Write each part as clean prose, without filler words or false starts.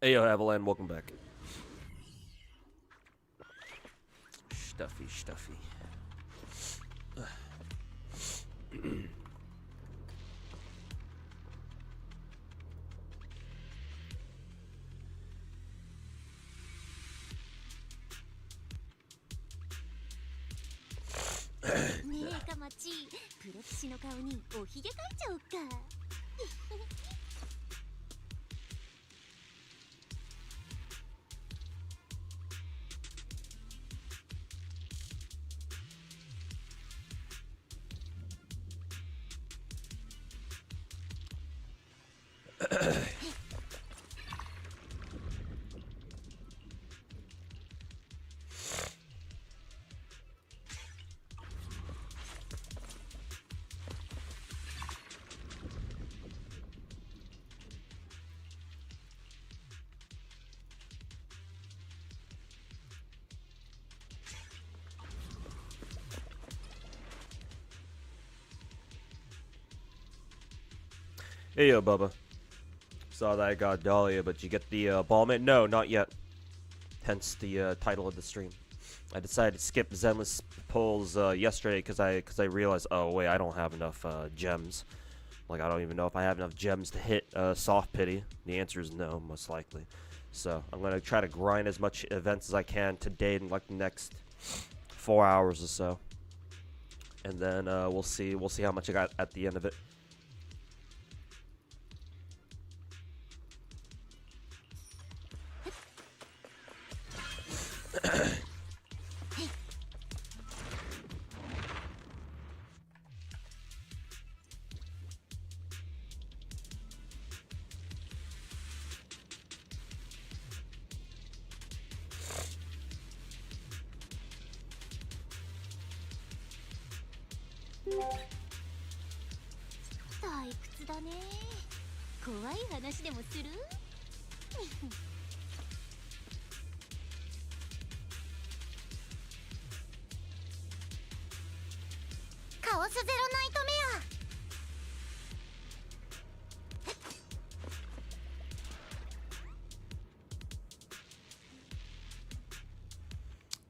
Hey yo, Avalan, welcome back. Stuffy. Hey yo, Bubba. Saw that I got Dahlia, but you get the ball man? No, not yet. Hence the title of the stream. I decided to skip Zenless polls yesterday because I realized, oh wait, I don't have enough gems. Like, I don't even know if I have enough gems to hit soft pity. The answer is no, most likely. So I'm gonna try to grind as much events as I can today in like the next 4 hours or so, and then we'll see how much I got at the end of it.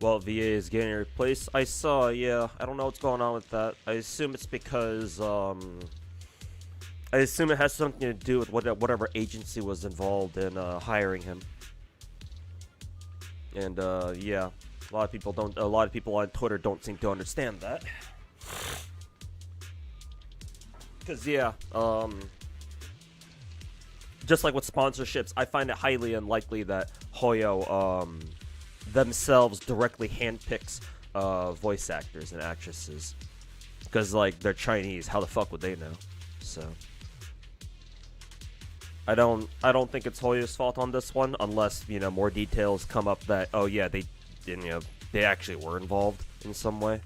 Well, VA is getting replaced. I saw, yeah. I don't know what's going on with that. I assume it's because, I assume it has something to do with whatever agency was involved in hiring him. And yeah, a lot of people on Twitter don't seem to understand that. Cause yeah, just like with sponsorships, I find it highly unlikely that Hoyo themselves directly handpicks voice actors and actresses, because like they're Chinese. How the fuck would they know? So I don't think it's Hoyo's fault on this one, unless more details come up that yeah they actually were involved in some way.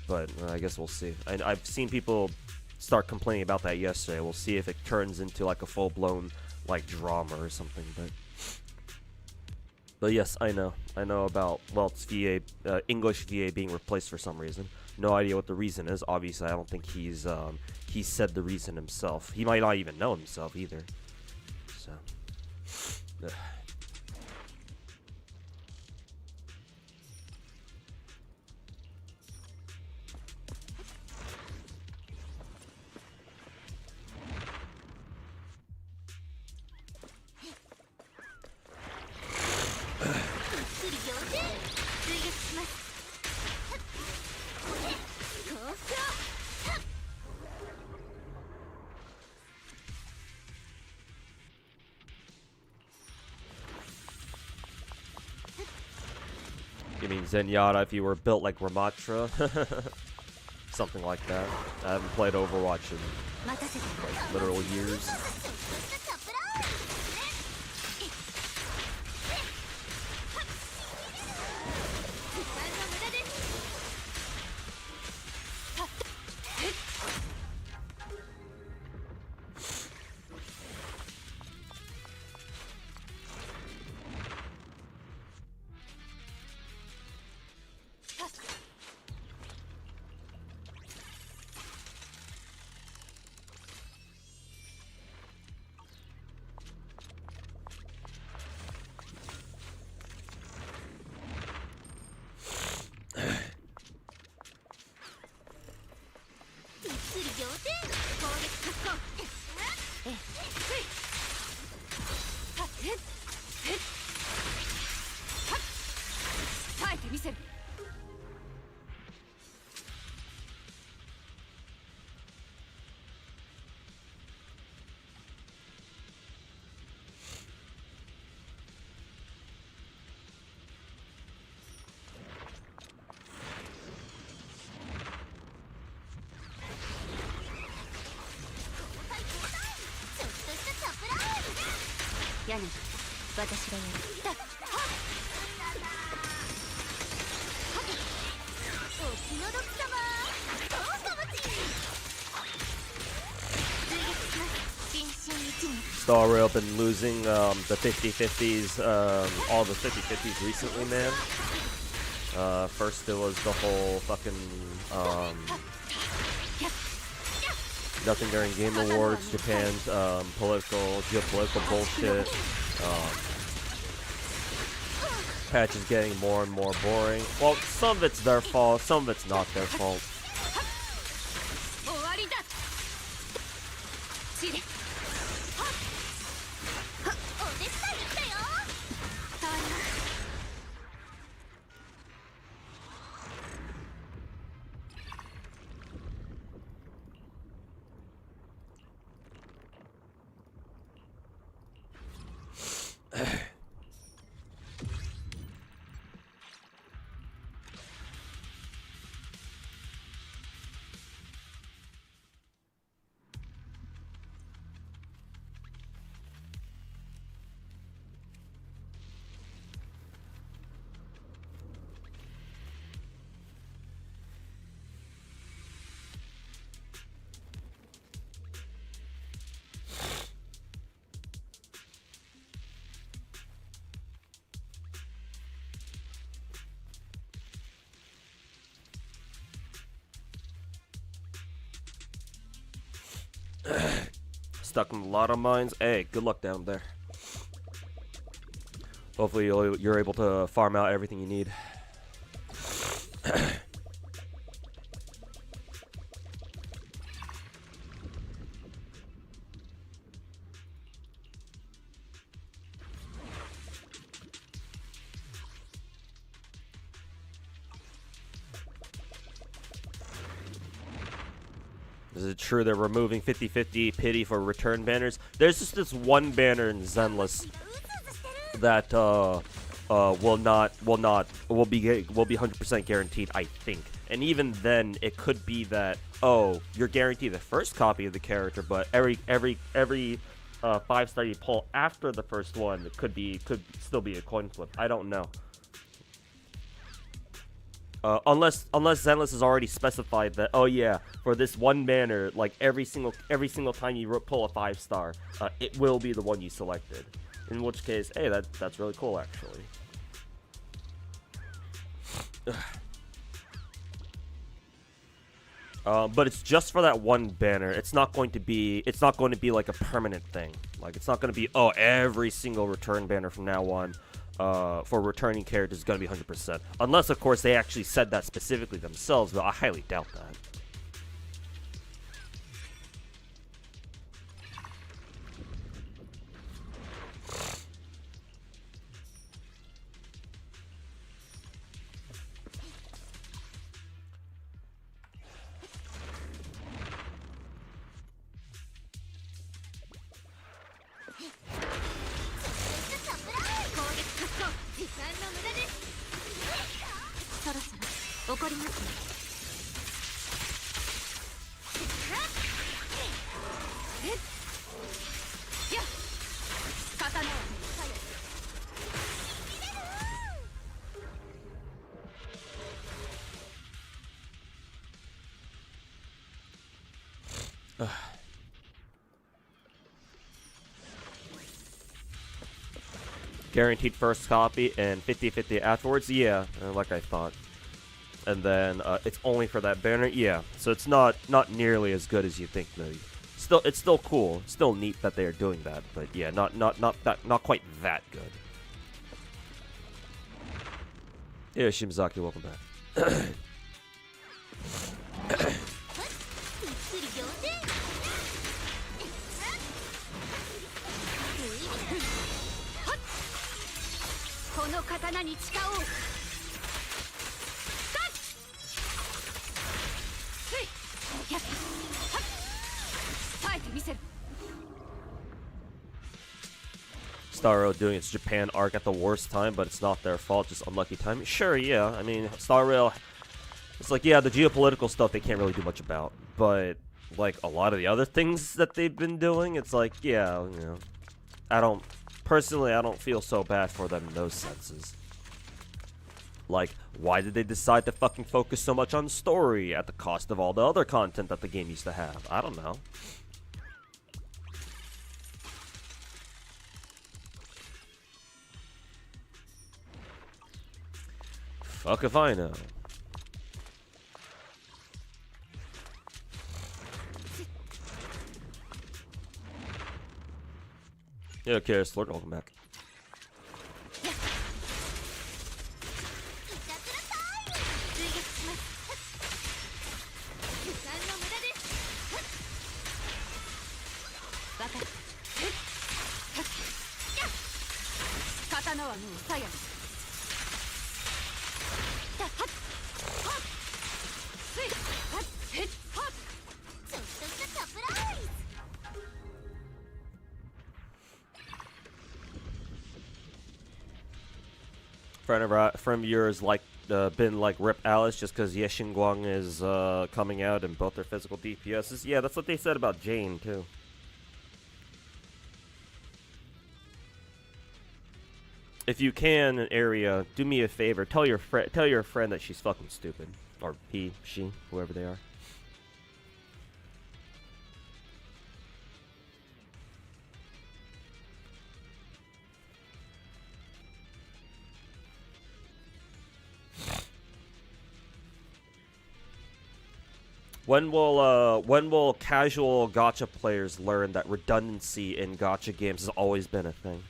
But I guess we'll see. I've seen people start complaining about that yesterday. We'll see if it turns into like a full-blown like drama or something. But yes, I know about, well, it's VA, English VA being replaced for some reason. No idea what the reason is. Obviously, I don't think he said the reason himself. He might not even know himself either. So. Ugh. You mean Zenyatta if you were built like Ramatra? Something like that. I haven't played Overwatch in like literal years. Star Rail been losing the 50-50s, all the 50-50s recently, man. First it was the whole fucking nothing during Game Awards, Japan's geopolitical bullshit. Patch is getting more and more boring. Well, some of it's their fault, some of it's not their fault. Stuck in a lot of mines. Hey, good luck down there. Hopefully you're able to farm out everything you need. Is it true they're removing 50-50 pity for return banners? There's just this one banner in Zenless that will be 100% guaranteed, I think. And even then, it could be that, oh, you're guaranteed the first copy of the character, but every 5-star you pull after the first one could still be a coin flip. I don't know. Unless Zenless has already specified that, oh yeah, for this one banner, like every single time you pull a 5-star, it will be the one you selected. In which case, hey, that's really cool actually. But it's just for that one banner. It's not going to be like a permanent thing. Like it's not going to be, oh, every single return banner from now on. For returning characters is going to be 100%. Unless, of course, they actually said that specifically themselves, but I highly doubt that. Guaranteed first copy and 50-50 afterwards? Yeah, like I thought. And then it's only for that banner? Yeah. So it's not nearly as good as you think, maybe. It's still cool. Still neat that they are doing that, but yeah, not quite that good. Yeah, Shimazaki, welcome back. Star Rail doing its Japan arc at the worst time, but it's not their fault, just unlucky timing. Sure, yeah. I mean, Star Rail, it's like, yeah, the geopolitical stuff they can't really do much about, but like a lot of the other things that they've been doing, it's like, yeah, you know, I don't feel so bad for them in those senses. Like, why did they decide to fucking focus so much on story at the cost of all the other content that the game used to have? I don't know. Fuck if I know. Yeah, okay, Slurk, welcome back. Friend of yours like been like Rip Alice just because Yeshin Guang is coming out and both their physical DPSs. Yeah, that's what they said about Jane too. If you can, an area, do me a favor. Tell your friend that she's fucking stupid, or he, she, whoever they are. When will casual gacha players learn that redundancy in gacha games has always been a thing?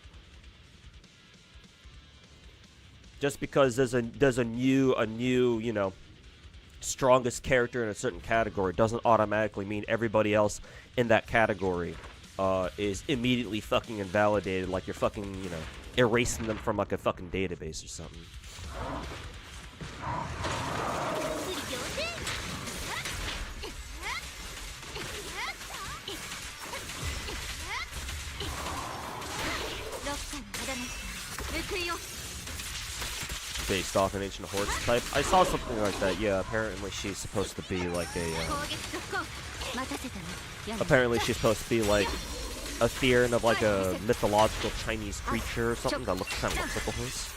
Just because there's a new you know, strongest character in a certain category doesn't automatically mean everybody else in that category is immediately fucking invalidated, like you're fucking, you know, erasing them from like a fucking database or something. Based off an ancient horse type. I saw something like that. Yeah, apparently she's supposed to be like a. Apparently she's supposed to be like a theory of like a mythological Chinese creature or something that looks kind of like a horse.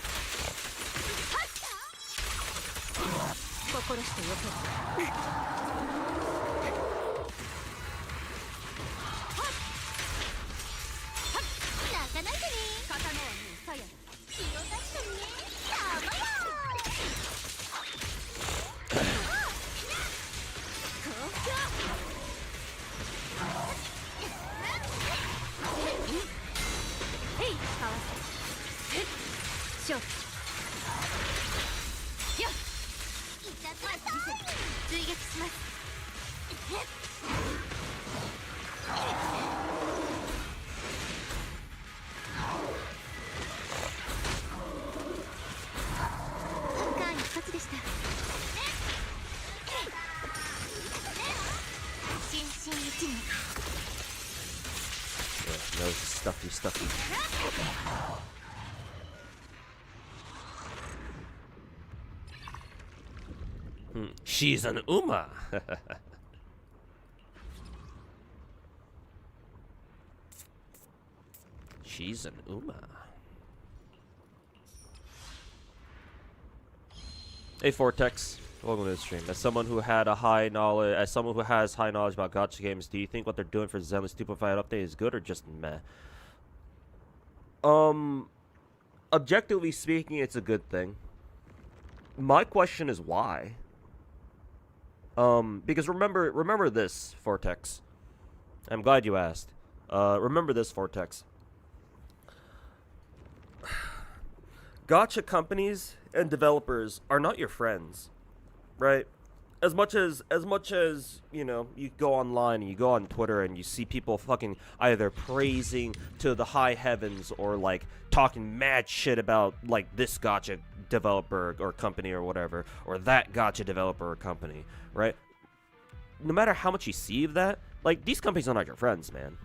Stuffy. She's an Uma. She's an Uma. Hey Vortex, welcome to the stream. As someone who has high knowledge about gacha games, do you think what they're doing for Zenyatta's 2.5 update is good or just meh? Objectively speaking, it's a good thing. My question is why? Because remember this, Vortex. I'm glad you asked. Remember this, Vortex. Gacha companies and developers are not your friends, right? As much as you know, you go online and you go on Twitter and you see people fucking either praising to the high heavens or like talking mad shit about like this gacha developer or company or whatever, or that gacha developer or company, right? no matter how much you see of that, like, these companies are not your friends, man.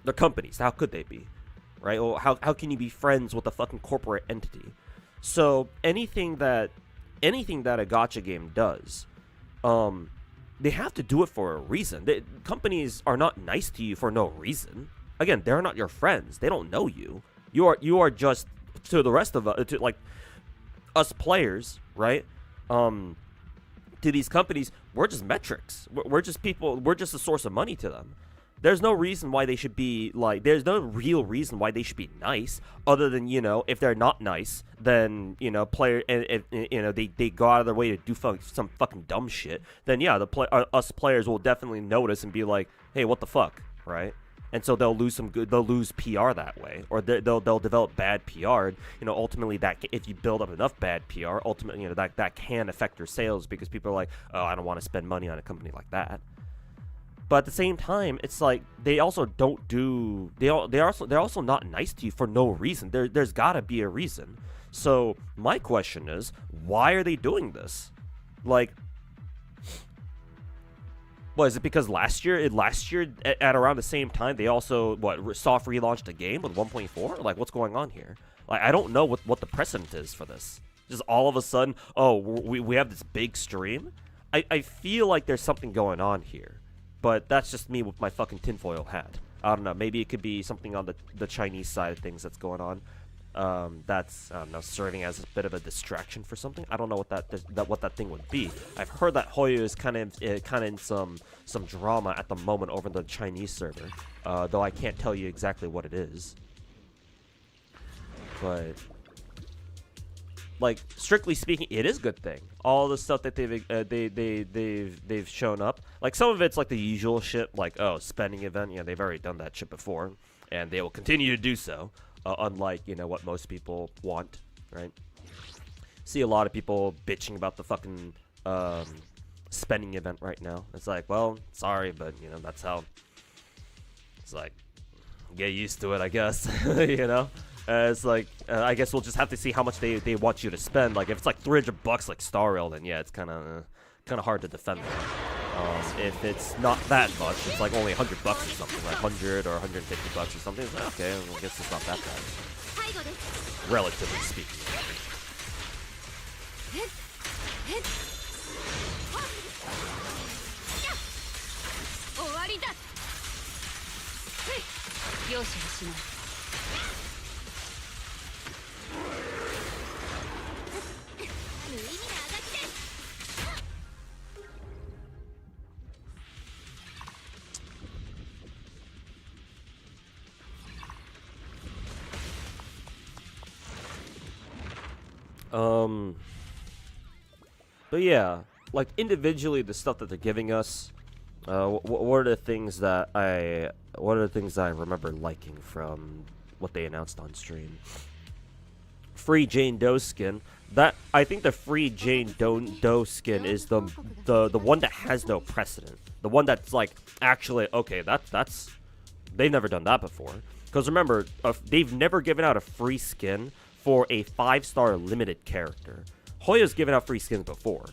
They're companies. How could they be, right? Well, how can you be friends with a fucking corporate entity? So anything that a gacha game does, they have to do it for a reason. Companies are not nice to you for no reason. Again, they're not your friends. They don't know you. You are just, to the rest of us, to like us players, right? To these companies, we're just metrics. We're just people. We're just a source of money to them. There's no reason why they should be like. There's no real reason why they should be nice, other than, you know, if they're not nice, then, you know, they go out of their way to do some fucking dumb shit. Then yeah, us players will definitely notice and be like, hey, what the fuck, right? And so they'll lose PR that way, or they'll develop bad PR. And, you know, ultimately that, if you build up enough bad PR, ultimately, you know, that can affect your sales, because people are like, oh, I don't want to spend money on a company like that. But at the same time, it's like they also don't do. They're also not nice to you for no reason. There's got to be a reason. So my question is, why are they doing this? Like, what is it? Because last year at around the same time, they also soft relaunched a game with 1.4. Like, what's going on here? Like, I don't know what the precedent is for this. Just all of a sudden, oh, we have this big stream. I feel like there's something going on here. But that's just me with my fucking tinfoil hat. I don't know. Maybe it could be something on the Chinese side of things that's going on. That's, I don't know, serving as a bit of a distraction for something. I don't know what that thing would be. I've heard that Hoyo is kind of in some drama at the moment over the Chinese server, though I can't tell you exactly what it is. But, like, strictly speaking, it is a good thing. All the stuff that they've shown up, like, some of it's like the usual shit, like, oh, spending event. Yeah, they've already done that shit before, and they will continue to do so. Unlike, you know, what most people want, right? See a lot of people bitching about the fucking spending event right now. It's like, well, sorry, but, you know, that's how. It's like, get used to it, I guess. You know. It's like, I guess we'll just have to see how much they want you to spend. Like, if it's like $300 like Star Rail, then yeah, it's kind of hard to defend that. If it's not that much, it's like only $100 or something, like 100 or $150 or something. It's like, okay, well, I guess it's not that bad, relatively speaking. But yeah, like, individually, the stuff that they're giving us, what are the things that I remember liking from what they announced on stream? Free Jane Doe skin. That, I think the free Jane Doe skin is the one that has no precedent. The one that's like, actually, okay, that's they've never done that before. Because remember, they've never given out a free skin for a 5-star limited character. Hoyo's given out free skins before,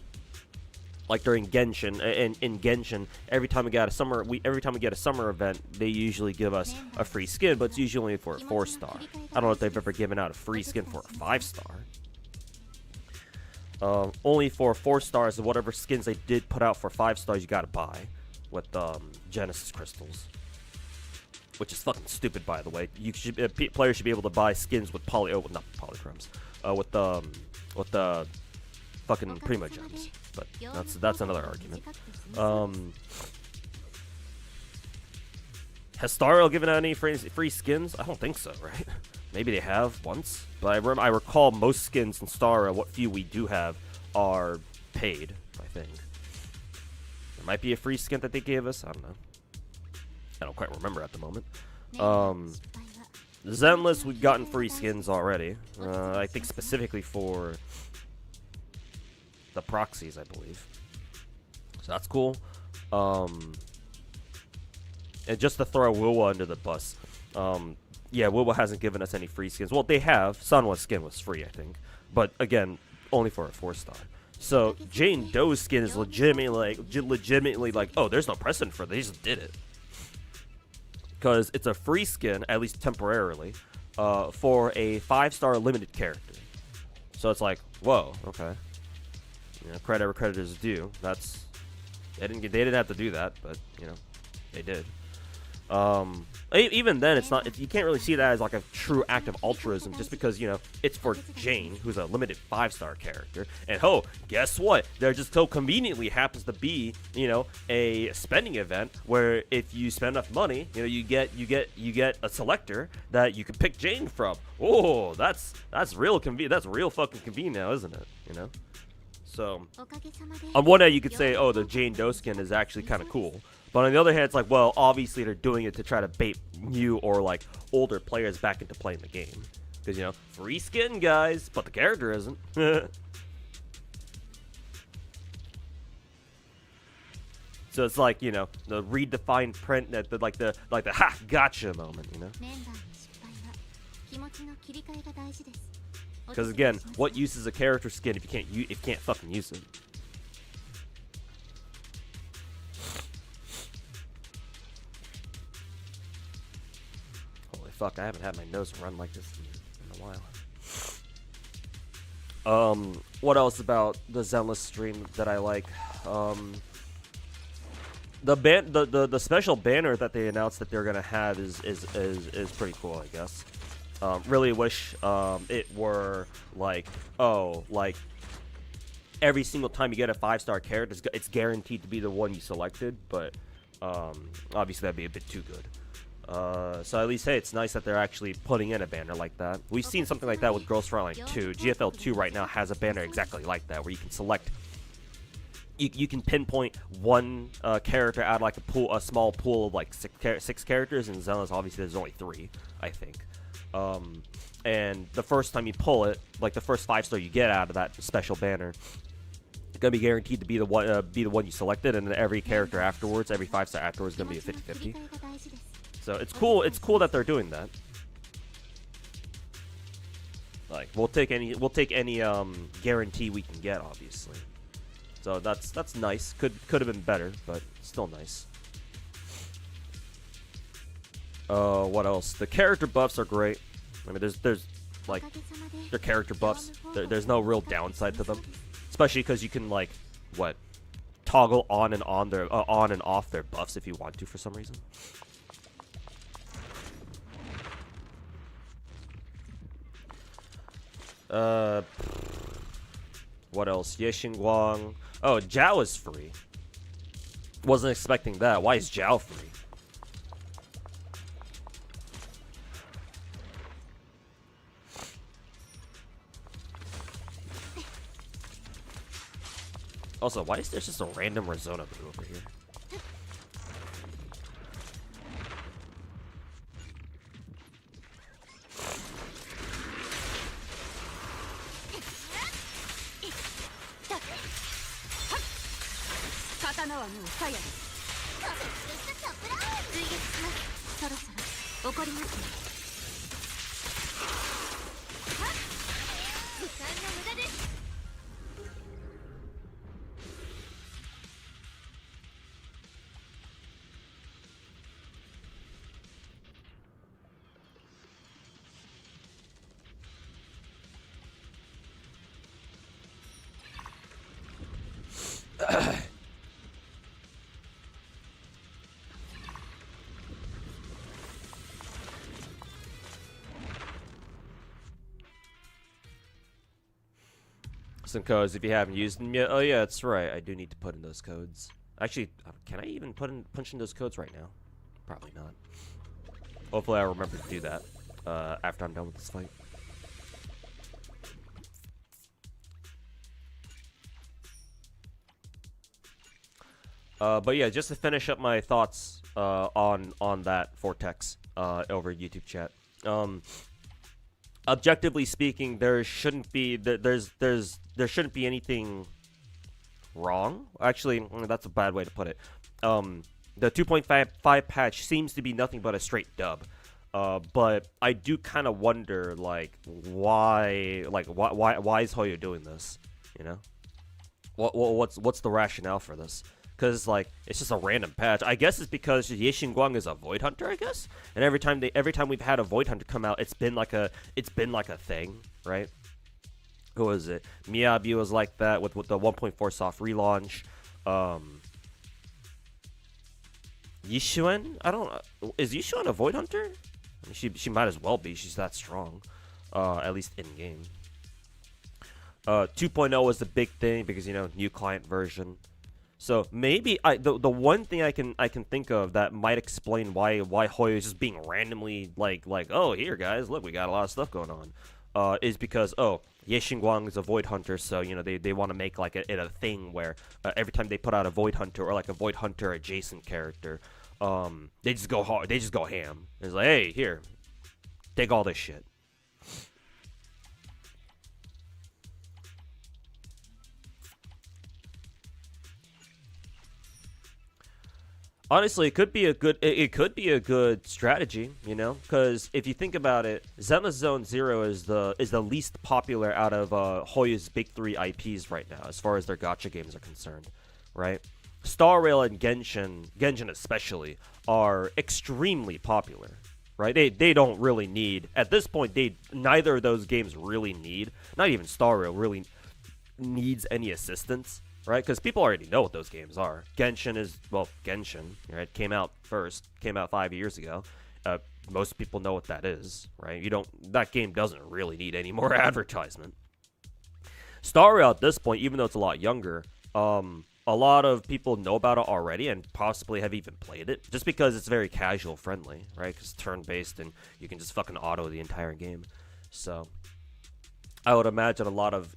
like during Genshin. In Genshin, every time we get a summer event, they usually give us a free skin, but it's usually for a 4-star. I don't know if they've ever given out a free skin for a 5-star. Only for 4 stars, and whatever skins they did put out for 5 stars, you gotta buy with Genesis crystals. Which is fucking stupid, by the way. Players should be able to buy skins with not polychromes, with the fucking Primo gems. But that's another argument. Has Star Rail given out any free skins? I don't think so, right? Maybe they have once, but I recall most skins in Star Rail, what few we do have, are paid. I think there might be a free skin that they gave us. I don't know. I don't quite remember at the moment. Zenless, we've gotten free skins already. I think specifically for the proxies, I believe. So that's cool. And just to throw Wilwa under the bus, yeah, Wilwa hasn't given us any free skins. Well, they have. Sanwa's skin was free, I think. But again, only for a 4-star. So Jane Doe's skin is legitimately like, oh, there's no precedent for this. They just did it because it's a free skin, at least temporarily, for a 5-star limited character. So it's like, whoa, okay. You know, credit where credit is due. That's they didn't have to do that, but you know, they did. Even then, it's not. You can't really see that as like a true act of altruism, just because, you know, it's for Jane, who's a limited 5-star character. And oh, guess what? There just so conveniently happens to be, you know, a spending event where if you spend enough money, you know, you get a selector that you can pick Jane from. Oh, that's real convenient. That's real fucking convenient now, isn't it? You know. So on one hand, you could say, oh, the Jane Doe skin is actually kind of cool. But on the other hand, it's like, well, obviously they're doing it to try to bait you or like older players back into playing the game. Because, you know, free skin, guys, but the character isn't. So it's like, you know, the redefined print, that the ha, gotcha moment, you know? Because again, what use is a character skin if you can't fucking use it? Fuck, I haven't had my nose run like this in a while. What else about the Zenless stream that I like? The special banner that they announced that they're gonna have is pretty cool, I guess. Really wish it were like, oh, like every single time you get a 5-star character, it's guaranteed to be the one you selected, but obviously that'd be a bit too good. So at least, hey, it's nice that they're actually putting in a banner like that. We've seen something like that with Girls Frontline 2. GFL 2 right now has a banner exactly like that, where you can select, you can pinpoint one character out of like a small pool of like six characters. In Zenless, obviously, there's only 3, I think. And the first time you pull it, like the first 5-star you get out of that special banner, it's gonna be guaranteed to be the one you selected, and then every character afterwards, every 5-star afterwards, is gonna be a 50-50. So it's cool. It's cool that they're doing that. Like we'll take any guarantee we can get, obviously. So that's nice. Could have been better, but still nice. What else? The character buffs are great. I mean, there's like their character buffs. There's no real downside to them, especially because you can like toggle on and off their buffs if you want to for some reason. What else? Yexingguang. Oh, Zhao is free. Wasn't expecting that. Why is Zhao free? Also, why is there just a random Rezona blue over here? Some codes if you haven't used them yet. Oh yeah, that's right. I do need to put in those codes. Actually, can I even punch in those codes right now? Probably not. Hopefully I remember to do that after I'm done with this fight. But yeah, just to finish up my thoughts on that Vortex over YouTube chat. Objectively speaking, there shouldn't be there shouldn't be anything wrong. Actually, that's a bad way to put it. The 2.5 patch seems to be nothing but a straight dub. But I do kind of wonder, why is Hoyo doing this? You know? What's the rationale for this? Because like it's just a random patch. I guess it's because Yexinguang is a Void Hunter, I guess. And every time we've had a Void Hunter come out, it's been like a thing, right? Who was it? Miyabi was like that with the 1.4 soft relaunch. Yixuan? I don't. Is Yixuan a Void Hunter? I mean, she might as well be. She's that strong, at least in game. 2.0 was the big thing because new client version. So maybe the one thing I can think of that might explain why Hoyo is just being randomly like oh here guys look we got a lot of stuff going on, is because Yexinguang is a Void Hunter, so they want to make like it a thing where every time they put out a Void Hunter or like a Void Hunter adjacent character, they just go hard, they just go ham. It's like hey here, take all this shit. Honestly, it could be a good strategy, because if you think about it, Zenless Zone Zero is the least popular out of Hoyo's big three IPs right now, as far as their gacha games are concerned, right? Star Rail and Genshin especially, are extremely popular, right? They don't really need at this point. Neither of those games really need, not even Star Rail really needs any assistance. Right, because people already know what those games are. Genshin is, Genshin, right? Came out 5 years ago. Most people know what that is, right? That game doesn't really need any more advertisement. Star Rail at this point, even though it's a lot younger, a lot of people know about it already and possibly have even played it, just because it's very casual friendly, right? Because turn-based and you can just fucking auto the entire game. So I would imagine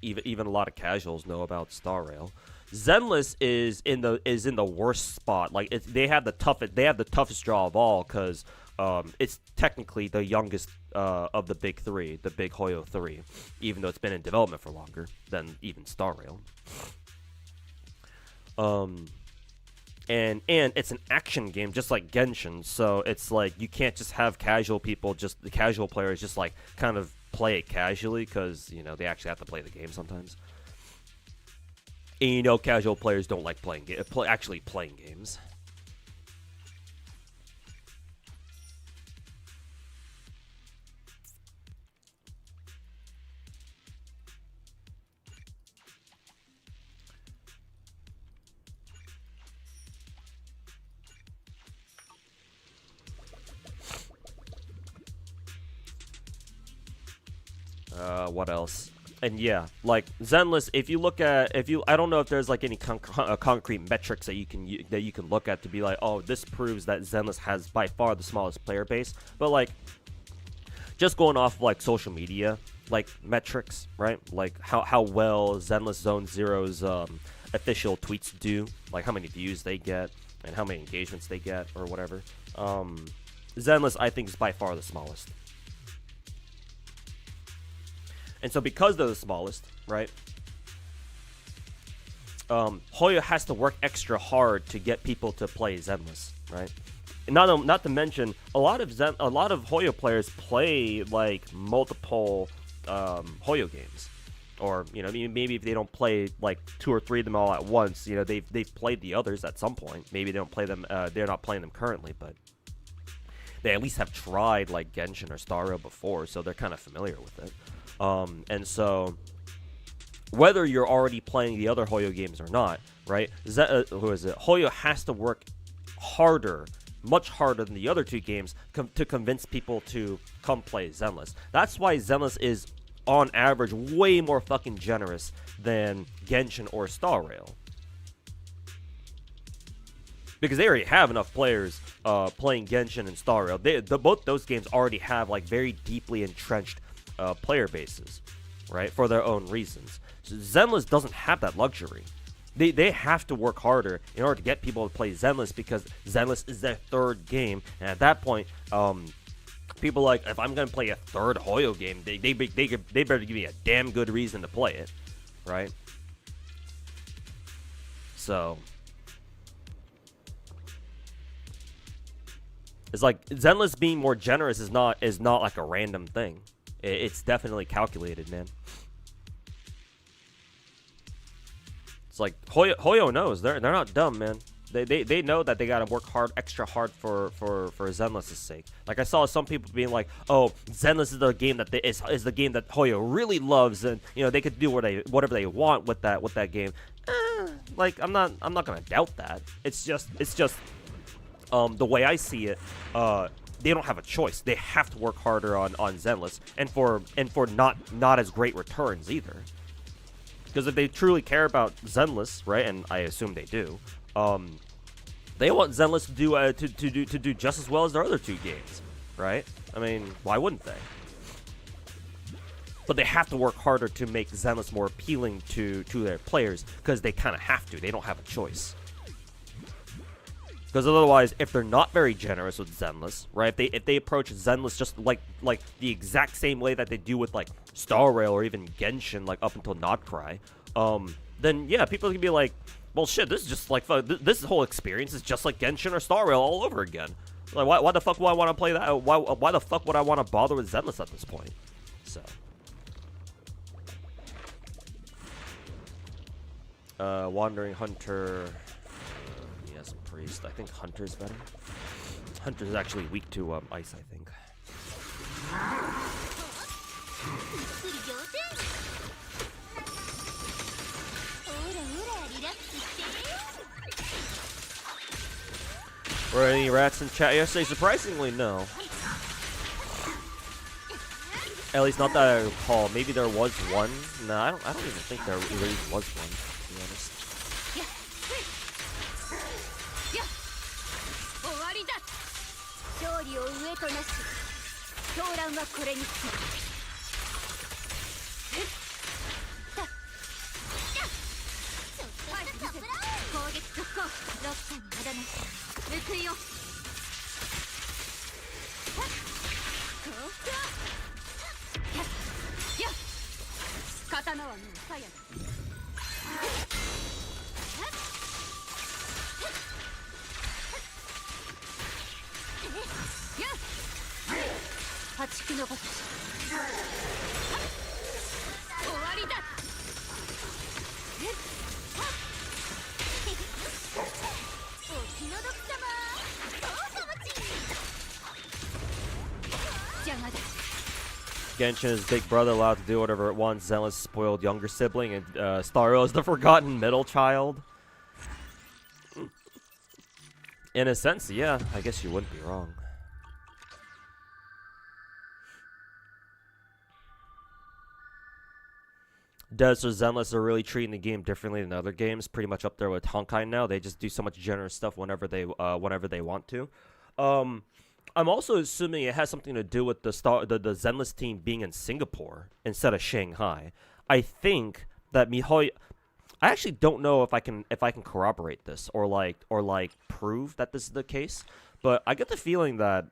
even a lot of casuals know about Star Rail. Zenless is in the worst spot. Like they have the toughest draw of all because it's technically the youngest of the big three, the big Hoyo 3, even though it's been in development for longer than even Star Rail. And it's an action game just like Genshin, so it's like you can't just have casual players just like kind of play it casually because they actually have to play the game sometimes. And casual players don't like actually playing games. What else? And yeah, like Zenless, I don't know if there's like any concrete metrics that you can look at to be like, oh, this proves that Zenless has by far the smallest player base. But like, just going off of, like social media like metrics, right? Like how well Zenless Zone Zero's official tweets do, like how many views they get and how many engagements they get or whatever. Zenless, I think, is by far the smallest. And so because they're the smallest, right, Hoyo has to work extra hard to get people to play Zenless, right? And not to mention, a lot of Hoyo players play like multiple Hoyo games, or maybe if they don't play like 2 or 3 of them all at once, they've played the others at some point. Maybe they don't play them. They're not playing them currently, but they at least have tried like Genshin or Star Rail before, so they're kind of familiar with it. And so, whether you're already playing the other Hoyo games or not, right? Hoyo has to work harder, much harder than the other 2 games to convince people to come play Zenless. That's why Zenless is, on average, way more fucking generous than Genshin or Star Rail. Because they already have enough players playing Genshin and Star Rail. Both those games already have like very deeply entrenched player bases, right, for their own reasons. So Zenless doesn't have that luxury. They have to work harder in order to get people to play Zenless because Zenless is their 3rd game, and at that point, people like, if I'm gonna play a 3rd Hoyo game, they better give me a damn good reason to play it, right? So it's like Zenless being more generous is not like a random thing. It's definitely calculated, man. It's like Hoyo knows they're not dumb, man. They know that they gotta work extra hard for Zenless' sake. Like I saw some people being like, "Oh, Zenless is the game that is the game that Hoyo really loves, and you know they could do whatever they want with that game." Like I'm not gonna doubt that. It's just the way I see it. They don't have a choice. They have to work harder on Zenless, and for not as great returns either. Because if they truly care about Zenless, right, and I assume they do, they want Zenless to do just as well as their other two games, right? I mean, why wouldn't they? But they have to work harder to make Zenless more appealing to their players, because they kind of have to. They don't have a choice. Because otherwise, if they're not very generous with Zenless, right? If they approach Zenless just like the exact same way that they do with like Star Rail or even Genshin, like up until Notcry, then yeah, people can be like, well, shit, this is just like this whole experience is just like Genshin or Star Rail all over again. Like, why the fuck would I want to play that? Why the fuck would I want to bother with Zenless at this point? So, Wandering Hunter. Priest. I think Hunter's better. Hunter's actually weak to ice, I think. Were any rats in chat yesterday? Surprisingly, no. At least not that I recall. Maybe there was one. No, I don't even think there even was one, to be honest. Genshin is big brother, allowed to do whatever it wants. Zenless spoiled younger sibling, and Starro is the forgotten middle child. In a sense, yeah, I guess you wouldn't be wrong. Devs or Zenless are really treating the game differently than other games. Pretty much up there with Honkai now. They just do so much generous stuff whenever they want to. I'm also assuming it has something to do with the Zenless team being in Singapore instead of Shanghai. I think that MiHoYo. I actually don't know if I can corroborate this or prove that this is the case, but I get the feeling that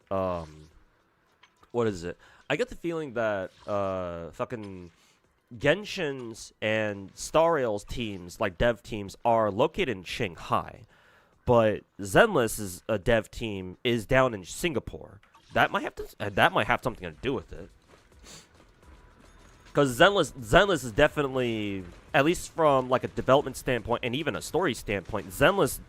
what is it? I get the feeling that fucking Genshin's and Star Rail's teams, like dev teams, are located in Shanghai, but Zenless's dev team is down in Singapore. That might have something to do with it. Because Zenless is definitely, at least from like a development standpoint and even a story standpoint, Zenless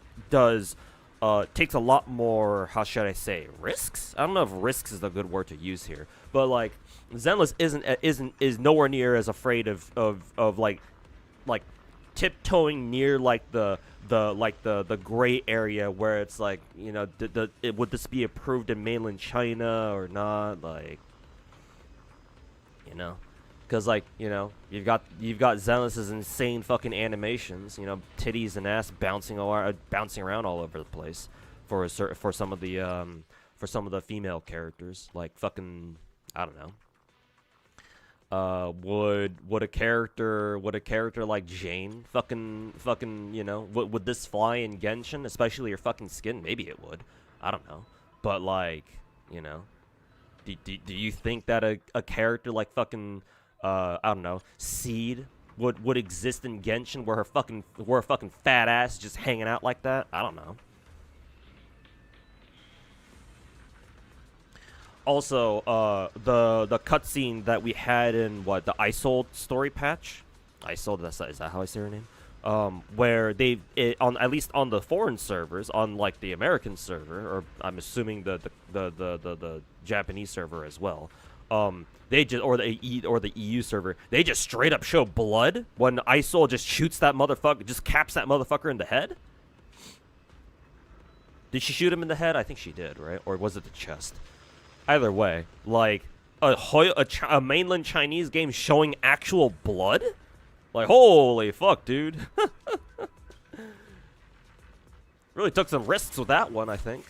takes a lot more, how should I say, risks? I don't know if risks is a good word to use here, but like Zenless is nowhere near as afraid of like tiptoeing near like the gray area where it's like, you know, would this be approved in mainland China or not, like, you know. Because, like, you know, you've got Zenless's insane fucking animations, you know, titties and ass bouncing around all over the place for some of the female characters, like fucking, I don't know. Would a character like Jane fucking you know, would this fly in Genshin, especially your fucking skin? Maybe it would. I don't know, but like, you know, do you think that a character like fucking I don't know, Seed would exist in Genshin where her fucking fat ass just hanging out like that? I don't know. Also, the cutscene that we had in the Isolde story patch, Isolde, is that how I say her name? where on at least on the foreign servers, on like the American server, or I'm assuming the Japanese server as well. They just or the EU server, they just straight up show blood when ISOL just shoots that motherfucker, just caps that motherfucker in the head. Did she shoot him in the head? I think she did, right? Or was it the chest? Either way, like a mainland Chinese game showing actual blood. Like, holy fuck, dude. Really took some risks with that one, I think.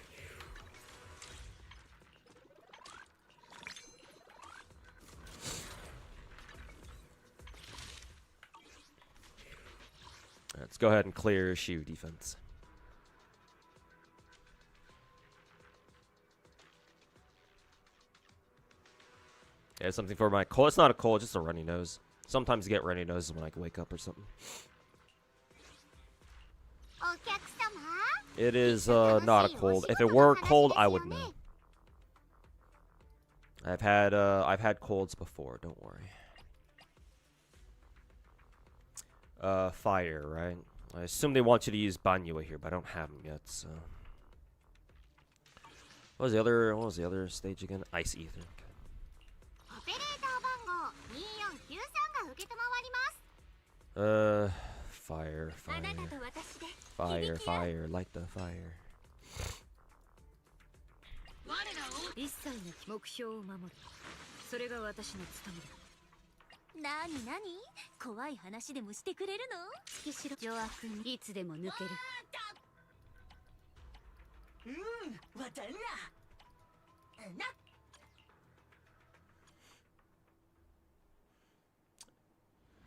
Let's go ahead and clear Shu defense. Yeah, something for my cold. It's not a cold, just a runny nose. Sometimes I get runny noses when I wake up or something. It is not a cold. If it were cold, I would know. I've had colds before. Don't worry. Fire, right? I assume they want you to use Banyue here, but I don't have them yet. So, what was the other stage again? Ice Ether. Okay. Fire, light the fire.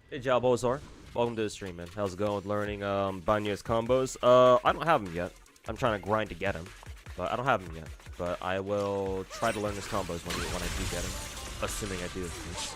Hey, Jalbozar. Welcome to the stream, man. How's it going with learning Banyue's combos? I don't have them yet. I'm trying to grind to get them, but I don't have them yet. But I will try to learn his combos when I do get them, assuming I do, of course.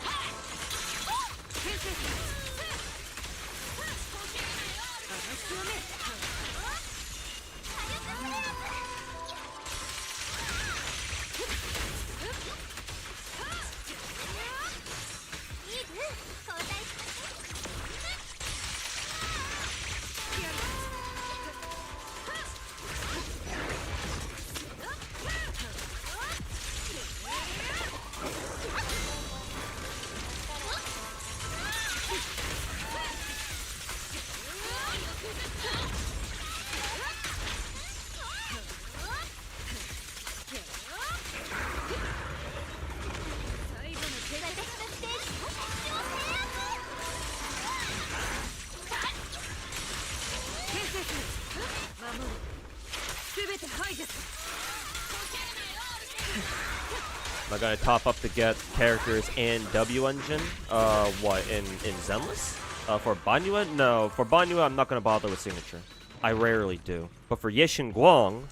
Am I gonna top up to get characters in W Engine? What, in Zenless? For Banyue? No, for Banyue I'm not gonna bother with signature. I rarely do. But for Yexin Guang,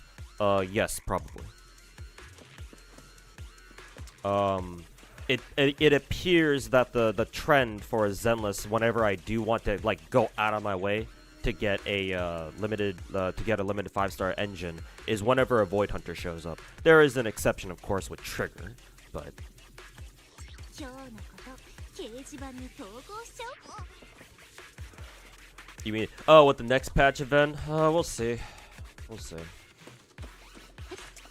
yes, probably. It appears that the trend for Zenless, whenever I do want to like go out of my way to get a limited 5-star engine, is whenever a Void Hunter shows up. There is an exception, of course, with Trigger, but you mean with the next patch event? We'll see. We'll see.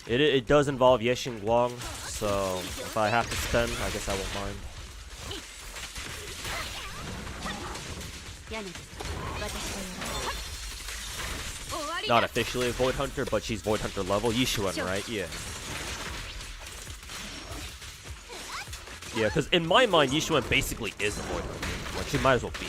It does involve Yexin Guang, so if I have to spend, I guess I won't mind. Not officially a Void Hunter, but she's Void Hunter level. Yishuan, right? Yeah. Yeah, because in my mind, Yishuan basically is a Void Hunter. Like, she might as well be.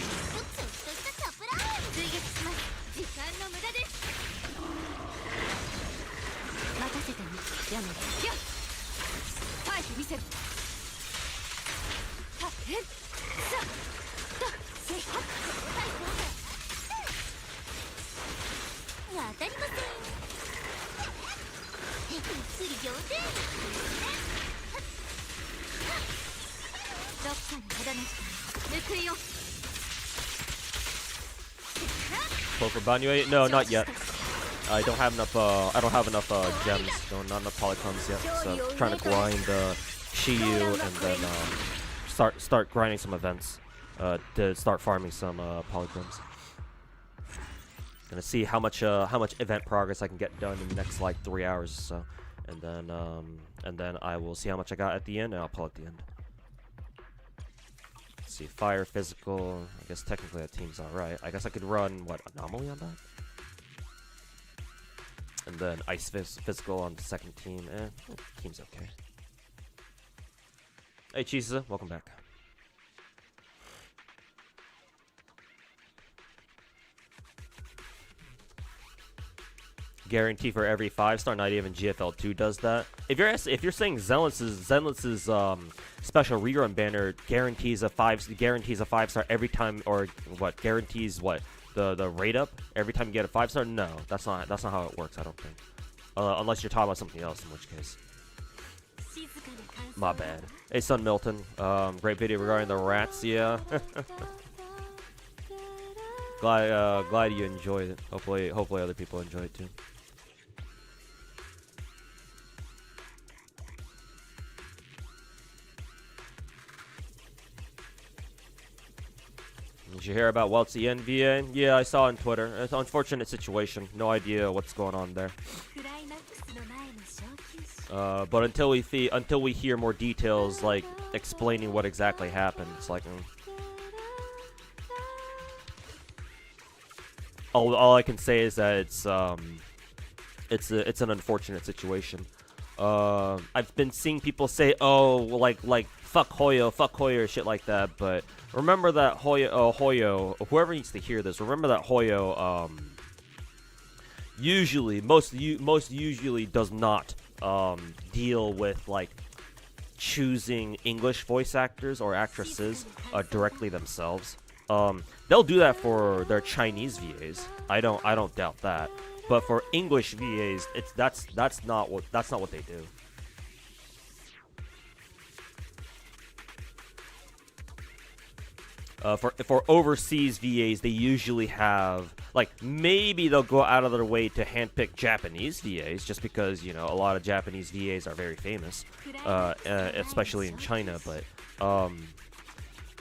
Go for Banyue? No, not yet. I don't have enough. I don't have enough gems. No, not enough polychromes yet. So I'm trying to grind Shiyu and then start grinding some events to start farming some polychromes. Gonna see how much event progress I can get done in the next like 3 hours or so, and then I will see how much I got at the end, and I'll pull at the end. Let's see, fire, physical. I guess technically that team's all right. I guess I could run what, anomaly on that, and then ice physical on the second team. Team's okay. Hey Chisa, welcome back. Guarantee for every 5-star, not even GFL2 does that. If you're saying Zenyatta's special rerun banner guarantees a 5-star every time, or what, guarantees what, the rate up every time you get a 5-star? No, that's not how it works, I don't think. Unless you're talking about something else, in which case. My bad. Hey Son Milton, great video regarding the rats, yeah. Glad you enjoyed it. Hopefully other people enjoy it too. Did you hear about Welt's VA? Yeah, I saw on Twitter. It's an unfortunate situation. No idea what's going on there. But until we hear more details, like explaining what exactly happened, it's like. All I can say is that it's an unfortunate situation. I've been seeing people say, oh, like fuck Hoyo, shit like that. But remember that Hoyo, whoever needs to hear this, remember that Hoyo most usually does not deal with like choosing English voice actors or actresses directly themselves. They'll do that for their Chinese VAs. I don't doubt that. But for English VAs, that's not what they do. For overseas VAs, they usually have, like, maybe they'll go out of their way to handpick Japanese VAs, just because, you know, a lot of Japanese VAs are very famous, especially in China.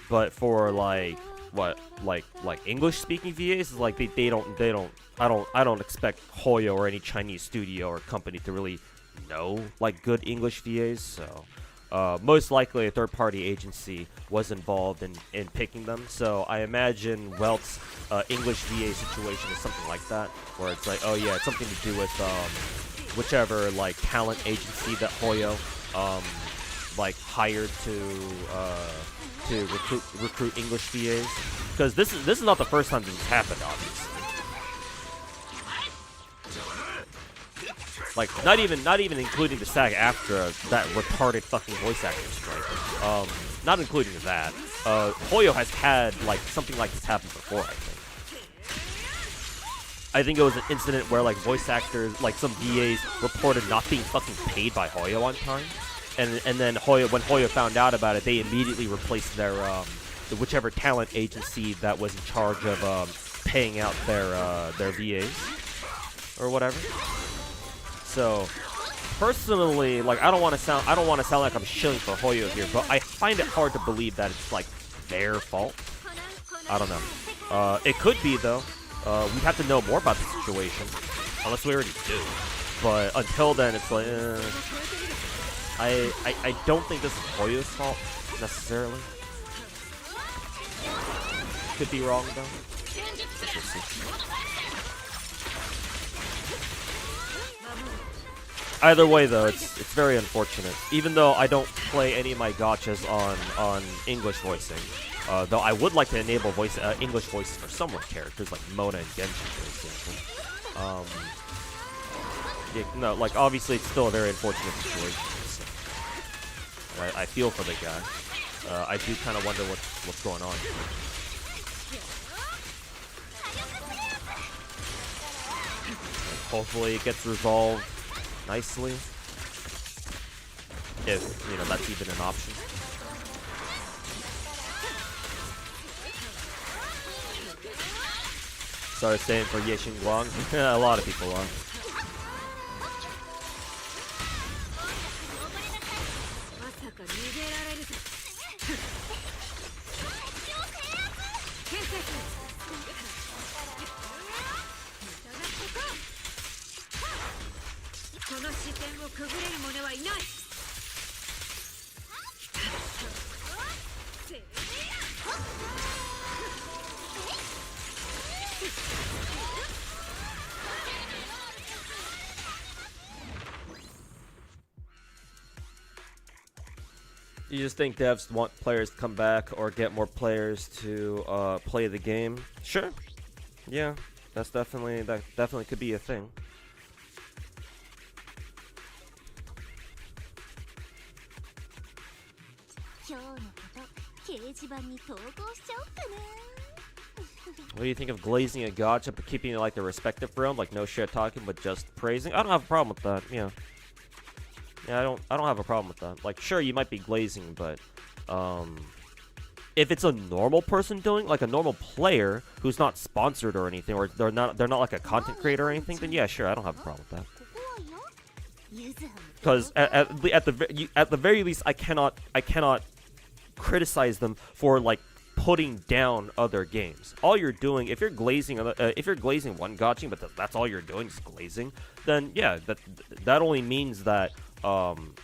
But for like English speaking VAs, like I don't expect Hoyo or any Chinese studio or company to really know like good English VAs, so most likely a third-party agency was involved in picking them. So I imagine Welt's English VA situation is something like that, where it's like, oh yeah, it's something to do with whichever like talent agency that Hoyo like hired to recruit English VAs, because this is not the first time this has happened, obviously. Like, not even including the SAG-AFTRA, that retarded fucking voice actor strike. Not including that. Hoyo has had like something like this happen before, I think. I think it was an incident where like voice actors, like some VAs, reported not being fucking paid by Hoyo on time. And then when Hoyo found out about it, they immediately replaced their whichever talent agency that was in charge of paying out their VAs or whatever. So personally, like, I don't want to sound like I'm shilling for Hoyo here, but I find it hard to believe that it's like their fault. I don't know. It could be though. We'd have to know more about the situation, unless we already do. But until then, it's like. I don't think this is Hoyo's fault, necessarily. Could be wrong, though. We'll see. Either way, though, it's very unfortunate. Even though I don't play any of my gachas on English voicing, though I would like to enable English voices for some characters, like Mona and Genshin, for example. Yeah, no, like, obviously it's still a very unfortunate situation. I feel for the guy. I do kind of wonder what's going on. Hopefully it gets resolved nicely, if you know that's even an option. Sorry, staying for Yexin Guang. A lot of people are. You just think devs want players to come back or get more players to play the game? Sure. Yeah, that definitely could be a thing. What do you think of glazing a gacha but keeping it like the respective realm, like no shit talking but just praising? I don't have a problem with that. Yeah. Yeah, I don't have a problem with that. Like, sure, you might be glazing, but if it's a normal person doing, like a normal player who's not sponsored or anything, or they're not like a content creator or anything, then yeah, sure, I don't have a problem with that. Because at the very least, I cannot criticize them for like putting down other games. All you're doing, if you're glazing one gacha, but that's all you're doing is glazing, then yeah, that only means that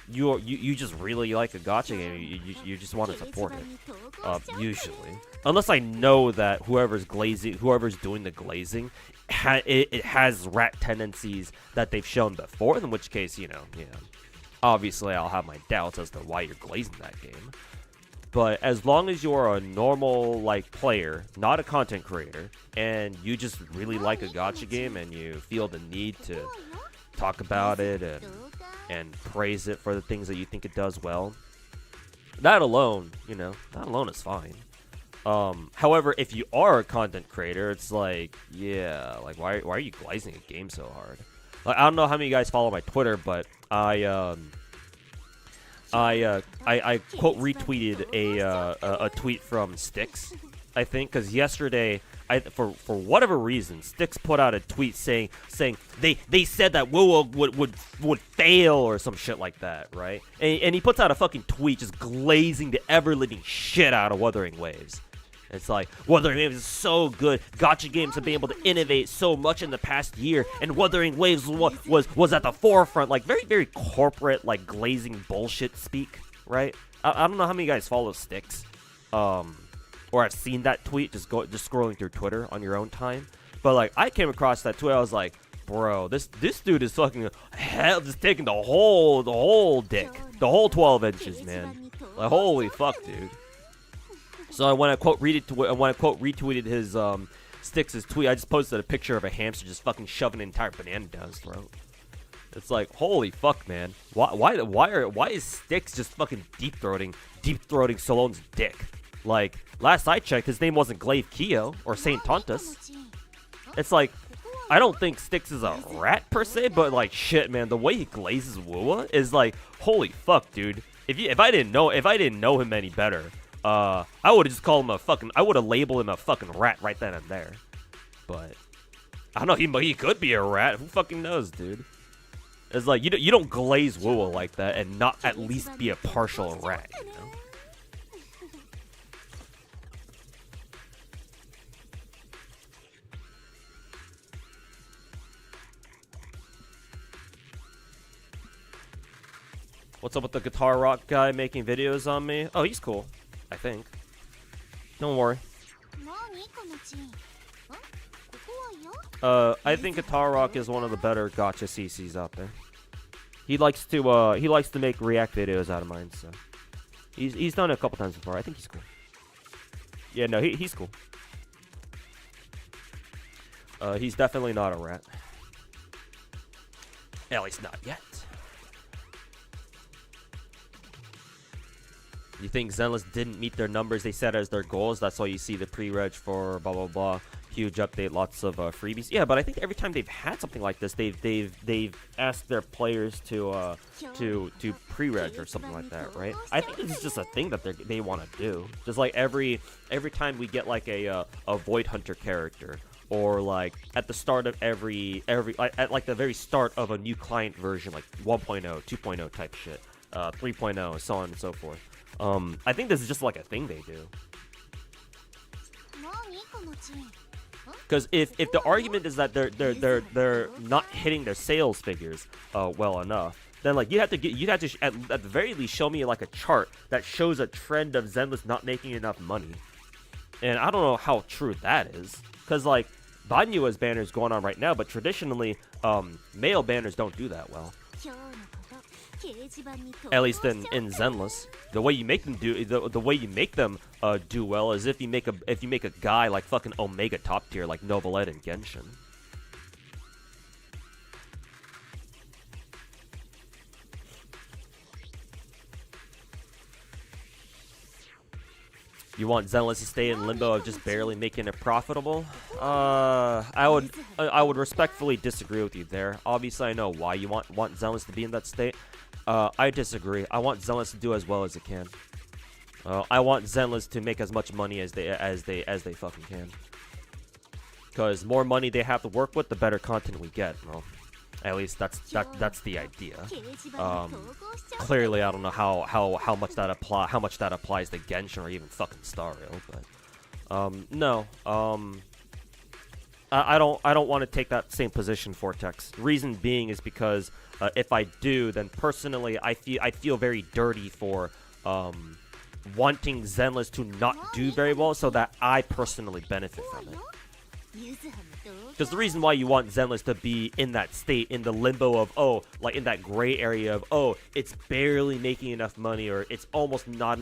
you just really like a gacha game. You just want to support it. Usually, unless I know that whoever's doing the glazing, it has rat tendencies that they've shown before. In which case, obviously I'll have my doubts as to why you're glazing that game. But as long as you're a normal like player, not a content creator, and you just really like a gacha game and you feel the need to talk about it and praise it for the things that you think it does well, that alone is fine. However, if you are a content creator, it's like, yeah, like why are you glazing a game so hard? Like, I don't know how many of you guys follow my Twitter, but I quote retweeted a tweet from Styx, I think, because yesterday, for whatever reason, Styx put out a tweet saying they said that WoW would fail or some shit like that, right? And he puts out a fucking tweet just glazing the ever-living shit out of Wuthering Waves. It's like, Wuthering Waves is so good. Gacha games have been able to innovate so much in the past year, and Wuthering Waves was at the forefront. Like, very, very corporate, like, glazing bullshit speak, right? I don't know how many guys follow Styx, or have seen that tweet, just scrolling through Twitter on your own time. But, like, I came across that tweet, I was like, bro, this dude is fucking hell, just taking the whole dick. The whole 12 inches, man. Like, holy fuck, dude. So when I quote retweeted his Styx's tweet, I just posted a picture of a hamster just fucking shoving an entire banana down his throat. It's like, holy fuck, man. Why is Styx just fucking deep throating Salone's dick? Like, last I checked, his name wasn't Glaive Keo or Saint Tontus. It's like, I don't think Styx is a rat per se, but like, shit, man, the way he glazes Wua is like, holy fuck, dude. If I didn't know him any better, I would have just called him I would have labeled him a fucking rat right then and there. But I don't know, he could be a rat. Who fucking knows, dude? It's like, you don't glaze Wua like that and not at least be a partial rat, you know? What's up with the guitar rock guy making videos on me? Oh, he's cool, I think. Don't worry. I think Guitar Rock is one of the better gacha CCs out there. He likes to make react videos out of mine, so he's done it a couple times before. I think he's cool. Yeah, no, he's cool. He's definitely not a rat. At least not yet. You think Zenless didn't meet their numbers they set as their goals? That's why you see the pre-reg for blah blah blah. Huge update, lots of freebies. Yeah, but I think every time they've had something like this, they've asked their players to pre-reg or something like that, right? I think this is just a thing that they want to do. Just like every time we get like a Void Hunter character, or like at the start of at like the very start of a new client version, like 1.0, 2.0 type shit, 3.0, so on and so forth. I think this is just like a thing they do. Because if the argument is that they're not hitting their sales figures well enough, then like you'd have to at the very least show me like a chart that shows a trend of Zenless not making enough money. And I don't know how true that is, because like Banyua's banner is going on right now, but traditionally male banners don't do that well. At least in Zenless, the way you make them do the way you make them do well is if you make a guy like fucking Omega top tier like Novelette and Genshin. You want Zenless to stay in limbo of just barely making it profitable? I would respectfully disagree with you there. Obviously, I know why you want Zenless to be in that state. I disagree. I want Zenless to do as well as it can. I want Zenless to make as much money as they fucking can. Because more money they have to work with, the better content we get. Well, at least that's the idea. Clearly, I don't know how much that applies to Genshin or even fucking Star Rail, but no. I don't want to take that same position, Vortex. Reason being is because if I do, then personally I feel very dirty for wanting Zenless to not do very well, so that I personally benefit from it. Because the reason why you want Zenless to be in that state, in the limbo of, oh, like in that gray area of, oh, it's barely making enough money, or it's almost not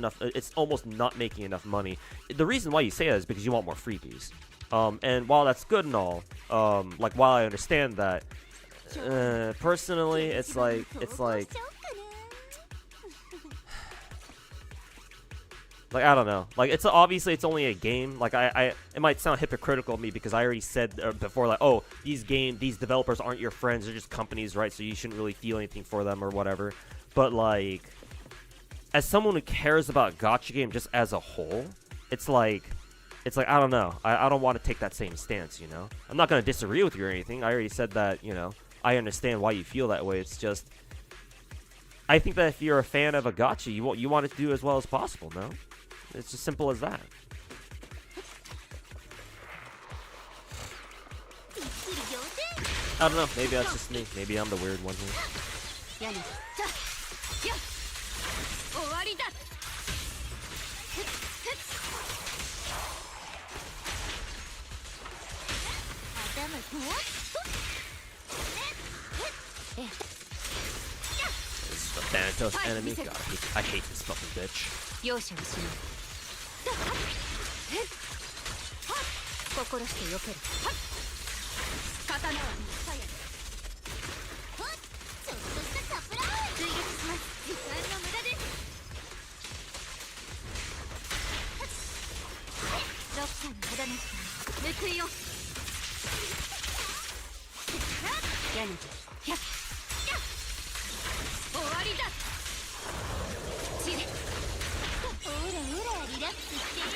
making enough money. The reason why you say that is because you want more freebies. And while that's good and all, like while I understand that, personally, it's like. Like, I don't know. Like, obviously it's only a game. Like, it might sound hypocritical of me because I already said before, like, oh, these developers aren't your friends. They're just companies, right? So you shouldn't really feel anything for them or whatever. But, like, as someone who cares about gacha game just as a whole, it's like, I don't know. I don't want to take that same stance, you know? I'm not going to disagree with you or anything. I already said that, you know, I understand why you feel that way. It's just, I think that if you're a fan of a gacha, you want it to do as well as possible, no? It's as simple as that. I don't know. Maybe that's just me. Maybe I'm the weird one here. This is the Thanatos enemy. God, I hate this fucking bitch. 心して避ける。刀は鞘で。ちょっとしたサプライズ。追撃します。時間の無駄です。ロッカーの無駄なし。報いよ。やめて。終わりだ。散れ。ほらほらリラックスして。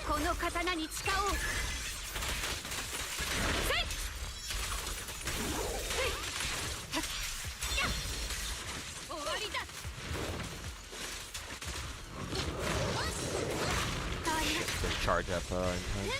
この刀に誓おう。終わりだ。 Charge up in time.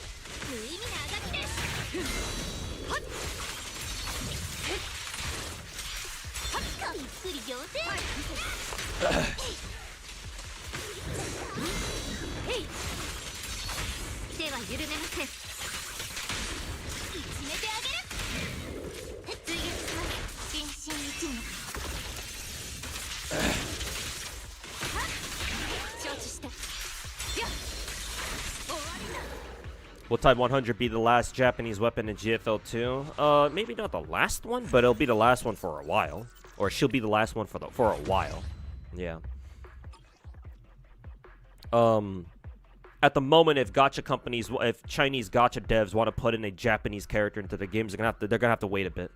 Will Type 100 be the last Japanese weapon in GFL2? Maybe not the last one, but it'll be the last one for a while. Or she'll be the last one for a while. Yeah. At the moment, if Chinese gacha devs want to put in a Japanese character into the games, they're gonna have to wait a bit.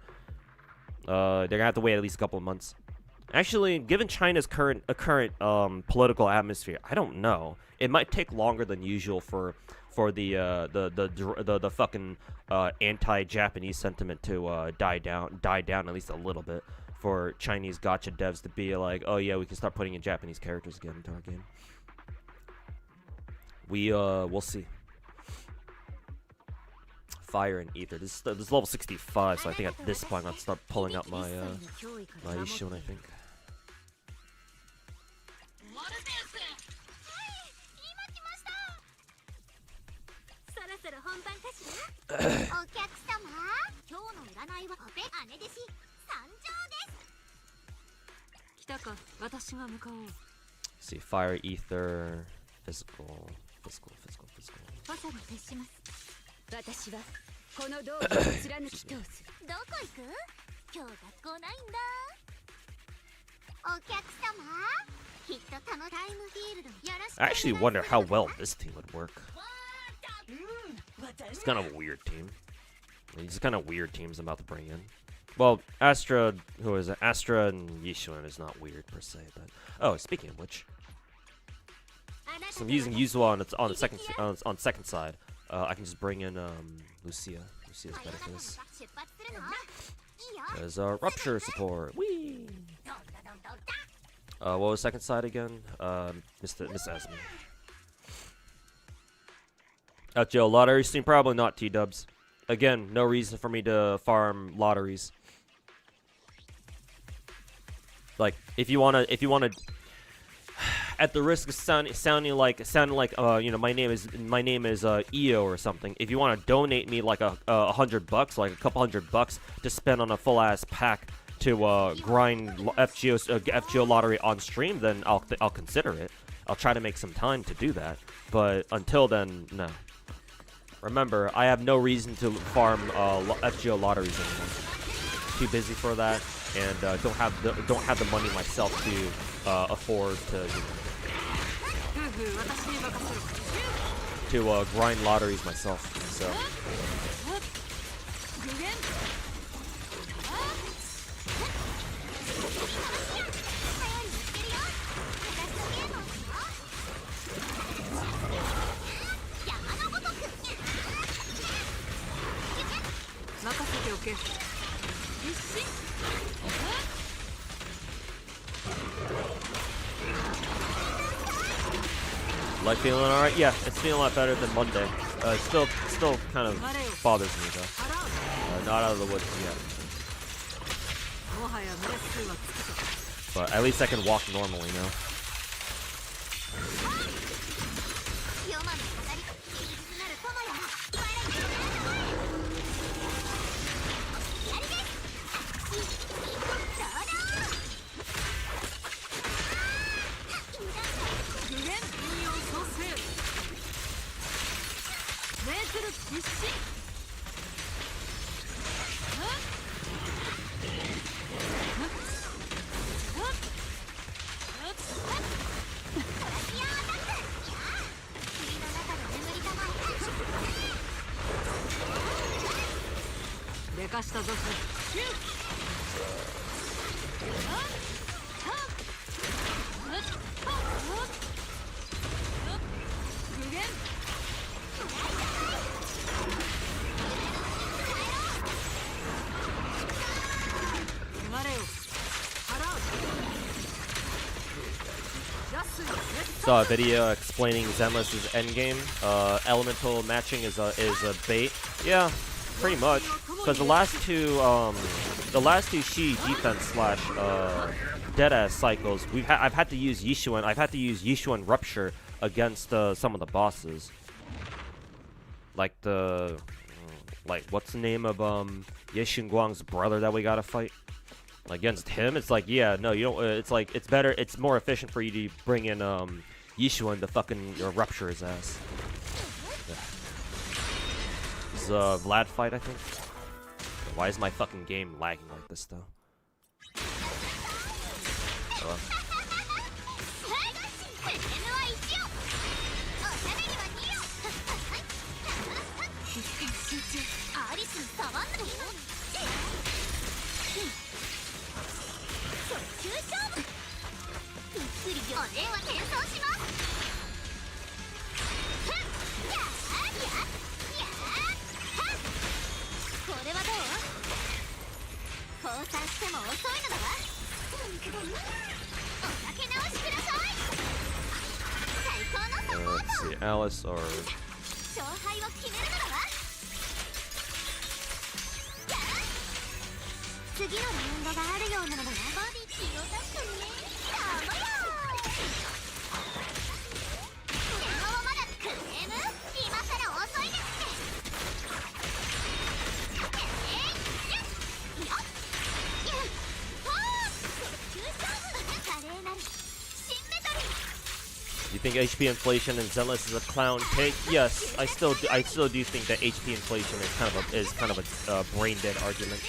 They're gonna have to wait at least a couple of months. Actually, given China's current political atmosphere, I don't know. It might take longer than usual for for the fucking anti-Japanese sentiment to die down at least a little bit, for Chinese gacha devs to be like, oh yeah, we can start putting in Japanese characters again into our game. We'll see. Fire and Ether. This is level 65, so I think at this point I'll start pulling out my my Ishun, I think. See, Fire, Ether, physical. I actually wonder how well this team would work. It's kind of a weird team. These kind of weird teams I'm about to bring in. Well, Astra, who is it? Astra and Yishuan is not weird per se, but oh, speaking of which, so I'm using Yuzua on the second side. I can just bring in Lucia. Lucia's better for this. There's rupture support. Whee! What was second side again? Miss Esme. Joe, lottery stream, probably not T-dubs. Again, no reason for me to farm lotteries. Like, if you wanna, at the risk of sounding like you know, my name is EO or something. If you want to donate me like $100, like a couple $100 to spend on a full ass pack to grind FGO lottery on stream, then I'll consider it. I'll try to make some time to do that. But until then, no. Remember, I have no reason to farm FGO lotteries anymore. Too busy for that, and don't have the money myself to afford to grind lotteries myself. So. Like feeling alright? Yeah, it's feeling a lot better than Monday. It still kind of bothers me though. Not out of the woods yet. But at least I can walk normally now. Saw a video explaining Zenless's endgame. Elemental matching is a bait. Yeah, pretty much. Because the last two Shi defense slash deadass cycles, I've had to use Yishuan. I've had to use Yishuan Rupture against some of the bosses. Like what's the name of Yishin Guang's brother that we gotta fight? Against him, it's like, yeah, no, you don't. It's like it's better. It's more efficient for you to bring in Yishuan to fucking rupture his ass. Yeah. It's Vlad fight, I think. Why is my fucking game lagging like this though? Hello? Let's see, Alice or... You think HP inflation and Zenless is a clown take? Yes, I still do think that HP inflation is kind of a brain dead argument.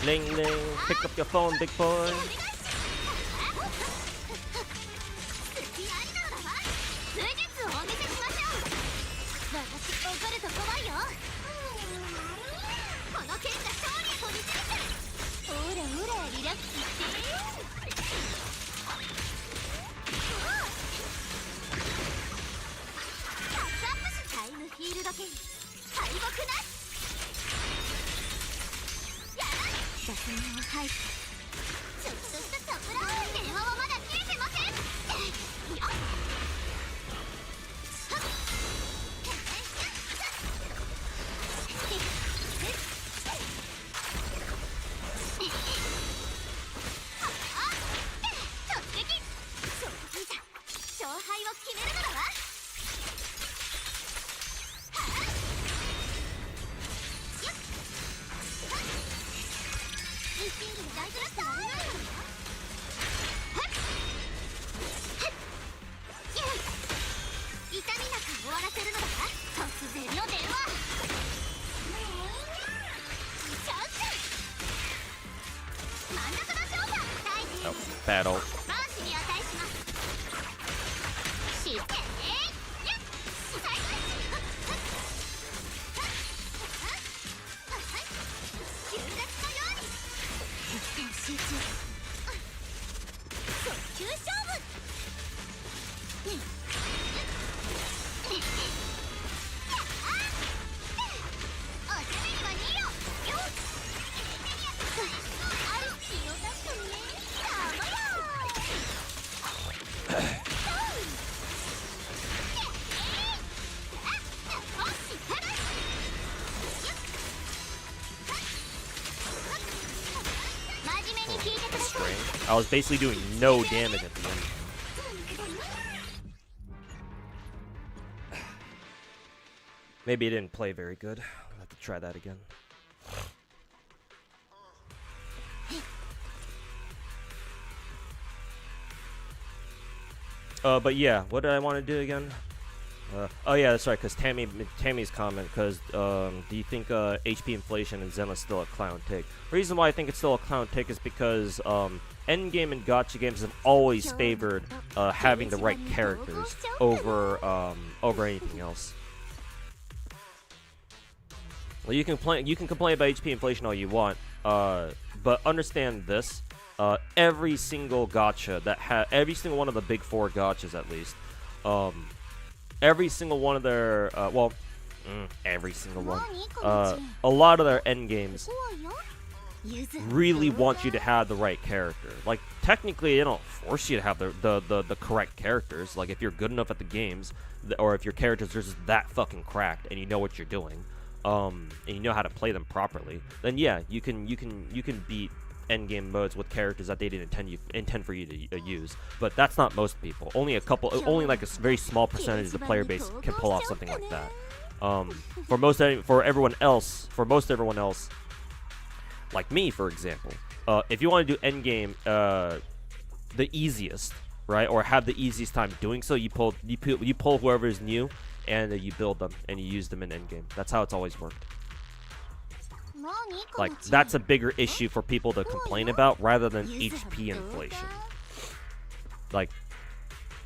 Ling ling, pick up your phone, big boy. Oh, battle. I was basically doing no damage at the end. Maybe it didn't play very good. I'll have to try that again. But yeah, what did I want to do again? Oh yeah, that's right, because Tammy's comment, because do you think HP inflation and Zenyatta is still a clown take? The reason why I think it's still a clown take is because endgame and gacha games have always favored having the right characters over anything else. Well, you can complain about HP inflation all you want, but understand this: every single gacha every single one of the big four gachas, at least, every single one of their every single one, a lot of their end games really want you to have the right character. Like, technically, they don't force you to have the correct characters. Like, if you're good enough at the games, or if your characters are just that fucking cracked and you know what you're doing, and you know how to play them properly, then yeah, you can beat endgame modes with characters that they didn't intend for you to use. But that's not most people. Only like a very small percentage of the player base can pull off something like that. For everyone else, like me, for example, if you want to do endgame, the easiest, right, or have the easiest time doing so, you pull whoever is new, and you build them and you use them in endgame. That's how it's always worked. Like, that's a bigger issue for people to complain about rather than HP inflation. Like,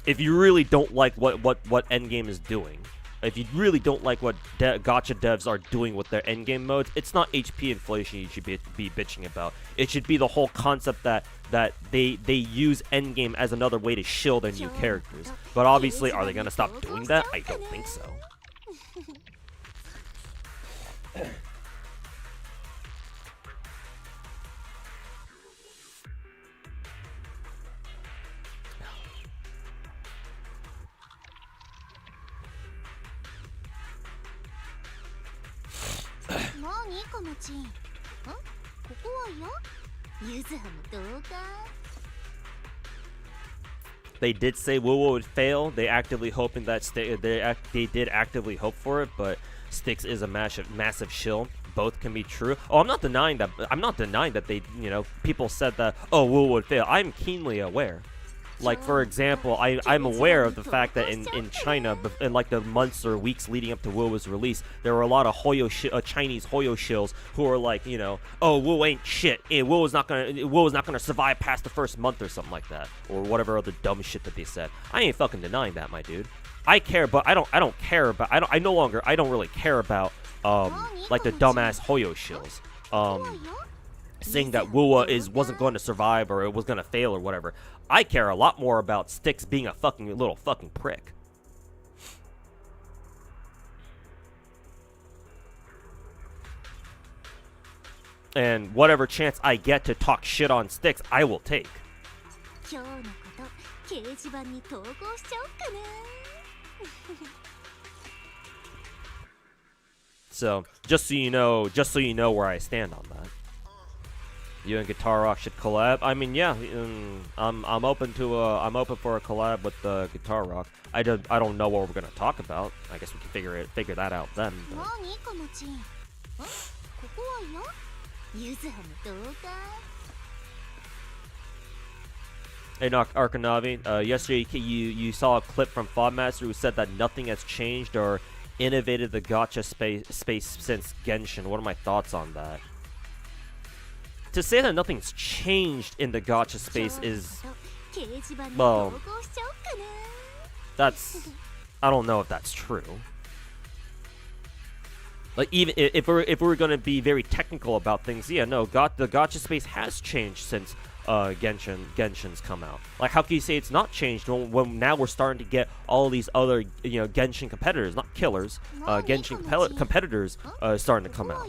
if you really don't like what endgame is doing, if you really don't like what gacha devs are doing with their endgame modes, it's not HP inflation you should be bitching about. It should be the whole concept that they use endgame as another way to shield their new characters. But obviously, are they gonna stop doing that? I don't think so. They did say Wuwa would fail. They actively hoping that they did actively hope for it, but Styx is a massive shill. Both can be true. Oh, I'm not denying that. I'm not denying that they, people said that, oh, Wuwa would fail. I'm keenly aware. Like, for example, I'm aware of the fact that in China, in like the months or weeks leading up to Wuwa's release, there were a lot of Chinese Hoyo shills who were like, oh, Wuwa ain't shit. Wuwa's not gonna survive past the first month or something like that, or whatever other dumb shit that they said. I ain't fucking denying that, my dude. I care, but I don't care about. I don't really care about like the dumbass Hoyo shills. Saying that Wuwa wasn't going to survive or it was going to fail or whatever. I care a lot more about Styx being a little fucking prick. And whatever chance I get to talk shit on Styx, I will take. So, just so you know where I stand on that. You and Guitar Rock should collab. I mean, yeah, I'm open for a collab with Guitar Rock. I don't know what we're gonna talk about. I guess we can figure that out then. Hey, Arkanavi, yesterday you saw a clip from Fobmaster who said that nothing has changed or innovated the gacha space since Genshin. What are my thoughts on that? To say that nothing's changed in the gacha space is, well, I don't know if that's true. Like, even if we're gonna be very technical about things, yeah, no, the gacha space has changed since Genshin's come out. Like, how can you say it's not changed when now we're starting to get all these other Genshin competitors, not killers, Genshin competitors starting to come out,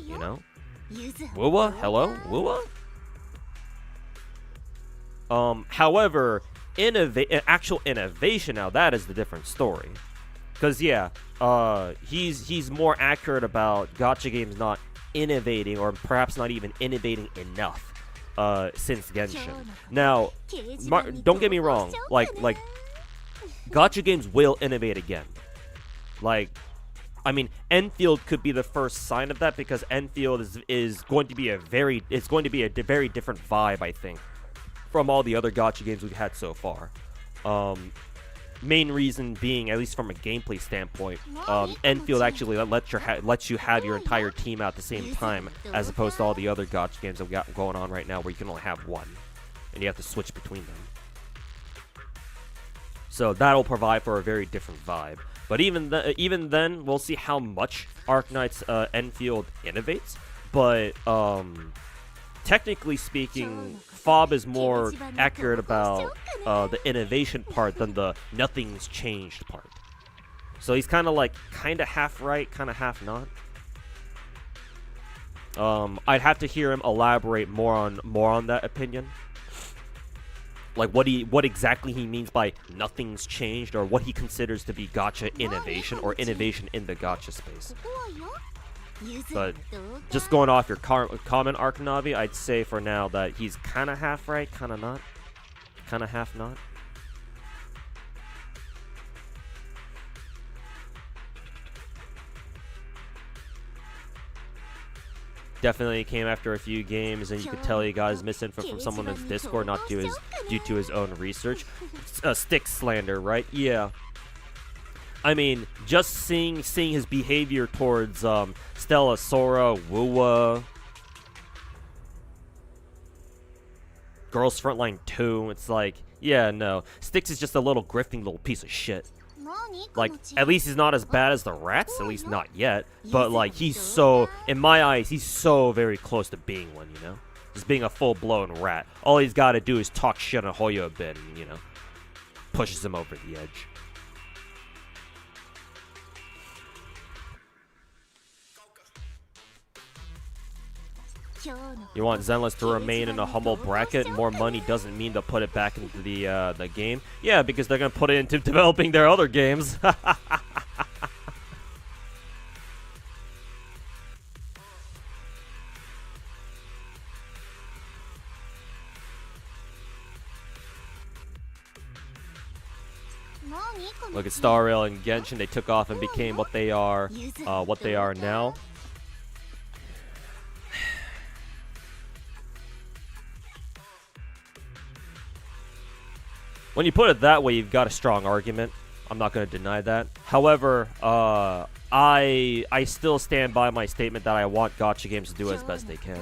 Wuwa? Hello? Wuwa? However, actual innovation now, that is the different story. Because, yeah, he's more accurate about gacha games not innovating, or perhaps not even innovating enough since Genshin. Now, don't get me wrong, like gacha games will innovate again. Like, I mean, Enfield could be the first sign of that, because Enfield is going to be a very different vibe, I think, from all the other gacha games we've had so far. Main reason being, at least from a gameplay standpoint, Enfield actually lets you have your entire team out at the same time, as opposed to all the other gacha games that we got going on right now, where you can only have one, and you have to switch between them. So that'll provide for a very different vibe. But even then, we'll see how much Arknight's Enfield innovates. But technically speaking, Fob is more accurate about the innovation part than the nothing's changed part. So he's kind of half right, kind of half not. I'd have to hear him elaborate more on that opinion. Like what exactly he means by nothing's changed, or what he considers to be gacha innovation, or innovation in the gacha space. But just going off your comment arc, Navi, I'd say for now that he's kind of half right, kind of not. Kind of half not. Definitely came after a few games, and you could tell he got his misinfo from someone in his Discord, not due to his own research. Stick slander, right? Yeah. I mean, just seeing his behavior towards Stella, Sora, Wua, Girls Frontline 2, it's like, yeah, no. Sticks is just a little grifting little piece of shit. Like, at least he's not as bad as the rats, at least not yet. But, like, he's so, in my eyes, he's so very close to being one, you know? Just being a full-blown rat. All he's got to do is talk shit on Hoyo a bit and, you know, pushes him over the edge. You want Zenless to remain in a humble bracket? More money doesn't mean to put it back into the game. Yeah, because they're gonna put it into developing their other games. Look at Star Rail and Genshin. They took off and became what they are now. When you put it that way, you've got a strong argument. I'm not going to deny that. However, I still stand by my statement that I want gacha games to do as best they can.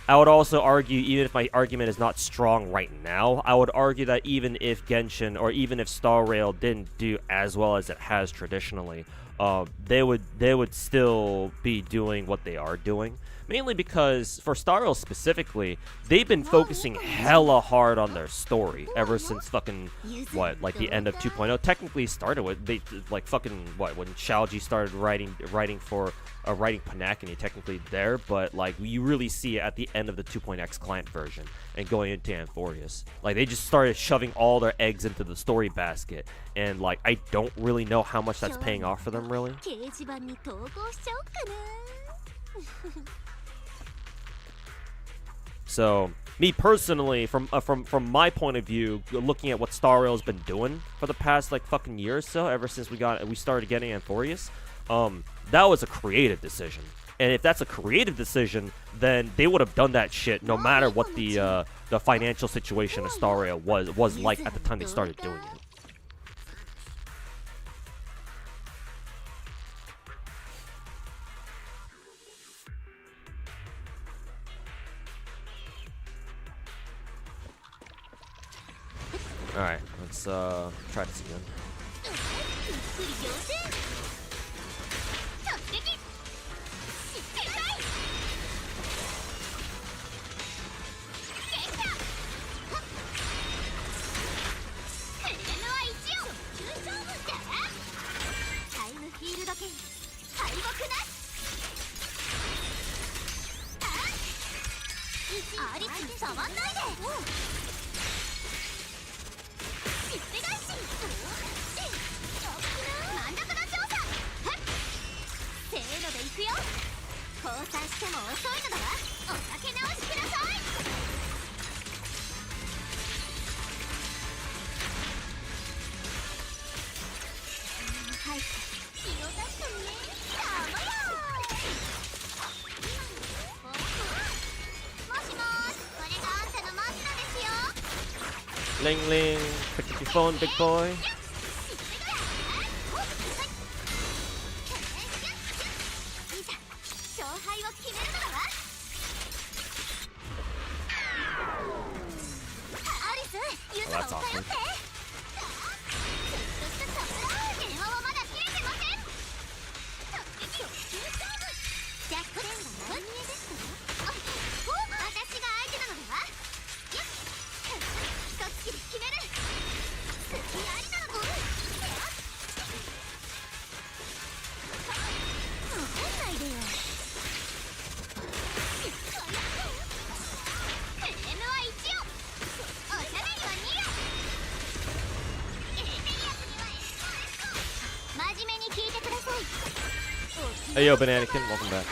I would also argue, even if my argument is not strong right now, I would argue that even if Genshin or even if Star Rail didn't do as well as it has traditionally, they would still be doing what they are doing. Mainly because, for Star Rail specifically, they've been focusing hella hard on their story ever since fucking, what, like the end of 2.0. Technically started with, they, like fucking, what, when Shaoji started writing Panakini, technically there, but like, you really see it at the end of the 2.x client version and going into Amphorius. Like, they just started shoving all their eggs into the story basket, and like, I don't really know how much that's paying off for them, really. So, me personally, from my point of view, looking at what Star Rail's been doing for the past like fucking year or so, ever since we started getting Amphorius, that was a creative decision. And if that's a creative decision, then they would have done that shit no matter what the financial situation of Star Rail was like at the time they started doing it. Alright, let's try this again. Ling Ling, pick up your phone, big boy. Oh, that's awesome. Hey yo, Bananakin, welcome back.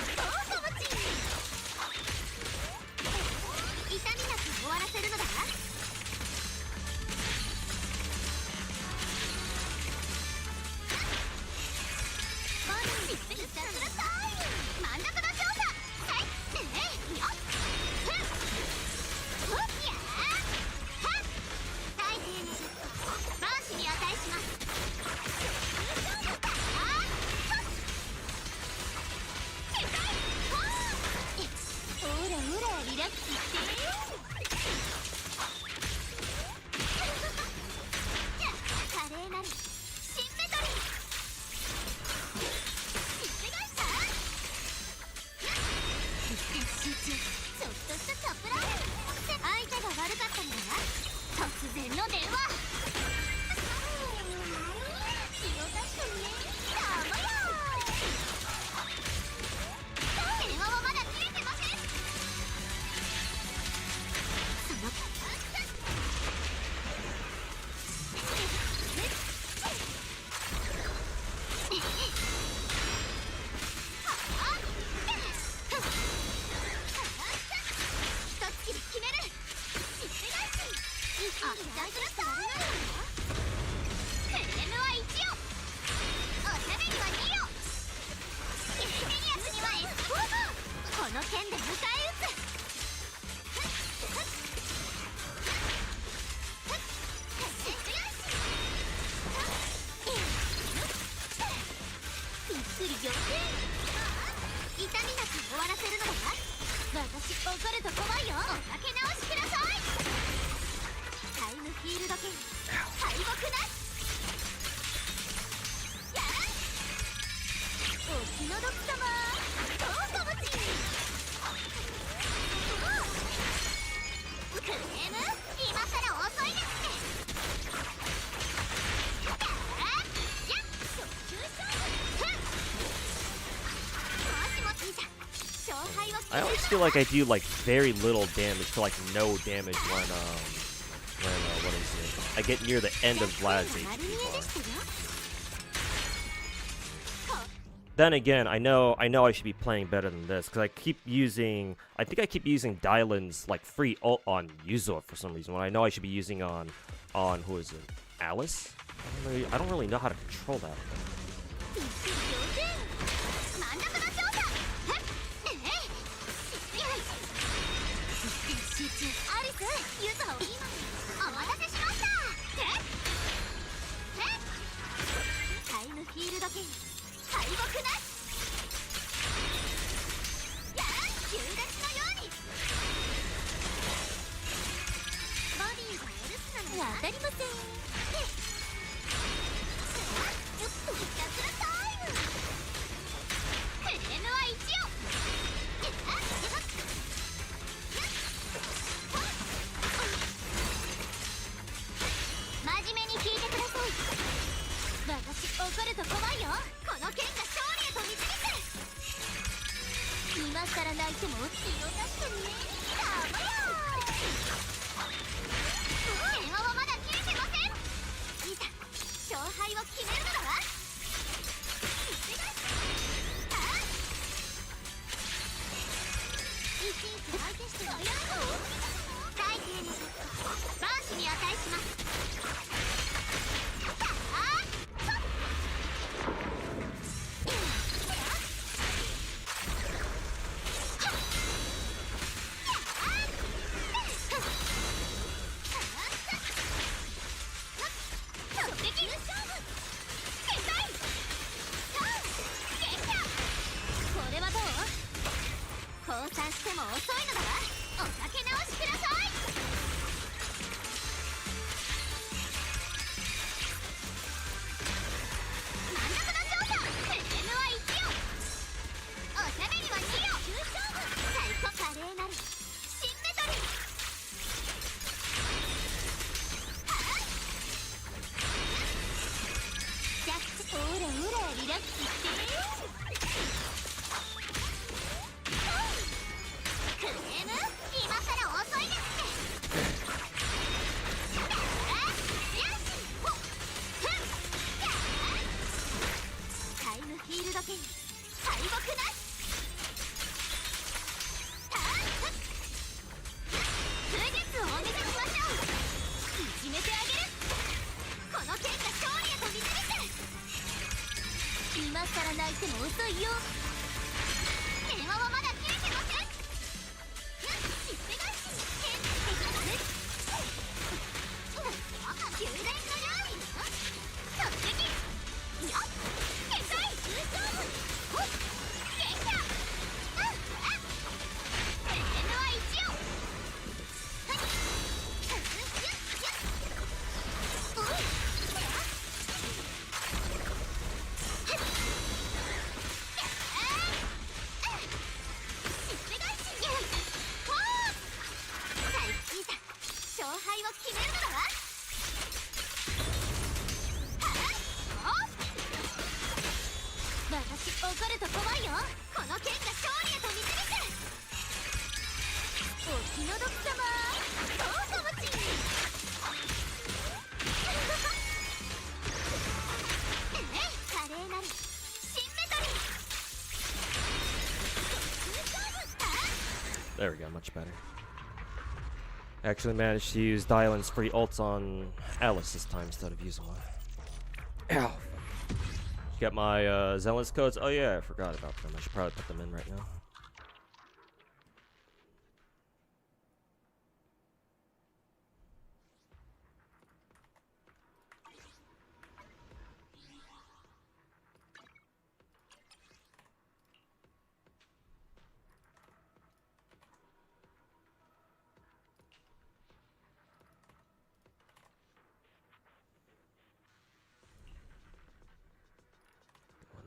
I always feel like I do like very little damage to like no damage when what is it? I get near the end of Vlad's HP bar. Then again, I know I should be playing better than this because I think I keep using Dylan's like free ult on Yuzor for some reason when I know I should be using on who is it? Alice? I don't really know how to control that. There we go, much better. Actually managed to use Dylan's free ults on Alice this time instead of using one. Ow! Get my Zenyatta codes. Oh yeah, I forgot about them. I should probably put them in right now.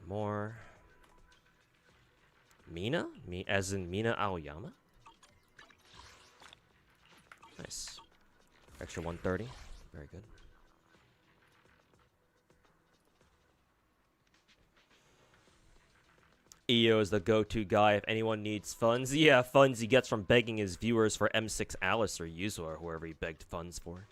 More. Mina? As in Mina Aoyama? Nice. Extra 130. Very good. EO is the go-to guy if anyone needs funds. Yeah, funds he gets from begging his viewers for M6 Alice or Yuzu or whoever he begged funds for.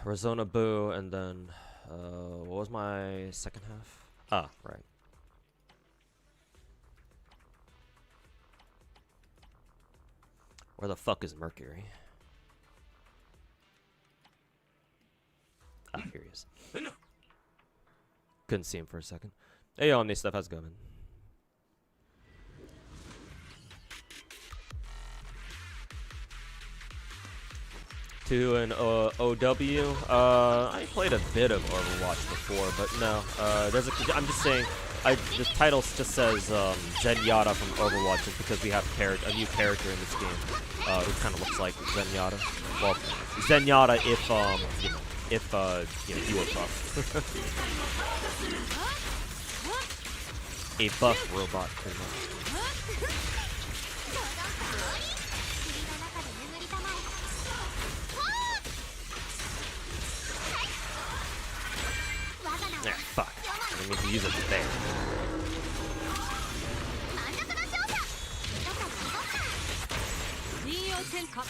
Razona Boo, and then what was my second half? Ah, right. Where the fuck is Mercury? Ah, here he is. Couldn't see him for a second. Hey, Omni stuff, how's it going? To an OW. I played a bit of Overwatch before, but no. I'm just saying. The title just says Zenyatta from Overwatch, just because we have a new character in this game who kind of looks like Zenyatta. Well, Zenyatta if you were buff. A buff robot, pretty much. Yeah, fuck. I need to use it there.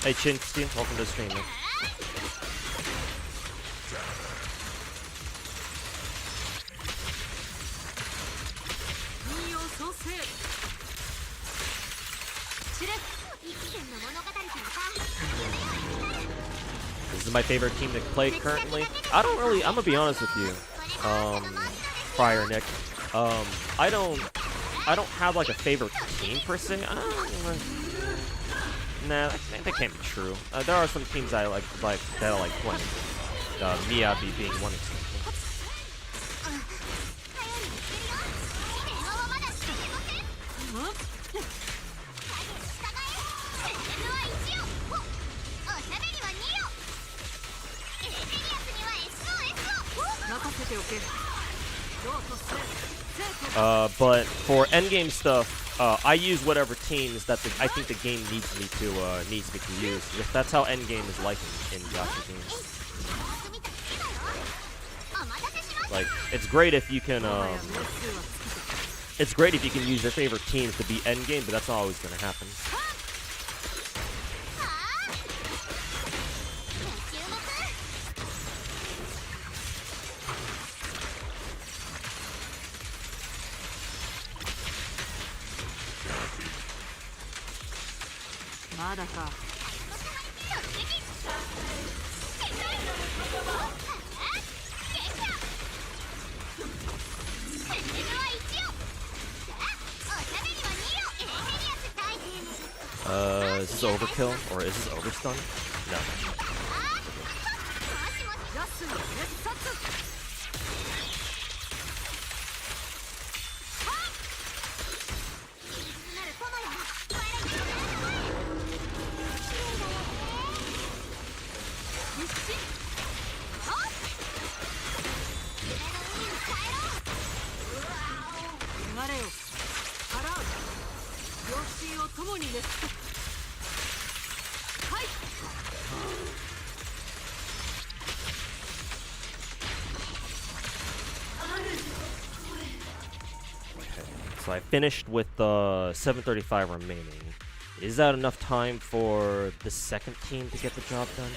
Hey, Chinstein, welcome to the stream, man. This is my favorite team to play currently. I'm gonna be honest with you. Prior Nick. I don't have like a favorite team per se. Nah, that can't be true. There are some teams I like that I like playing. Miyabi being one example. But for endgame stuff, I use whatever teams that I think the game needs me to use. That's how endgame is like in gacha games. Like, it's great if you can It's great if you can use your favorite teams to beat endgame, but that's not always going to happen. Is this overkill or is this overstun? No. So I finished with 735 remaining. Is that enough time for the second team to get the job done?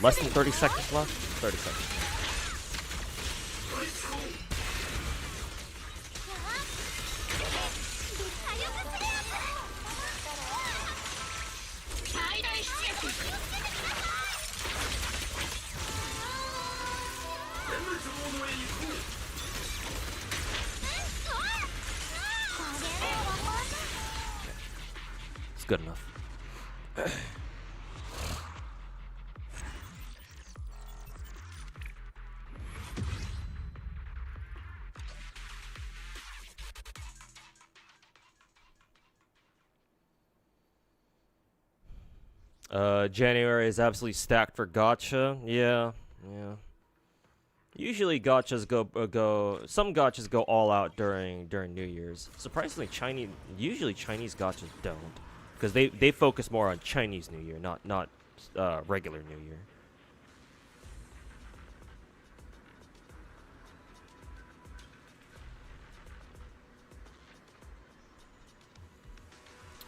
Less than 30 seconds left? 30 seconds. It's good enough. January is absolutely stacked for gacha. Yeah. Usually gachas some gachas go all out during New Year's. Surprisingly, usually Chinese gachas don't, because they focus more on Chinese New Year, not regular New Year.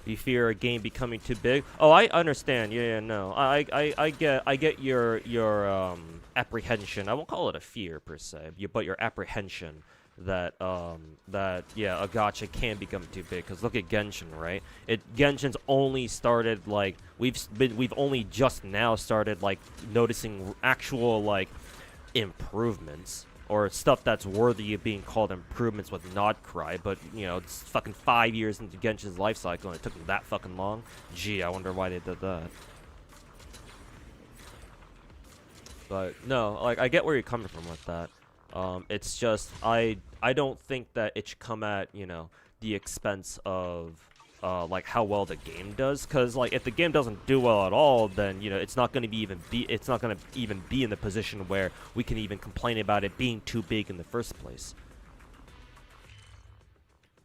You fear a game becoming too big? Oh, I understand. Yeah, no. I get your apprehension. I won't call it a fear per se, but your apprehension that yeah, a gacha can become too big. Cause look at Genshin, right? Genshin's only started like we've only just now started like noticing actual like improvements or stuff that's worthy of being called improvements with Nod Cry, but you know, it's fucking 5 years into Genshin's life cycle and it took them that fucking long. Gee, I wonder why they did that. But no, like I get where you're coming from with that. It's just I don't think that it should come at, you know, the expense of like how well the game does, because like if the game doesn't do well at all, then you know it's not going to be in the position where we can even complain about it being too big in the first place.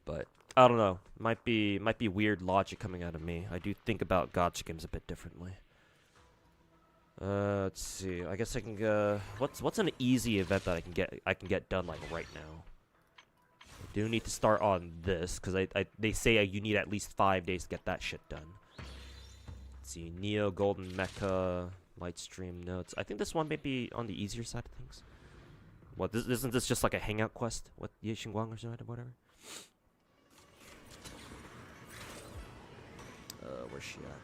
But I don't know, might be weird logic coming out of me. I do think about gacha games a bit differently. Let's see. I guess I can go. What's an easy event that I can get done like right now? I do need to start on this because they say you need at least 5 days to get that shit done. Let's see. Neo Golden Mecha Lightstream Notes. I think this one may be on the easier side of things. What? Isn't this just like a hangout quest with Ye Xingguang or something, or whatever? Where's she at?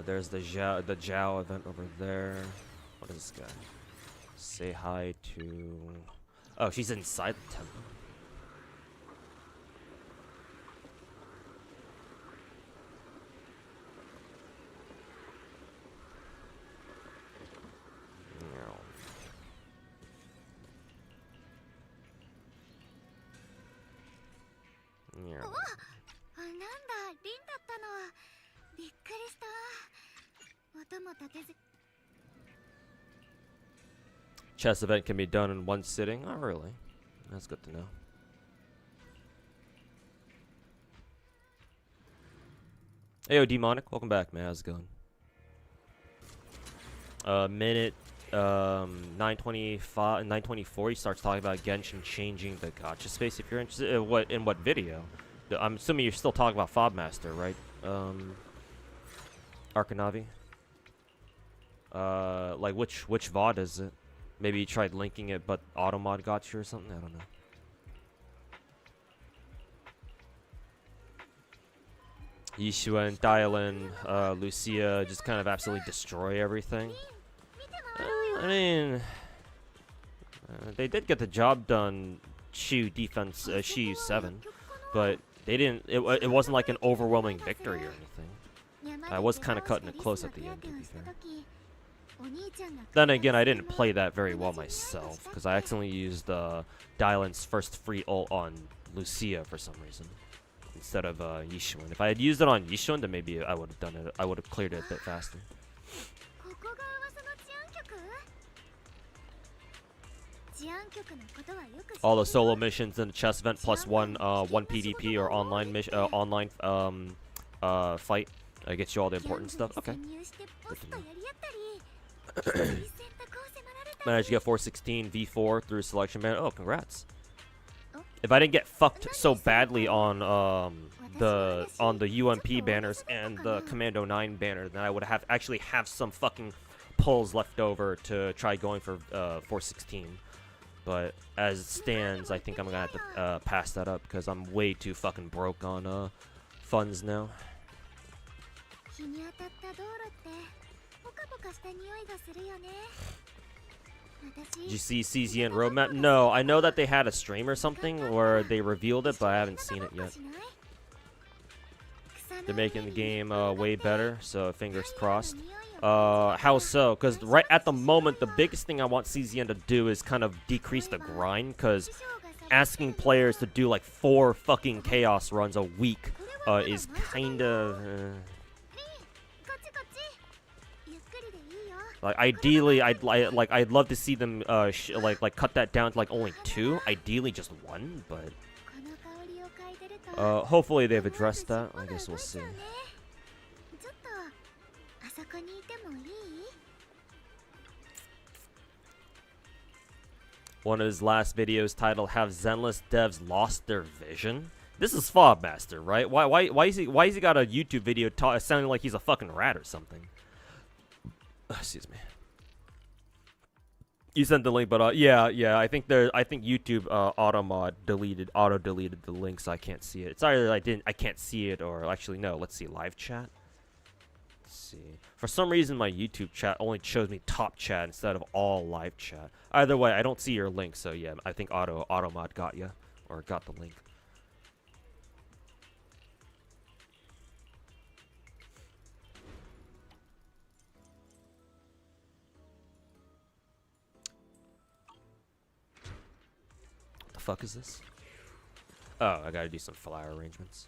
There's the Zhao event over there. What is this guy? Say hi to... Oh, she's inside the temple. Chess event can be done in one sitting. Oh, really? That's good to know. Hey, Demonic. Welcome back, man. How's it going? Minute 925, 924. He starts talking about Genshin changing the gacha space. If you're interested, in what video? I'm assuming you're still talking about Fob Master, right? Arkanavi. Like which VOD is it? Maybe you tried linking it, but Automod got you or something? I don't know. Yishuan, Dylan, Lucia just kind of absolutely destroy everything. I mean, they did get the job done. Shu defense, Shu 7, but they didn't. It wasn't like an overwhelming victory or anything. I was kind of cutting it close at the end, to be fair. Then again, I didn't play that very well myself, because I accidentally used Dylan's first free ult on Lucia for some reason, instead of Yishuan. If I had used it on Yishuan, then maybe I would have done it. I would have cleared it a bit faster. All the solo missions in the chess event plus one PvP or online mission, fight. Gets you all the important stuff. Okay. Managed to get 416 V4 through selection banner. Oh, congrats! If I didn't get fucked so badly on the UMP banners and the Commando 9 banner, then I would actually have some fucking pulls left over to try going for 416. But as it stands, I think I'm gonna have to pass that up because I'm way too fucking broke on funds now. Did you see CZN roadmap? No, I know that they had a stream or something where they revealed it, but I haven't seen it yet. They're making the game way better, so fingers crossed. How so? Because right at the moment, the biggest thing I want CZN to do is kind of decrease the grind, because asking players to do like 4 fucking chaos runs a week is kind of... Like ideally, I'd love to see them like cut that down to like only 2. Ideally, just 1, but hopefully they've addressed that. I guess we'll see. One of his last videos titled "Have Zenless Devs Lost Their Vision?" This is Fobmaster, right? Why is he got a YouTube video sounding like he's a fucking rat or something? Excuse me. You sent the link, but yeah, I think YouTube auto deleted the links. I can't see it. It's either I can't see it, or actually no. Let's see, live chat. Let's see. For some reason, my YouTube chat only shows me top chat instead of all live chat. Either way, I don't see your link, so yeah, I think automod got you, or got the link. What the fuck is this? Oh, I gotta do some flower arrangements.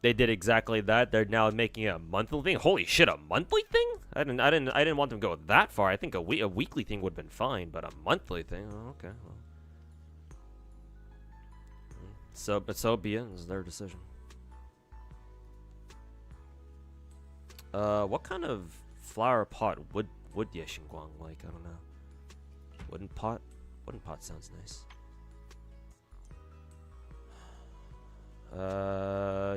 They did exactly that. They're now making a monthly thing. Holy shit, a monthly thing? I didn't want them to go that far. I think a weekly thing would have been fine, but a monthly thing? Oh, okay. Well. So be it. It's their decision. What kind of flower pot would Yexingguang like? I don't know. Wooden pot? Wooden pot sounds nice.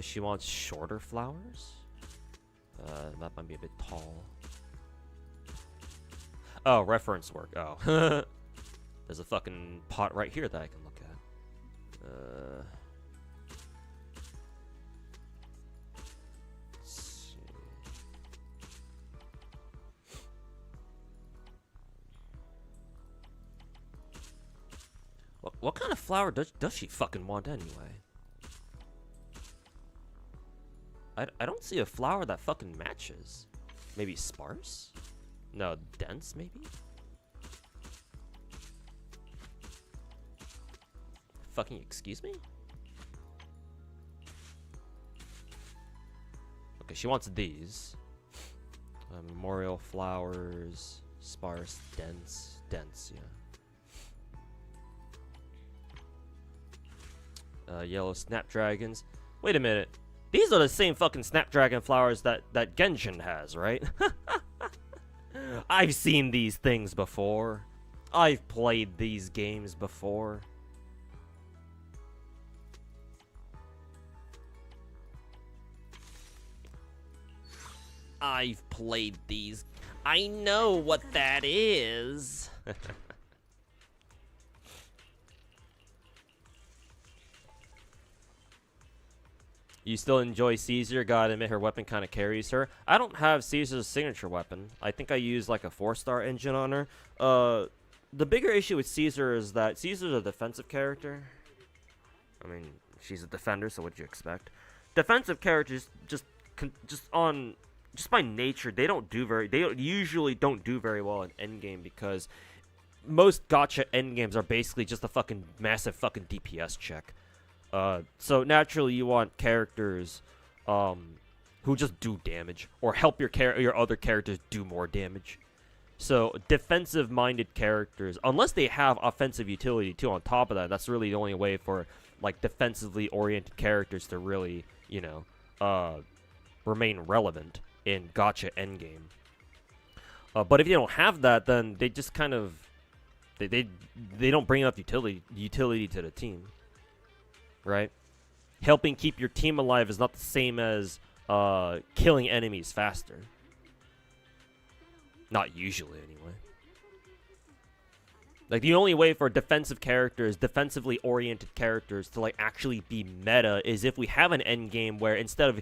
She wants shorter flowers? That might be a bit tall. Oh, reference work. Oh. There's a fucking pot right here that I can look at. Let's see. What kind of flower does she fucking want anyway? I don't see a flower that fucking matches. Maybe sparse? No, dense maybe? Fucking excuse me? Okay, she wants these. Memorial flowers, sparse, dense, yeah. Yellow snapdragons. Wait a minute. These are the same fucking snapdragon flowers that Genshin has, right? I've seen these things before. I've played these games before. I've played these. I know what that is. You still enjoy Caesar? Gotta admit, her weapon kind of carries her. I don't have Caesar's signature weapon. I think I use like a 4-star engine on her. The bigger issue with Caesar is that Caesar's a defensive character. I mean, she's a defender, so what'd you expect? Defensive characters just by nature, they usually don't do very well in endgame, because most gacha endgames are basically just a fucking massive fucking DPS check. So naturally you want characters who just do damage, or help your other characters do more damage. So defensive-minded characters, unless they have offensive utility too on top of that, that's really the only way for like defensively oriented characters to really, you know, remain relevant in gacha endgame. But if you don't have that, then they just kind of they don't bring enough utility to the team. Right? Helping keep your team alive is not the same as killing enemies faster. Not usually, anyway. Like, the only way for defensive characters, defensively oriented characters, to like actually be meta is if we have an end game where instead of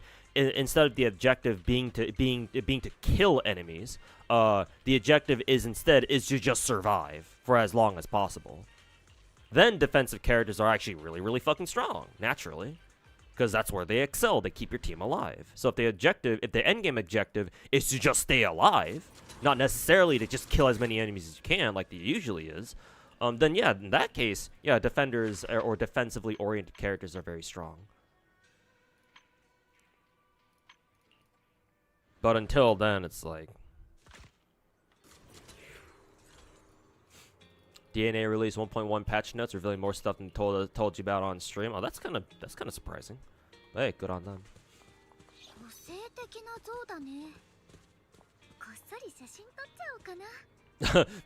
the objective being to kill enemies, the objective is to just survive for as long as possible. Then defensive characters are actually really, really fucking strong, naturally. Because that's where they excel. They keep your team alive. So if the endgame objective is to just stay alive, not necessarily to just kill as many enemies as you can, like it usually is, then yeah, in that case, yeah, defenders or defensively oriented characters are very strong. But until then, it's like... DNA release 1.1 patch notes, revealing more stuff than told you about on stream. Oh, that's kind of surprising. Hey, good on them.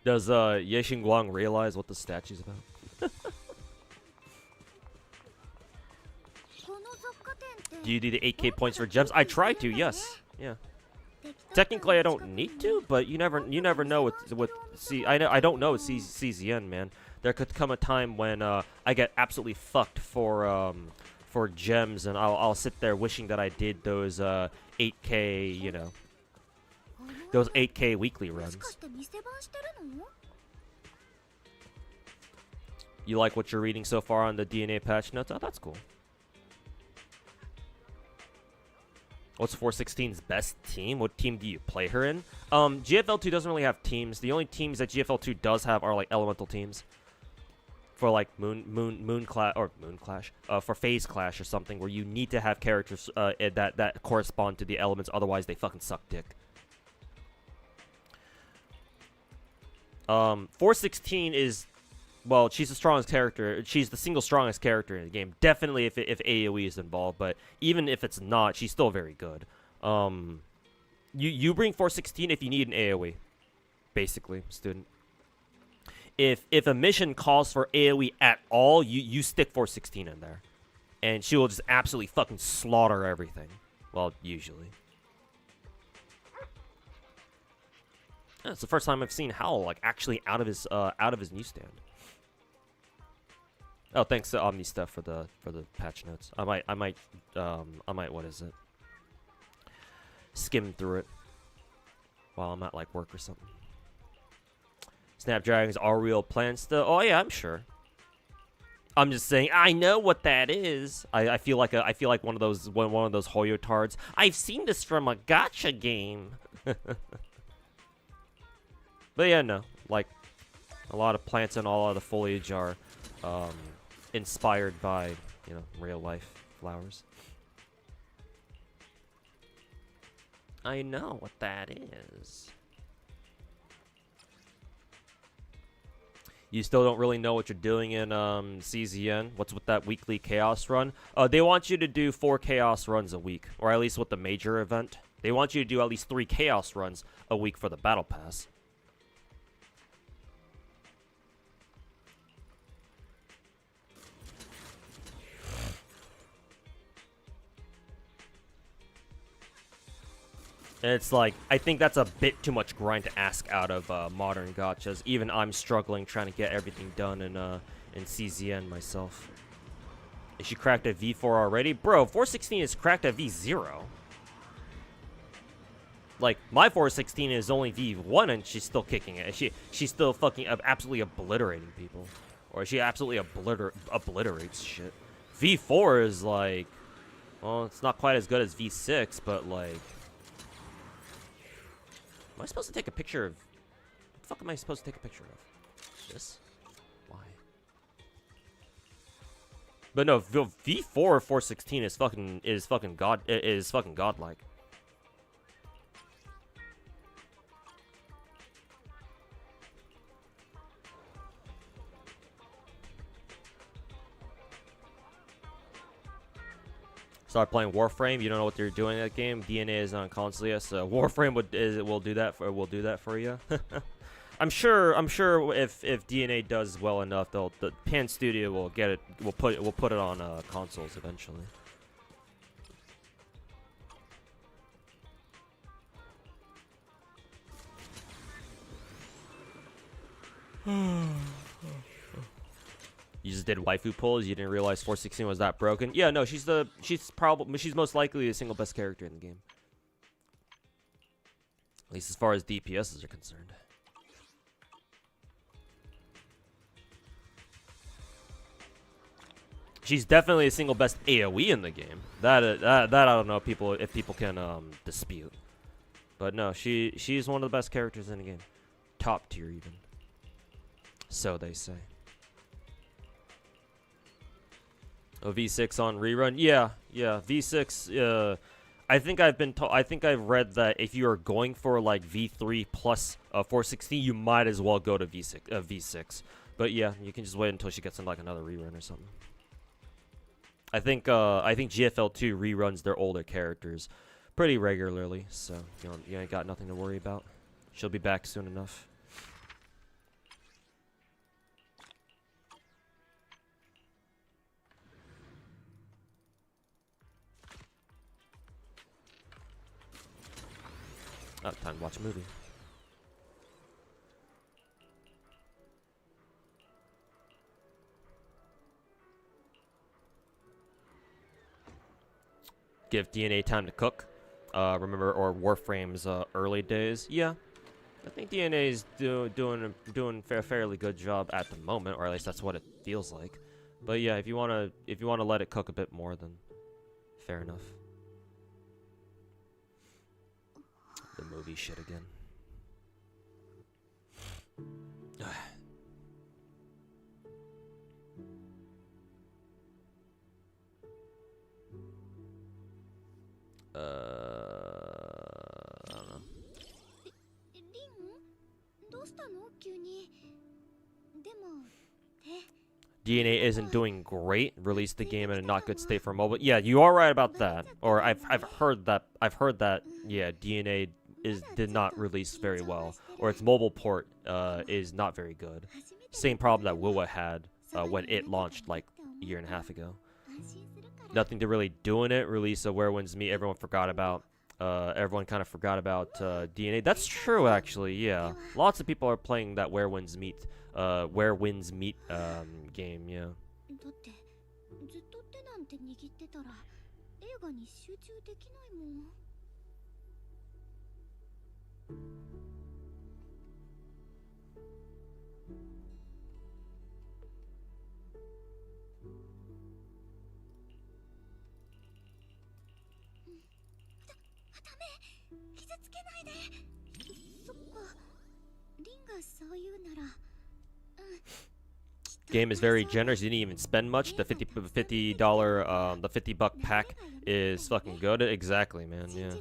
Does Ye Xingguang realize what the statue's about? Do you need the 8K points for gems? I try to, yes. Yeah. Technically, I don't need to, but you never know with I don't know with CZN, man. There could come a time when I get absolutely fucked for gems, and I'll sit there wishing that I did those 8K, you know, those 8K weekly runs. You like what you're reading so far on the DNA patch notes? Oh, that's cool. What's 416's best team? What team do you play her in? GFL2 doesn't really have teams. The only teams that GFL2 does have are like elemental teams. For like Moon Clash, for Phase Clash or something, where you need to have characters that correspond to the elements, otherwise they fucking suck dick. 416 is, well, she's the strongest character. She's the single strongest character in the game. Definitely if AoE is involved, but even if it's not, she's still very good. You bring 416 if you need an AoE, basically, student. If a mission calls for AoE at all, you stick 416 in there, and she will just absolutely fucking slaughter everything. Well, usually. Yeah, it's the first time I've seen Howl like actually out of his newsstand. Oh, thanks to Omni stuff for the patch notes. I might what is it? Skim through it while I'm at like work or something. Snapdragons are real plants though. Oh yeah, I'm sure. I'm just saying I know what that is. I feel like one of those Hoyotards. I've seen this from a gacha game. But yeah, no. Like a lot of plants and all of the foliage are inspired by, you know, real life flowers. I know what that is. You still don't really know what you're doing in CZN. What's with that weekly chaos run? They want you to do 4 chaos runs a week, or at least with the major event. They want you to do at least 3 chaos runs a week for the battle pass. And it's like, I think that's a bit too much grind to ask out of modern gachas. Even I'm struggling trying to get everything done in CZN myself. Is she cracked at V4 already? Bro, 416 is cracked at V0. Like, my 416 is only V1 and she's still kicking it. She's still fucking absolutely obliterating people. Or she absolutely obliterates shit. V4 is like, well, it's not quite as good as V6, but like... Am I supposed to take a picture of... What the fuck am I supposed to take a picture of? This? Why? But no, V4 416 is fucking godlike. Start playing Warframe. You don't know what they're doing in that game. DNA is on console. Yes, Warframe will do that for you. I'm sure if DNA does well enough, the Pan Studio will get it. Will put it on consoles eventually. You just did waifu pulls. You didn't realize 416 was that broken. Yeah, no, she's most likely the single best character in the game. At least as far as DPSs are concerned. She's definitely the single best AoE in the game. That I don't know if people can dispute. But no, she's one of the best characters in the game. Top tier even. So they say. A V6 on rerun? Yeah. V6. I think I've read that if you are going for like V3 plus 416, you might as well go to V6. But yeah, you can just wait until she gets in like another rerun or something. I think GFL2 reruns their older characters pretty regularly, so you ain't got nothing to worry about. She'll be back soon enough. Oh, time to watch a movie. Give DNA time to cook. Remember, or Warframe's early days. Yeah, I think DNA's doing a fairly good job at the moment, or at least that's what it feels like. But yeah, if you wanna let it cook a bit more, then fair enough. The movie shit again. I don't know. DNA isn't doing great. Released the game in a not good state for mobile. Yeah, you are right about that. Or I've heard that. Yeah, DNA did not release very well, or its mobile port is not very good. Same problem that WoA had when it launched like a year and a half ago. Nothing to really do in it. Release of Where Winds Meet. Everyone forgot about. Everyone kind of forgot about DNA. That's true, actually. Yeah, lots of people are playing that Where Winds Meet game. Yeah. Game is very generous. You didn't even spend much. The $50 the $50 pack is fucking good. Exactly, man. Yeah.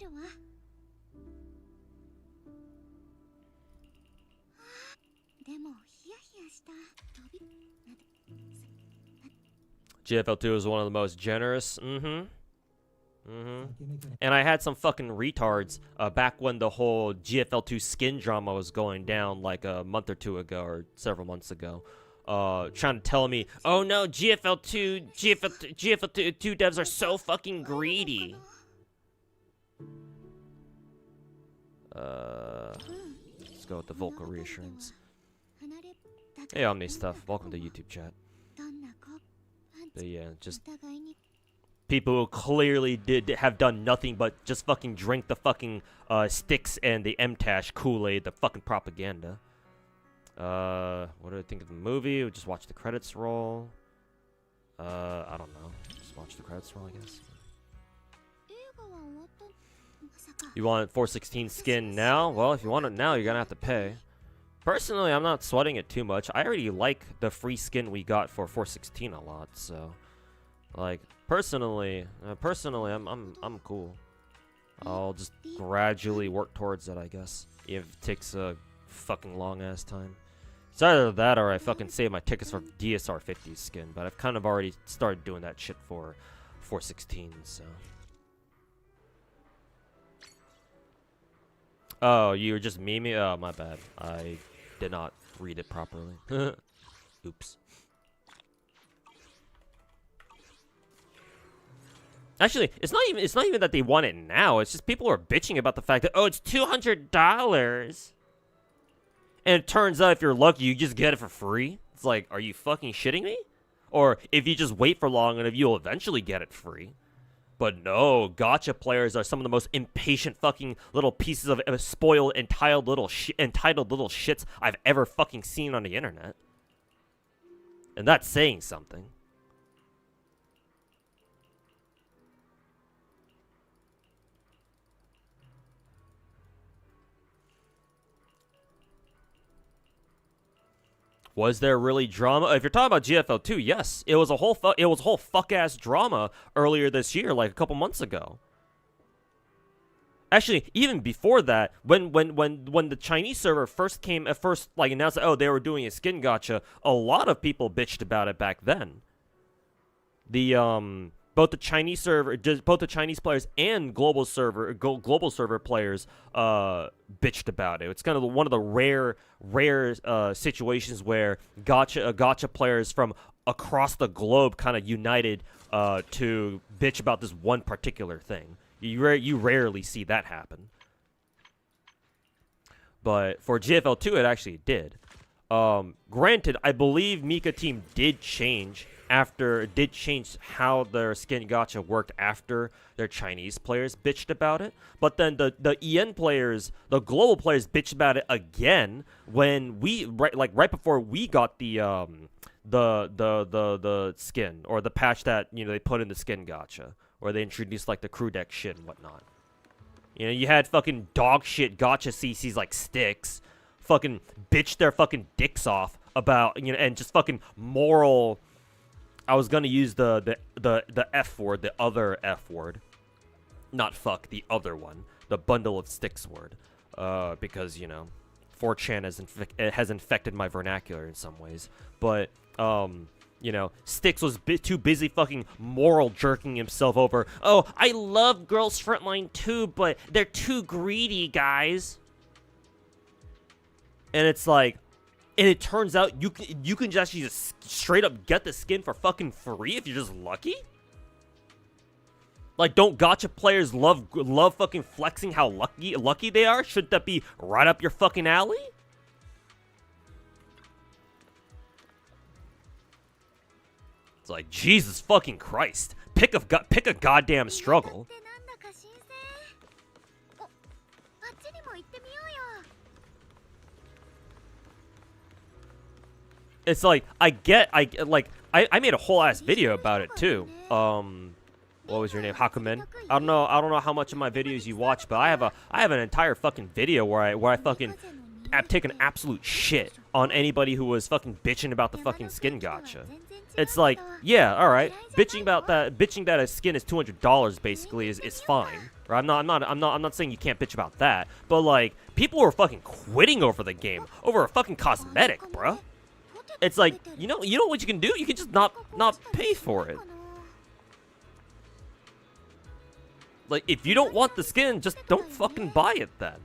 GFL2 is one of the most generous. And I had some fucking retards back when the whole GFL2 skin drama was going down like a month or two ago or several months ago. Trying to tell me, oh no, GFL2 devs are so fucking greedy. Let's go with the vocal reassurance. Hey Omni stuff, welcome to YouTube chat. But yeah, just people who clearly have done nothing but just fucking drink the fucking sticks and the MTash Kool-Aid, the fucking propaganda. What do I think of the movie? We just watch the credits roll. I don't know. Just watch the credits roll, I guess. You want 416 skin now? Well, if you want it now, you're gonna have to pay. Personally, I'm not sweating it too much. I already like the free skin we got for 416 a lot, so like personally, I'm cool. I'll just gradually work towards it, I guess. If it takes a fucking long ass time. It's either that or I fucking save my tickets for DSR 50 skin, but I've kind of already started doing that shit for 416, so. Oh, you were just memeing? Oh, my bad. I did not read it properly. Oops. Actually, it's not even that they want it now. It's just people are bitching about the fact that, oh, it's $200. And it turns out if you're lucky, you just get it for free. It's like, are you fucking shitting me? Or if you just wait for long enough, you'll eventually get it free. But no, gacha players are some of the most impatient fucking little pieces of spoiled, entitled little shits I've ever fucking seen on the internet. And that's saying something. Was there really drama? If you're talking about GFL2, yes, it was a whole fuck ass drama earlier this year, like a couple months ago. Actually, even before that, when the Chinese server first announced that, oh, they were doing a skin gacha, a lot of people bitched about it back then. Both the Chinese players and global server players bitched about it. It's kind of one of the rare situations where gacha players from across the globe kind of united to bitch about this one particular thing. You rarely see that happen. But for GFL 2, it actually did. Granted, I believe Mika Team did change how their skin gacha worked after their Chinese players bitched about it. But then the EN players, the global players, bitched about it again when right before we got the skin, or the patch that they put in the skin gacha, where they introduced like the crew deck shit and whatnot. You had fucking dog shit gacha CCs like Sticks fucking bitch their fucking dicks off about, and just fucking moral. I was gonna use the F word, the other F word. Not fuck, the other one. The bundle of sticks word. Because, 4chan has infected my vernacular in some ways. But, Sticks was too busy fucking moral jerking himself over. Oh, I love Girls Frontline too, but they're too greedy, guys. And it's like, and it turns out you can just straight up get the skin for fucking free if you're just lucky? Like, don't gacha players love fucking flexing how lucky they are? Shouldn't that be right up your fucking alley? It's like, Jesus fucking Christ. Pick a goddamn struggle. It's like, I made a whole ass video about it too. What was your name? Hakumen? I don't know how much of my videos you watch, but I have an entire fucking video where I fucking have taken absolute shit on anybody who was fucking bitching about the fucking skin gacha. It's like, yeah, all right, bitching that a skin is $200 basically is fine. Right? I'm not saying you can't bitch about that, but like, people were fucking quitting over the game over a fucking cosmetic, bruh. It's like, you know what you can do? You can just not pay for it. Like, if you don't want the skin, just don't fucking buy it then.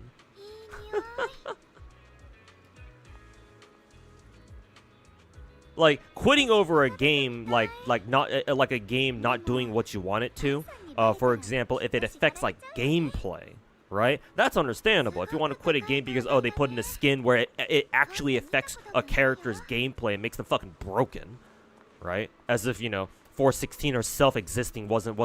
Like, quitting over a game, like a game not doing what you want it to. For example, if it affects like gameplay, right? That's understandable. If you want to quit a game because, oh, they put in a skin where it actually affects a character's gameplay and makes them fucking broken, right? As if, 416 or self-existing wasn't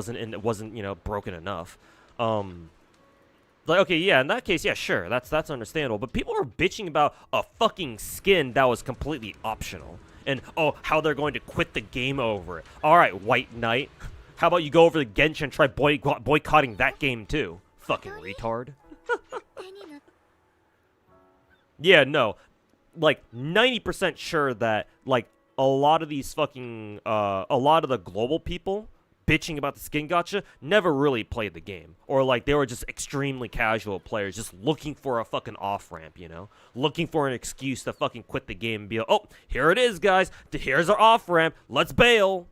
broken enough. Like, okay, yeah, in that case, yeah, sure, that's understandable. But people are bitching about a fucking skin that was completely optional. And, oh, how they're going to quit the game over it. All right, White Knight. How about you go over to Genshin and try boycotting that game too? Fucking retard. Yeah, no. Like, 90% sure that, like, a lot of these fucking, a lot of the global people bitching about the skin gacha never really played the game. Or, like, they were just extremely casual players just looking for a fucking off-ramp, Looking for an excuse to fucking quit the game and be like, oh, here it is, guys. Here's our off-ramp. Let's bail.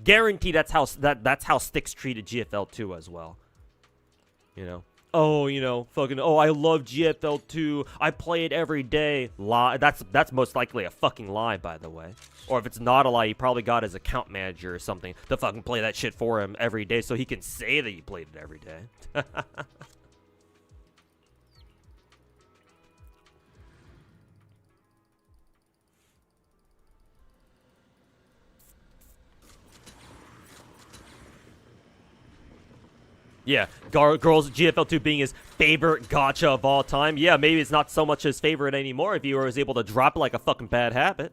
Guarantee that's how Sticks treated GFL 2 as well. Oh, fucking, oh, I love GFL 2. I play it every day. Lie. That's most likely a fucking lie, by the way. Or if it's not a lie, he probably got his account manager or something to fucking play that shit for him every day so he can say that he played it every day. Yeah, Girls GFL 2 being his favorite gacha of all time. Yeah, maybe it's not so much his favorite anymore if he was able to drop it like a fucking bad habit.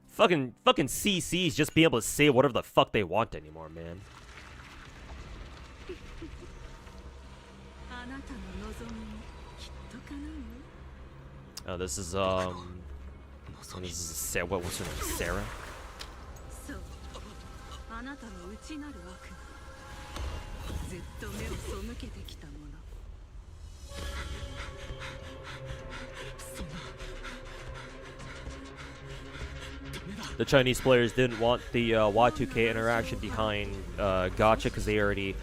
Fucking CCs just being able to say whatever the fuck they want anymore, man. Oh, this is, what was her name? Sarah? The Chinese players didn't want the Y2K interaction behind Gacha because they already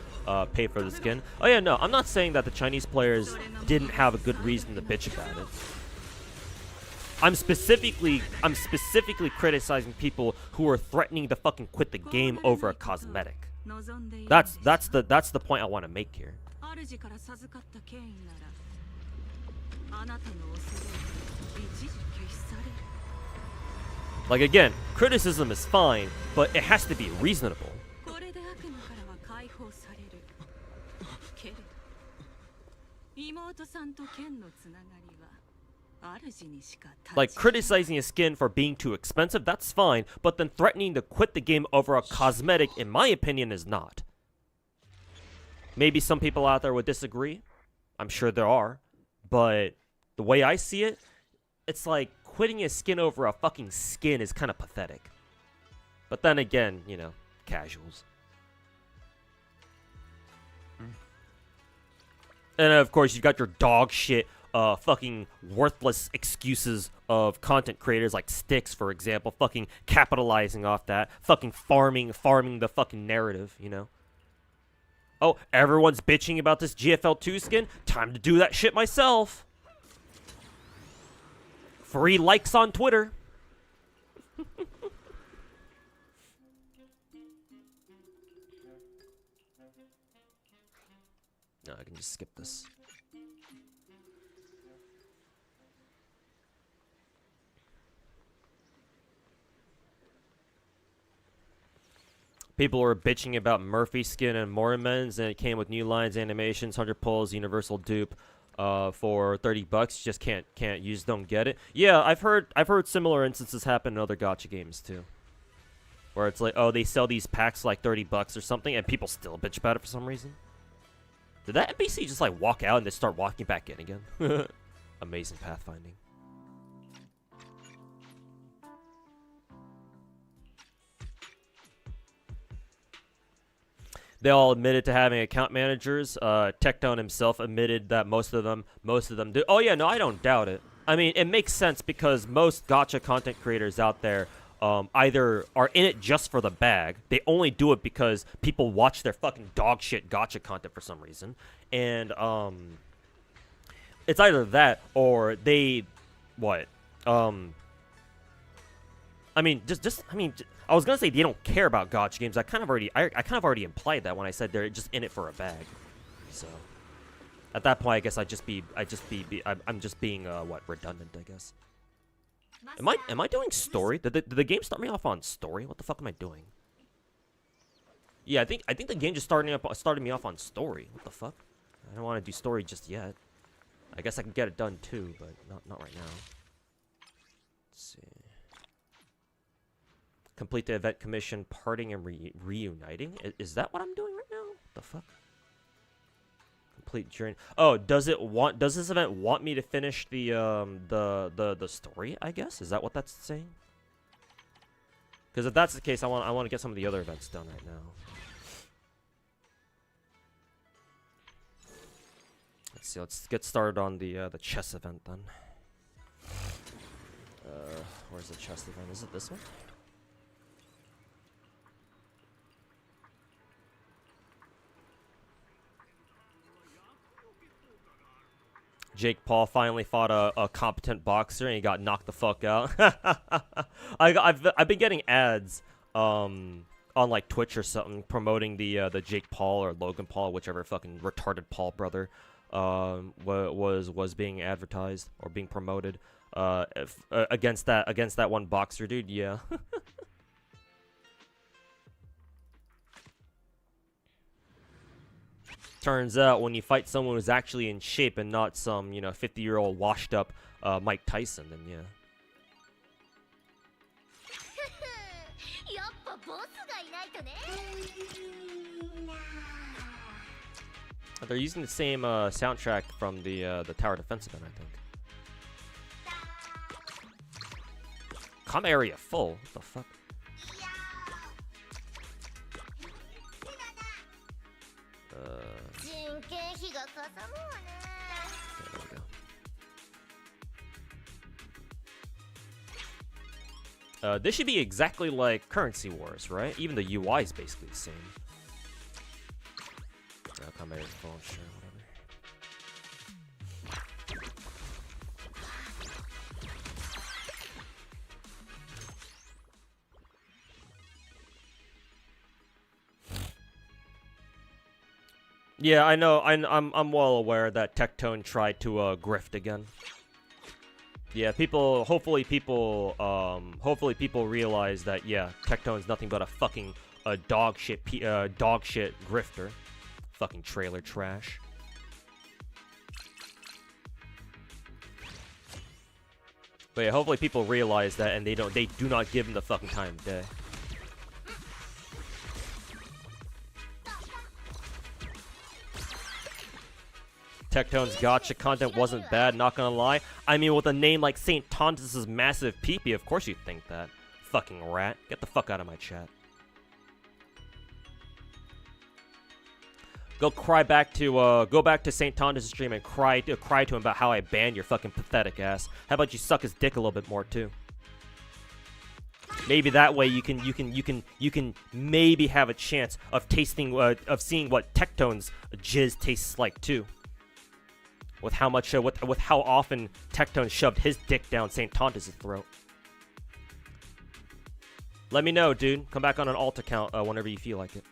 paid for the skin. Oh yeah, no, I'm not saying that the Chinese players didn't have a good reason to bitch about it. I'm specifically criticizing people who are threatening to fucking quit the game over a cosmetic. That's the point I want to make here. Like, again, criticism is fine, but it has to be reasonable. Like, criticizing a skin for being too expensive, that's fine, but then threatening to quit the game over a cosmetic, in my opinion, is not. Maybe some people out there would disagree. I'm sure there are. But the way I see it, it's like quitting a skin over a fucking skin is kind of pathetic. But then again, you know, casuals. And of course, you've got your dog shit, fucking worthless excuses of content creators like Styx, for example, fucking capitalizing off that, fucking farming the fucking narrative, you know? Oh, everyone's bitching about this GFL2 skin? Time to do that shit myself. Free likes on Twitter. No, I can just skip this. People were bitching about Murphy skin and Mormons, and it came with new lines, animations, 100 pulls, universal dupe, for $30. Just can't use, don't get it. Yeah, I've heard similar instances happen in other gacha games too, where it's like, oh, they sell these packs like $30 or something, and people still bitch about it for some reason. Did that NPC just like walk out and they start walking back in again? Amazing pathfinding. They all admitted to having account managers. Tectone himself admitted that most of them do. Oh yeah, no, I don't doubt it. I mean, it makes sense because most gacha content creators out there either are in it just for the bag. They only do it because people watch their fucking dog shit gacha content for some reason. And it's either that or they what? I mean, I was gonna say they don't care about gacha games. I kind of already implied that when I said they're just in it for a bag. So at that point, I guess I'm just being what, redundant, I guess. Am I doing story? Did the game start me off on story? What the fuck am I doing? Yeah, I think the game just started me off on story. What the fuck? I don't want to do story just yet. I guess I can get it done too, but not right now. Let's see. Complete the event commission, parting and reuniting. Is that what I'm doing right now? What the fuck? Complete journey. Oh, does this event want me to finish the story? I guess, is that what that's saying? Because if that's the case, I want to get some of the other events done right now. Let's see. Let's get started on the chess event then. Where's the chess event? Is it this one? Jake Paul finally fought a competent boxer and he got knocked the fuck out. I've been getting ads on like Twitch or something promoting the Jake Paul or Logan Paul, whichever fucking retarded Paul brother was being advertised or being promoted against that one boxer dude. Yeah. Turns out when you fight someone who's actually in shape and not some, 50-year-old washed up Mike Tyson, then yeah. They're using the same soundtrack from the Tower Defense event, I think. Com area full. What the fuck? There we go. This should be exactly like Currency Wars, right? Even the UI is basically the same. Com area full, sure, whatever. Yeah, I know. I'm well aware that Tectone tried to grift again. Yeah, hopefully people realize that, yeah, Tectone's nothing but a fucking dog shit grifter. Fucking trailer trash. But yeah, hopefully people realize that and they do not give him the fucking time of day. Tectone's gacha content wasn't bad, not gonna lie. I mean, with a name like St. Tontus's massive peepee, of course you'd think that. Fucking rat. Get the fuck out of my chat. Go back to St. Tontus's stream and cry to him about how I banned your fucking pathetic ass. How about you suck his dick a little bit more too? Maybe that way you can maybe have a chance of tasting of seeing what Tectone's jizz tastes like too. With how much with how often Tectone shoved his dick down St. Tontus's throat. Let me know, dude. Come back on an alt account whenever you feel like it.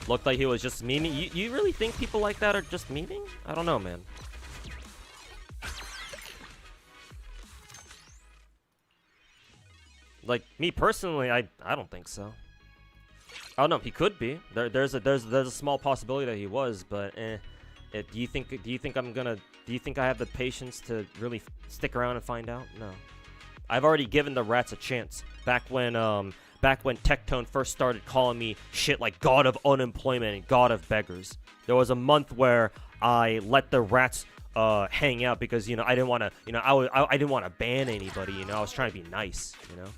Looked like he was just memeing. You really think people like that are just memeing? I don't know, man. Like, me personally, I don't think so. I don't know. He could be. There's a small possibility that he was, but do you think I have the patience to really stick around and find out? No. I've already given the rats a chance. Back when Tectone first started calling me shit like God of Unemployment and God of Beggars. There was a month where I let the rats hang out because, you know, I didn't want to, you know, I didn't want to ban anybody, you know. I was trying to be nice, you know.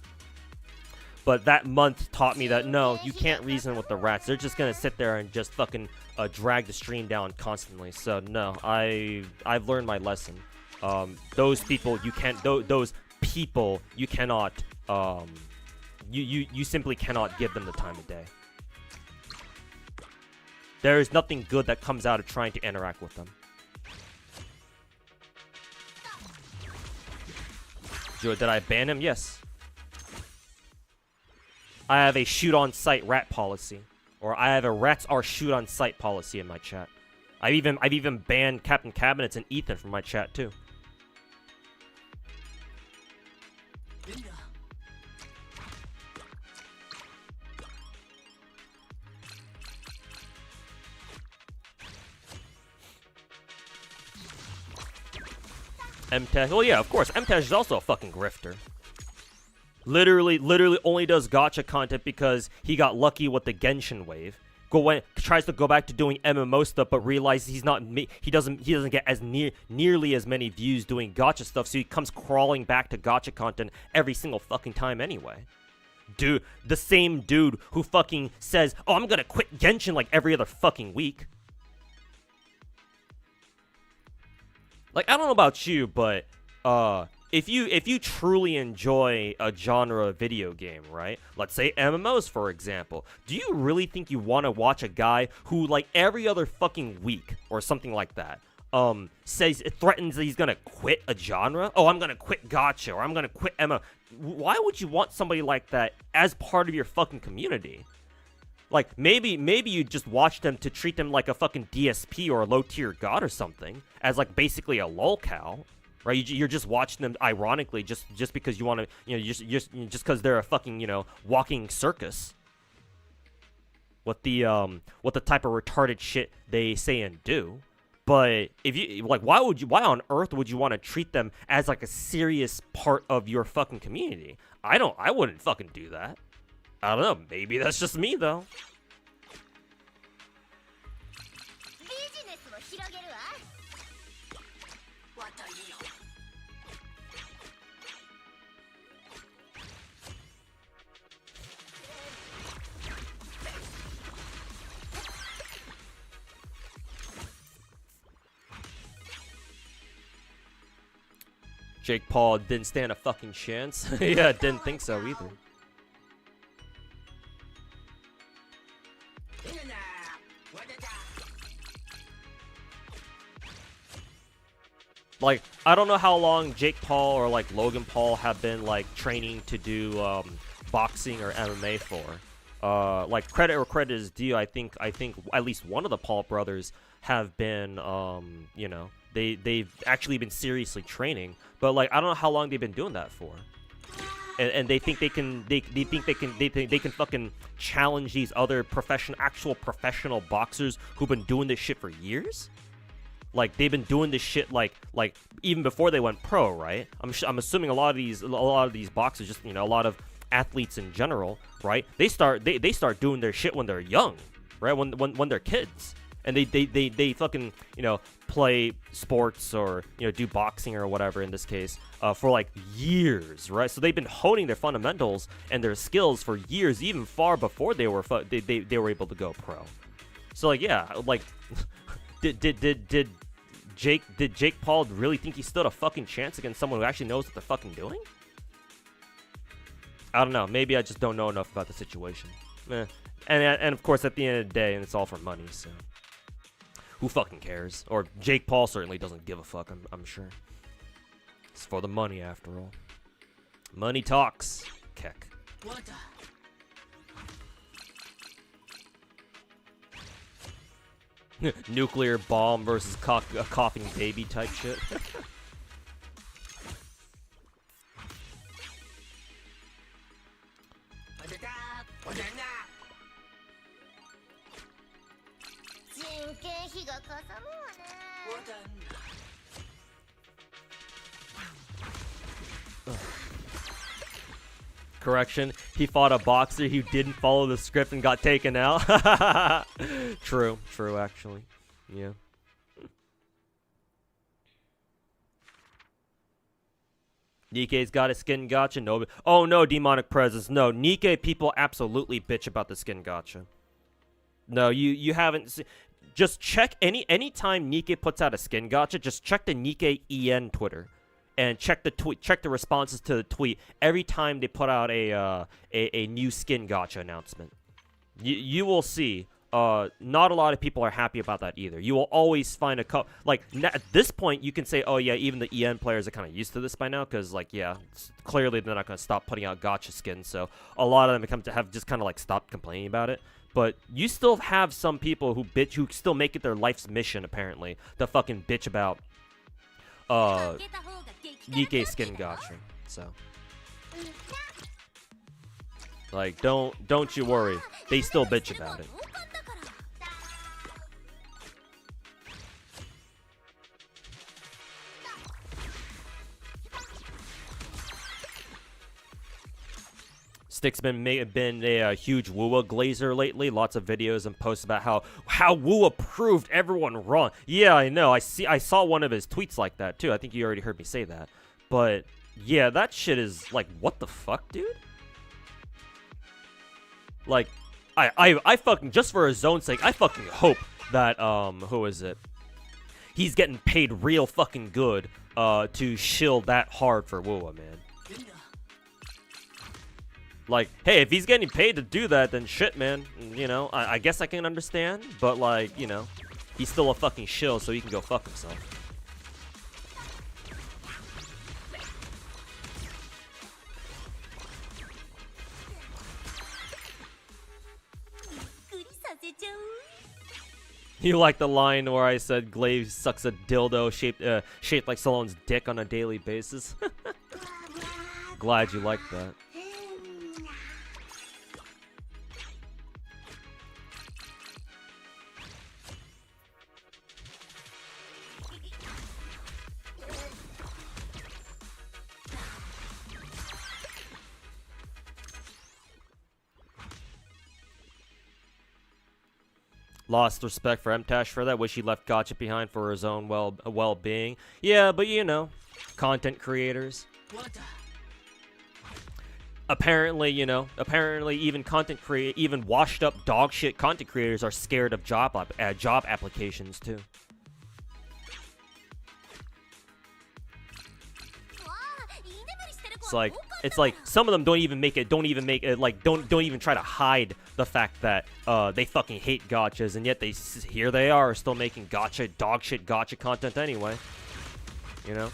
But that month taught me that, no, you can't reason with the rats. They're just going to sit there and just fucking drag the stream down constantly. So, no, I've learned my lesson. Those people, you can't, those people, you cannot, you simply cannot give them the time of day. There is nothing good that comes out of trying to interact with them. Did I ban him? Yes. I have a shoot-on-sight rat policy. Or I have a rats are shoot-on-sight policy in my chat. I've even banned Captain Cabinets and Ethan from my chat, too. MTash, well, yeah, of course. MTash is also a fucking grifter. Literally only does gacha content because he got lucky with the Genshin wave. Tries to go back to doing MMO stuff, but realizes he doesn't get as nearly as many views doing gacha stuff, so he comes crawling back to gacha content every single fucking time anyway. Dude, the same dude who fucking says, "Oh, I'm gonna quit Genshin" like every other fucking week. Like, I don't know about you, but if you truly enjoy a genre video game, right? Let's say MMOs, for example. Do you really think you want to watch a guy who, like, every other fucking week or something like that, threatens that he's gonna quit a genre? Oh, I'm gonna quit gacha, or I'm gonna quit MMO. Why would you want somebody like that as part of your fucking community? Like, maybe you just watch them to treat them like a fucking DSP or a low-tier god or something, as, like, basically a lolcow, right? You're just watching them ironically just because you want to, you know, just because they're a fucking, you know, walking circus. What the type of retarded shit they say and do. But if you, like, why on earth would you want to treat them as, like, a serious part of your fucking community? I wouldn't fucking do that. I don't know. Maybe that's just me, though. Jake Paul didn't stand a fucking chance. Yeah, didn't think so either. Like, I don't know how long Jake Paul or like Logan Paul have been like training to do boxing or MMA for. Like, credit where credit is due. I think at least one of the Paul brothers have been, you know, they've actually been seriously training. But like, I don't know how long they've been doing that for. And they think they can fucking challenge these other actual professional boxers who've been doing this shit for years. Like, they've been doing this shit like even before they went pro, right? I'm assuming a lot of these boxers, just, you know, a lot of athletes in general, right? They start doing their shit when they're young, right? When they're kids, and they fucking, you know, play sports or, you know, do boxing or whatever in this case for like years, right? So they've been honing their fundamentals and their skills for years, even far before they were able to go pro. So like, yeah, like did Jake Paul really think he stood a fucking chance against someone who actually knows what they're fucking doing? I don't know. Maybe I just don't know enough about the situation. And of course, at the end of the day, and it's all for money, so who fucking cares? Or Jake Paul certainly doesn't give a fuck, I'm sure. It's for the money, after all. Money talks. Keck. Nuclear bomb versus a coughing baby type shit. Correction, he fought a boxer who didn't follow the script and got taken out. True, actually. Yeah. Nikkei's got a skin gacha. No, oh no, demonic presence. No, Nikkei people absolutely bitch about the skin gacha. No, you haven't seen. Just check anytime Nikkei puts out a skin gacha, just check the Nikkei EN Twitter. And check the responses to the tweet every time they put out a new skin gacha announcement. You will see not a lot of people are happy about that either. You will always find a couple, like, at this point you can say, oh yeah, even the EN players are kind of used to this by now, because like, yeah, clearly they're not going to stop putting out gacha skins, so a lot of them have just kind of like stopped complaining about it. But you still have some people who still make it their life's mission apparently to fucking bitch about Nikkei skin gacha. So like, don't you worry, they still bitch about it. Stick's been a huge Wua glazer lately. Lots of videos and posts about how Wua proved everyone wrong. Yeah, I know. I saw one of his tweets like that too. I think you already heard me say that. But yeah, that shit is like, what the fuck, dude? Like, I fucking, just for his own sake, I fucking hope that who is it? He's getting paid real fucking good to shill that hard for Wua, man. Like, hey, if he's getting paid to do that, then shit, man. You know, I guess I can understand. But, like, you know, he's still a fucking shill, so he can go fuck himself. You like the line where I said Glaive sucks a dildo shaped like Salone's dick on a daily basis? Glad you liked that. Lost respect for MTash for that. Wish he left Gacha behind for his own well-being. Yeah, but you know, content creators. Apparently, you know, even washed-up dog shit content creators are scared of job applications too. It's like some of them don't even try to hide the fact that they fucking hate gachas, and yet here they are still making dog shit gacha content anyway. You know?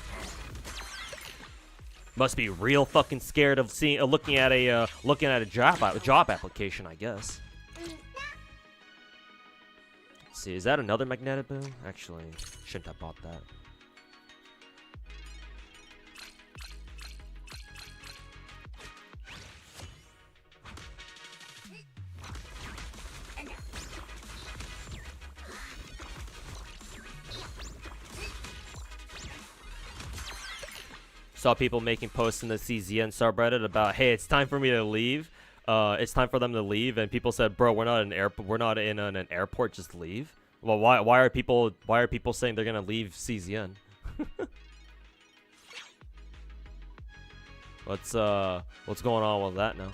Must be real fucking scared of seeing, looking at a job application, I guess. Let's see, is that another magnetic boom? Actually, shouldn't have bought that. Saw people making posts in the CZN subreddit about, hey, it's time for me to leave. It's time for them to leave, and people said, bro, we're not in an airport, just leave. Well, why are people saying they're gonna leave CZN? What's going on with that now?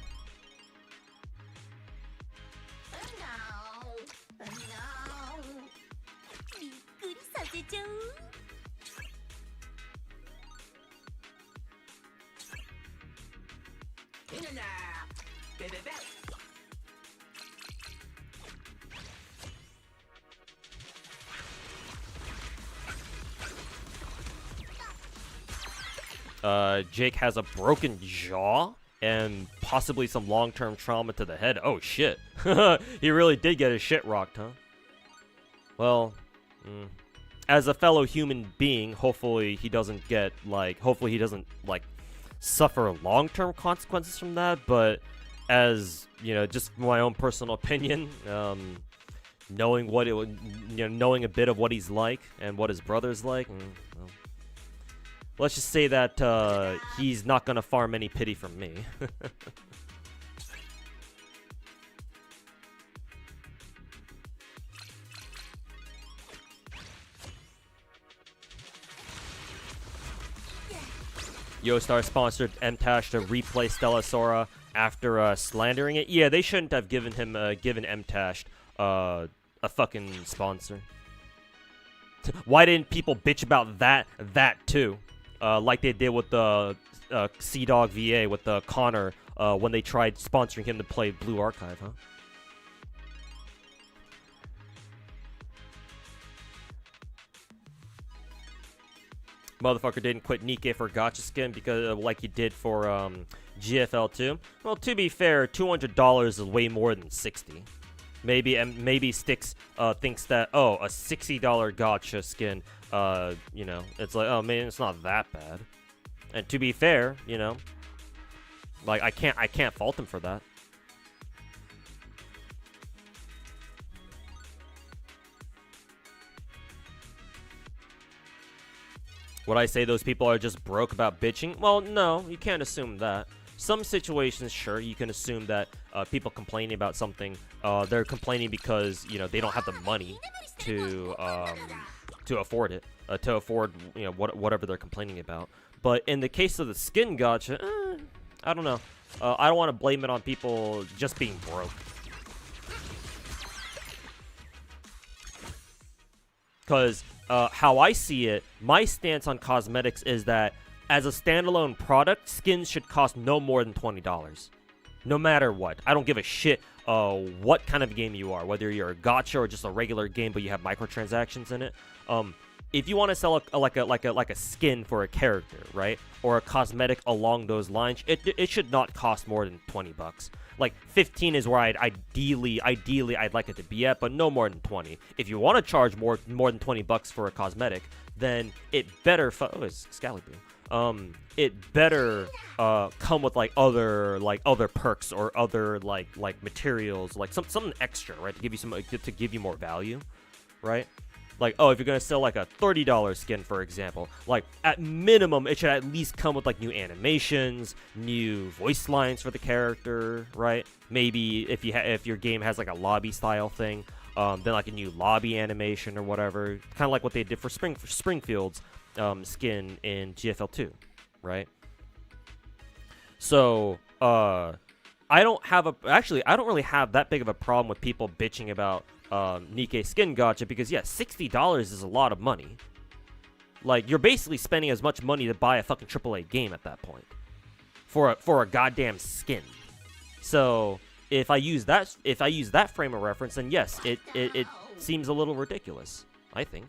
Jake has a broken jaw and possibly some long-term trauma to the head. Oh shit. He really did get his shit rocked, huh? Well, as a fellow human being, hopefully he doesn't suffer long-term consequences from that, but as, you know, just my own personal opinion, knowing what it would, you know, knowing a bit of what he's like and what his brother's like, well, let's just say that he's not gonna farm any pity from me. YoStar sponsored MTash to replay Stellasora after slandering it. Yeah, they shouldn't have given MTash a fucking sponsor. Why didn't people bitch about that too? Like they did with the Sea-Dog VA with the Connor when they tried sponsoring him to play Blue Archive, huh? Motherfucker didn't quit Nikke for gacha skin because like he did for GFL2. Well, to be fair, $200 is way more than $60. Maybe Styx thinks that, oh, a $60 gacha skin, you know, it's like, oh man, it's not that bad. And to be fair, you know, like I can't fault him for that. Would I say those people are just broke about bitching? Well, no, you can't assume that. Some situations, sure, you can assume that people complaining about something, they're complaining because, you know, they don't have the money to afford it, to afford, you know, whatever they're complaining about. But in the case of the skin gacha, I don't know. I don't want to blame it on people just being broke. Because how I see it, my stance on cosmetics is that as a standalone product, skins should cost no more than $20. No matter what. I don't give a shit what kind of game you are, whether you're a gacha or just a regular game but you have microtransactions in it. If you want to sell like a skin for a character, right, or a cosmetic along those lines, it should not cost more than $20. Like 15 is where ideally I'd like it to be at, but no more than 20. If you want to charge more than $20 for a cosmetic, then it better oh, it's Excalibur. It better come with like other perks or other like materials, like something extra, right, to give you more value, right? Like, oh, if you're gonna sell like a $30 skin, for example, like at minimum it should at least come with like new animations, new voice lines for the character, right? Maybe if your game has like a lobby style thing, then like a new lobby animation or whatever, kind of like what they did for Springfield's skin in GFL2, right? So I don't really have that big of a problem with people bitching about Nikke skin gacha, because yeah, $60 is a lot of money. Like, you're basically spending as much money to buy a fucking AAA game at that point for a goddamn skin. So if I use that frame of reference, then yes, it seems a little ridiculous, I think.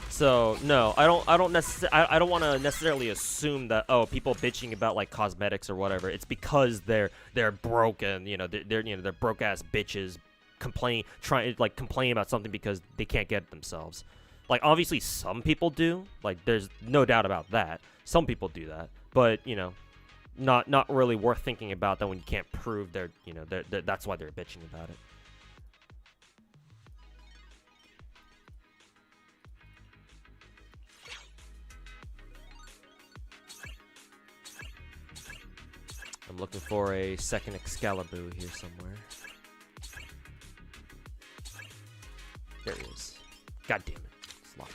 So no, I don't want to necessarily assume that, oh, people bitching about like cosmetics or whatever. It's because they're broken, you know, they're broke ass bitches complain about something because they can't get it themselves. Like obviously some people do, like there's no doubt about that. Some people do that, but you know, not really worth thinking about that when you can't prove that's why they're bitching about it. I'm looking for a second Excalibur here somewhere. There he is. God damn it. Let's lock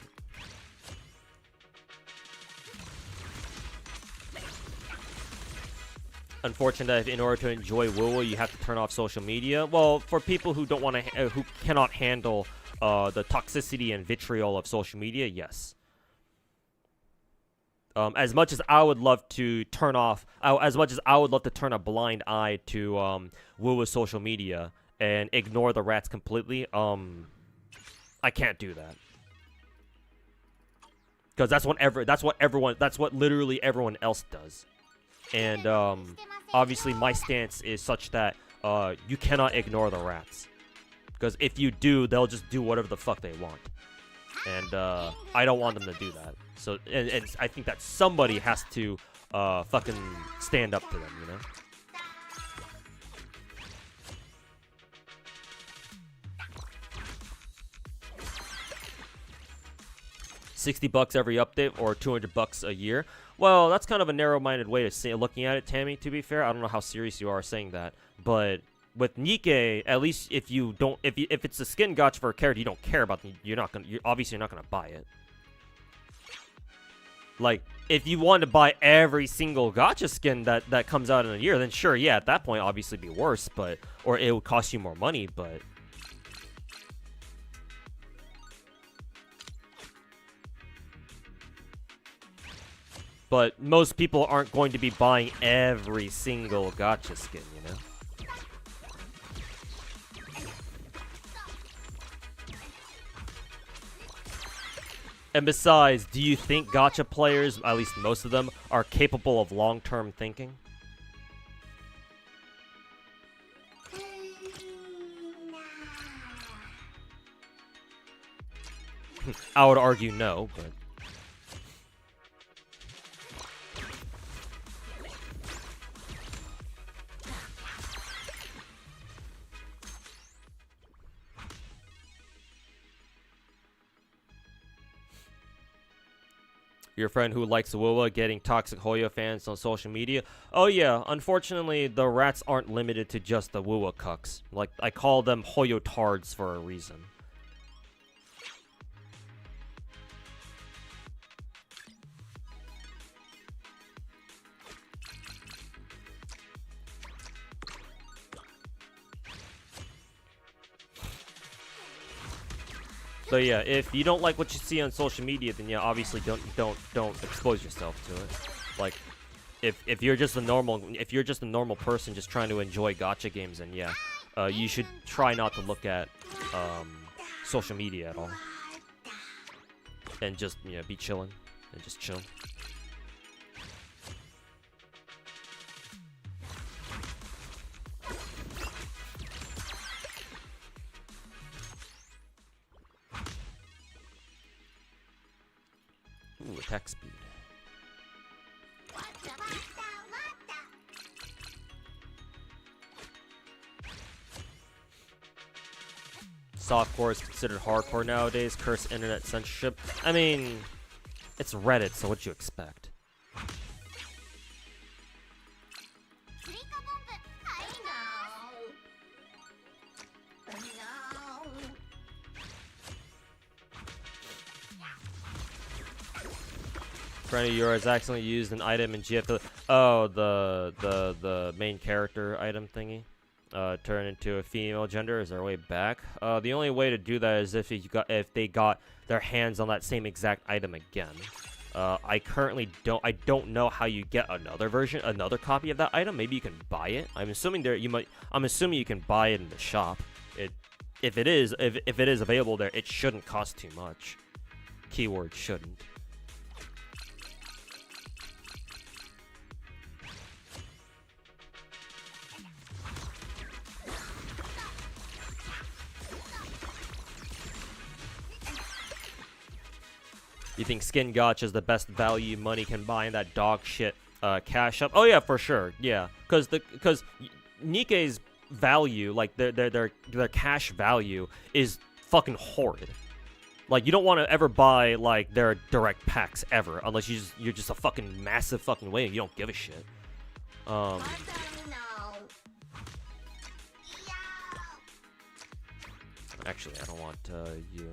it. Unfortunate that in order to enjoy WoW, you have to turn off social media. Well, for people who don't want to, who cannot handle the toxicity and vitriol of social media, yes. As much as I would love to turn off, as much as I would love to turn a blind eye to WoW's social media and ignore the rats completely, I can't do that. Because that's what literally everyone else does. And obviously my stance is such that you cannot ignore the rats. Because if you do, they'll just do whatever the fuck they want. And I don't want them to do that. So, and I think that somebody has to fucking stand up to them, you know? $60 every update or $200 a year. Well, that's kind of a narrow-minded way to say looking at it, Tammy. To be fair, I don't know how serious you are saying that, but with Nikke, at least if you don't, if it's a skin gacha for a character you don't care about, you're obviously not gonna buy it. Like, if you want to buy every single gacha skin that comes out in a year, then sure, yeah, at that point, obviously be worse, but, or it would cost you more money, but. But most people aren't going to be buying every single gacha skin, you know? And besides, do you think gacha players, at least most of them, are capable of long-term thinking? I would argue no, but... Your friend who likes WoW getting toxic Hoyo fans on social media. Oh yeah, unfortunately, the rats aren't limited to just the WoW cucks. Like, I call them Hoyo tards for a reason. So yeah, if you don't like what you see on social media, then yeah, obviously don't expose yourself to it. Like, if you're just a normal person just trying to enjoy gacha games, then yeah, you should try not to look at social media at all, and just, you know, be chilling and just chill. Ooh, attack speed. Softcore is considered hardcore nowadays. Curse internet censorship. I mean, it's Reddit, so what you expect? Friend of yours accidentally used an item in GF. Oh, the main character item thingy. turn into a female gender? Is there a way back? The only way to do that is if they got their hands on that same exact item again. I currently don't know how you get another copy of that item. Maybe you can buy it. I'm assuming I'm assuming you can buy it in the shop. If it is available there, it shouldn't cost too much. Keyword shouldn't. You think skin gacha is the best value money can buy in that dog shit cash up? Oh yeah, for sure. Yeah, because Nikkei's value, like their cash value, is fucking horrid. Like, you don't want to ever buy like their direct packs ever, unless you're just a fucking massive fucking whale. You don't give a shit. Actually, I don't want you.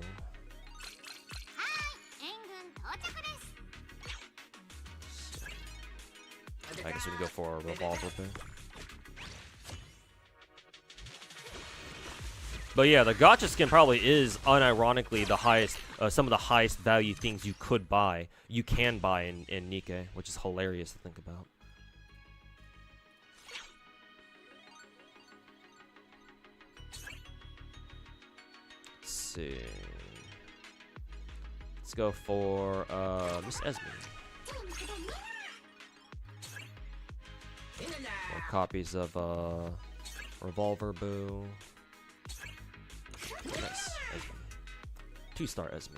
I guess we can go for a revolver thing. But yeah, the gacha skin probably is unironically the highest, some of the highest value things you can buy in Nikkei, which is hilarious to think about. Let's see. Let's go for Miss Esme. More copies of Revolver Boo. Nice. Esme. 2-star Esme.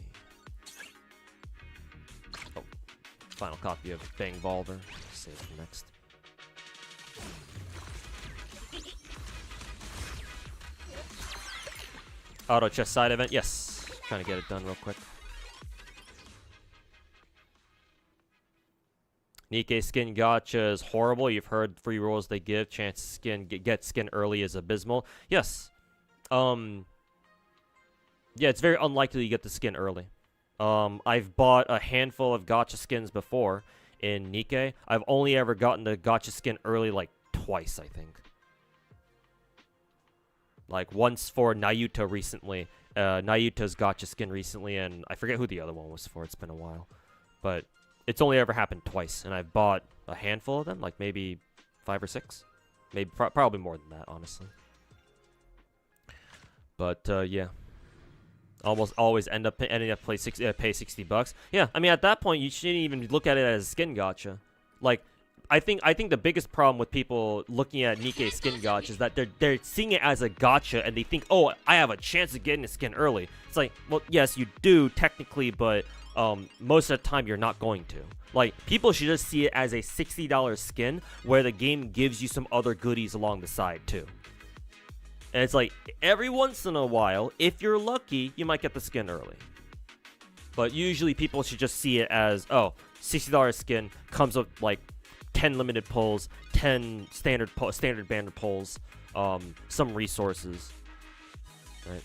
Oh. Final copy of Bang Volver. Save for next. Auto chest side event. Yes. Trying to get it done real quick. Nikkei skin gacha is horrible. You've heard free rolls they give. Chance to get skin early is abysmal. Yes. Yeah, it's very unlikely you get the skin early. I've bought a handful of gacha skins before in Nikkei. I've only ever gotten the gacha skin early like twice, I think. Like once for Nayuta recently. Nayuta's gacha skin recently, and I forget who the other one was for. It's been a while. But it's only ever happened twice, and I've bought a handful of them, like maybe 5 or 6. Maybe probably more than that, honestly. But yeah. Almost always ending up pay $60. Yeah, I mean at that point you shouldn't even look at it as skin gacha. Like, I think the biggest problem with people looking at Nikkei skin gacha is that they're seeing it as a gacha and they think, oh, I have a chance of getting a skin early. It's like, well, yes, you do technically, but most of the time you're not going to. Like, people should just see it as a $60 skin where the game gives you some other goodies along the side too. And it's like, every once in a while, if you're lucky, you might get the skin early. But usually people should just see it as, oh, $60 skin comes with like 10 limited pulls, 10 standard banner pulls, some resources, right?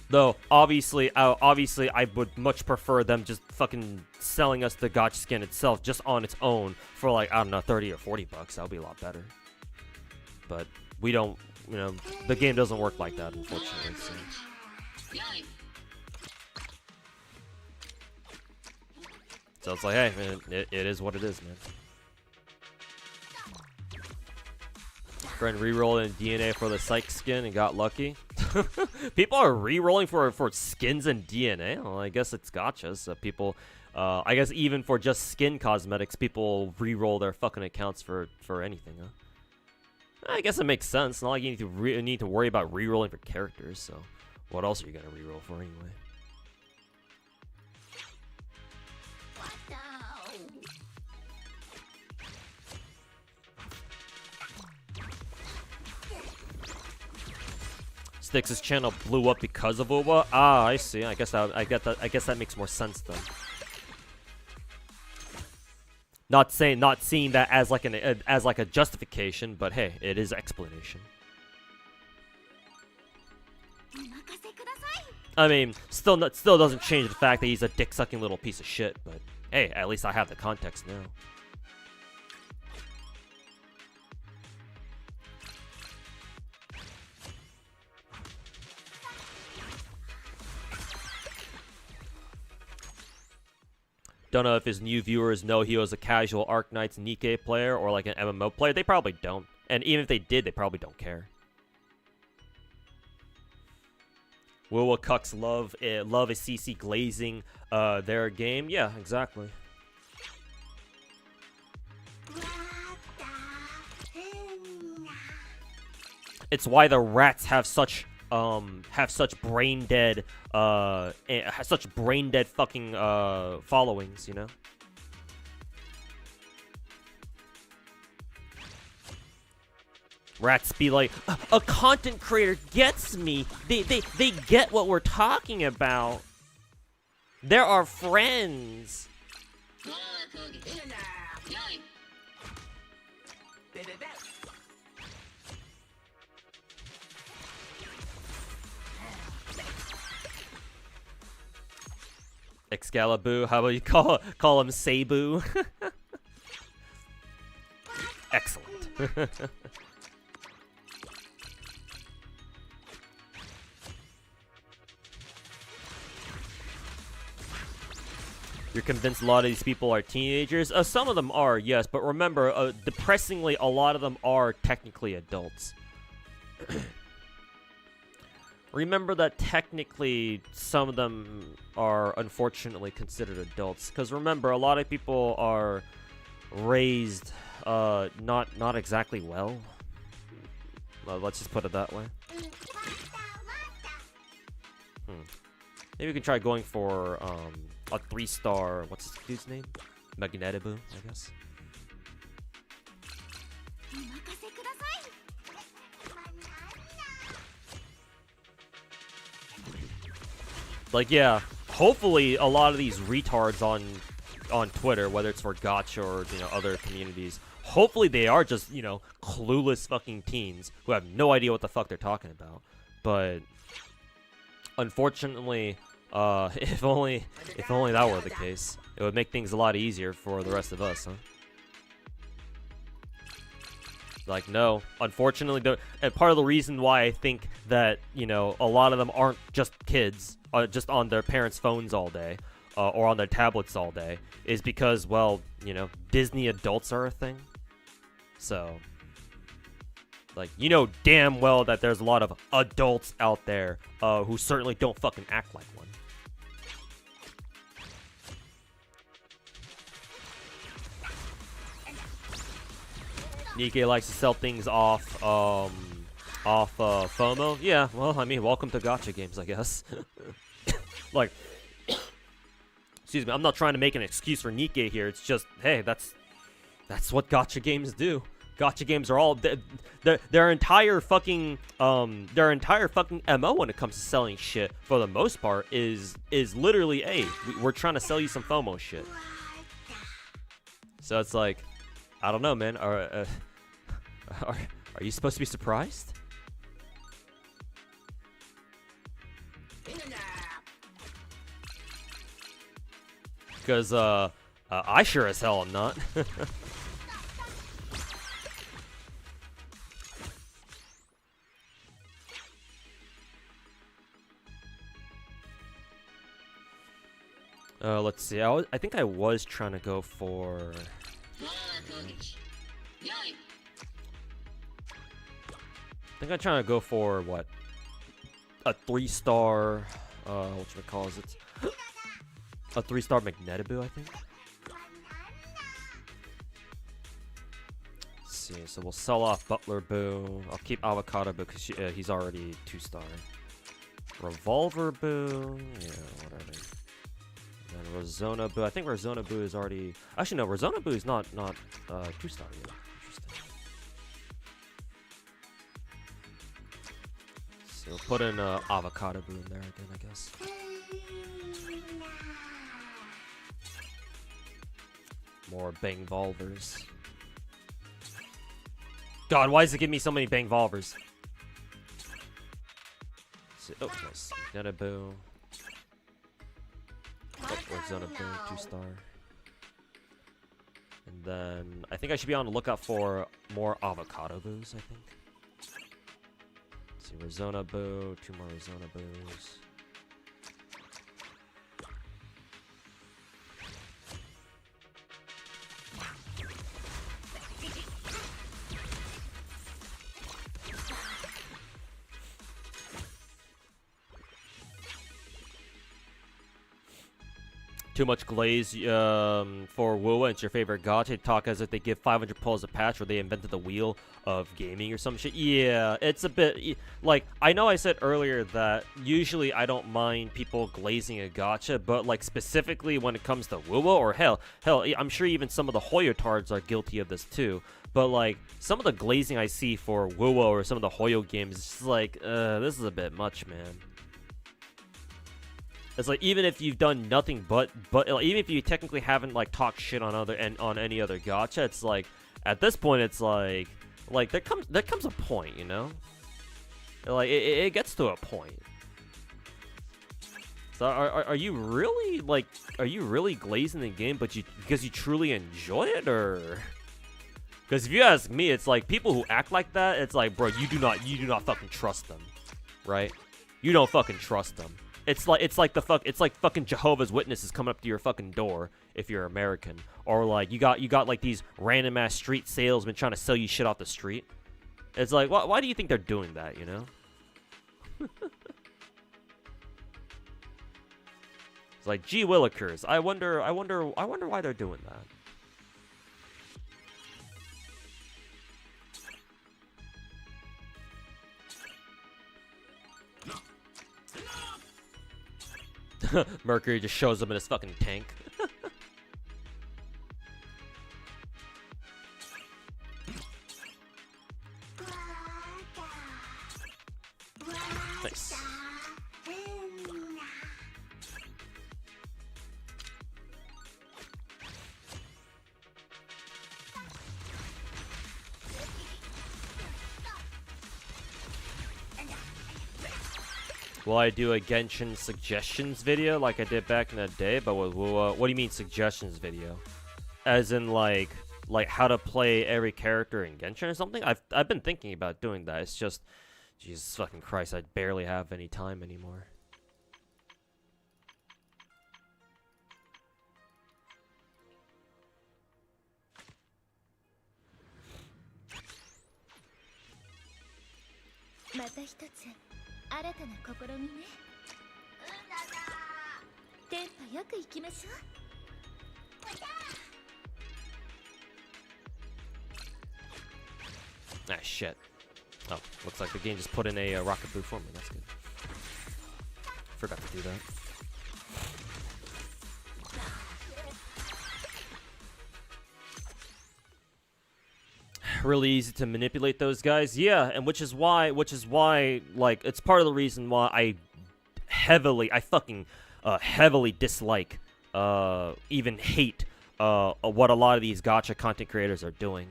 Though obviously I would much prefer them just fucking selling us the gacha skin itself just on its own for like, I don't know, 30 or 40 bucks. That would be a lot better. But we don't, you know, the game doesn't work like that, unfortunately. So it's like, hey, man, it is what it is, man. Friend re-rolled in DNA for the Psych skin and got lucky. People are re-rolling for skins and DNA. Well, I guess it's gachas. So people, I guess even for just skin cosmetics, people re-roll their fucking accounts for anything, huh? I guess it makes sense. Not like you need to worry about re-rolling for characters. So, what else are you gonna re-roll for anyway? Styx's channel blew up because of Uwa. Ah, I see. I guess that makes more sense then. Not seeing that as like a justification, but hey, it is explanation. I mean, still doesn't change the fact that he's a dick-sucking little piece of shit. But hey, at least I have the context now. Don't know if his new viewers know he was a casual Arknights Nikkei player or like an MMO player. They probably don't. And even if they did, they probably don't care. Will Cucks love a CC glazing their game? Yeah, exactly. It's why the rats have such brain dead fucking followings, you know? Rats be like, a content creator gets me. They get what we're talking about. They're our friends. Excalibur, how about you call him Sabu? Excellent. You're convinced a lot of these people are teenagers? Some of them are, yes, but remember, depressingly, a lot of them are technically adults. Remember that technically some of them are unfortunately considered adults. Because remember, a lot of people are raised not exactly well. Let's just put it that way. Maybe we can try going for a 3-star, what's this dude's name? Magnetibu, I guess. Like, yeah, hopefully a lot of these retards on Twitter, whether it's for Gacha or, you know, other communities, hopefully they are just, you know, clueless fucking teens who have no idea what the fuck they're talking about. But unfortunately, if only that were the case, it would make things a lot easier for the rest of us, huh? Like, no, unfortunately, and part of the reason why I think that, you know, a lot of them aren't just kids, just on their parents' phones all day, or on their tablets all day, is because, well, you know, Disney adults are a thing. So, like, you know damn well that there's a lot of adults out there who certainly don't fucking act like one. Nikkei likes to sell things off FOMO. Yeah, well, I mean, welcome to gacha games, I guess. Like, excuse me, I'm not trying to make an excuse for Nikkei here. It's just, hey, that's what gacha games do. Gacha games are all their entire fucking MO when it comes to selling shit, for the most part, is literally, hey, we're trying to sell you some FOMO shit. So it's like, I don't know, man. Are you supposed to be surprised? Because I sure as hell am not. Let's see. I think I was trying to go for. I think I'm trying to go for what? A 3-star. Whatchamacallit it? A 3-star Magnetibu, I think. Let's see. So we'll sell off Butler Boo. I'll keep Avocado Boo because he's already 2-star. Revolver Boo. Yeah, whatever. And Rosona Boo. I think Rosona Boo is already. Actually, no. Rosona Boo is not 2-star yet. Interesting. So we'll put in Avocado Boo in there again, I guess. More Bang Volvers. God, why does it give me so many Bang Volvers? So, oh, nice. Magnetibu. Oh, Zona Boo, 2-star. And then I think I should be on the lookout for more Avocado Boos, I think. Let's see, Rezona Boo, 2 more Rezona Boos. too much glaze for WoWa. It's your favorite gacha. Talk as if they give 500 pulls a patch or they invented the wheel of gaming or some shit. Yeah, it's a bit like, I know I said earlier that usually I don't mind people glazing a gacha, but like specifically when it comes to WoWa, or hell, I'm sure even some of the Hoyotards are guilty of this too. But like some of the glazing I see for WoWa or some of the Hoyo games, it's just like, this is a bit much, man. It's like, even if you've done nothing but like, even if you technically haven't like talked shit on on any other gacha, it's like at this point it's like there comes a point, you know? Like it gets to a point. So are you really glazing the game because you truly enjoy it, or? Because if you ask me, it's like people who act like that, it's like, bro, you do not fucking trust them, right? You don't fucking trust them. It's like fucking Jehovah's Witnesses coming up to your fucking door if you're American, or like you got like these random ass street salesmen trying to sell you shit off the street. It's like, why do you think they're doing that? You know? It's like, gee willikers, I wonder why they're doing that. Mercury just shows up in his fucking tank. Nice. Will I do a Genshin suggestions video like I did back in the day? But what do you mean suggestions video? As in like how to play every character in Genshin or something? I've been thinking about doing that. It's just, Jesus fucking Christ, I barely have any time anymore. Ah, shit. Oh, looks like the game just put in a rocket boot for me. That's good. Forgot to do that. Really easy to manipulate those guys. Yeah, and which is why, like, it's part of the reason why I fucking heavily dislike, even hate, what a lot of these gacha content creators are doing.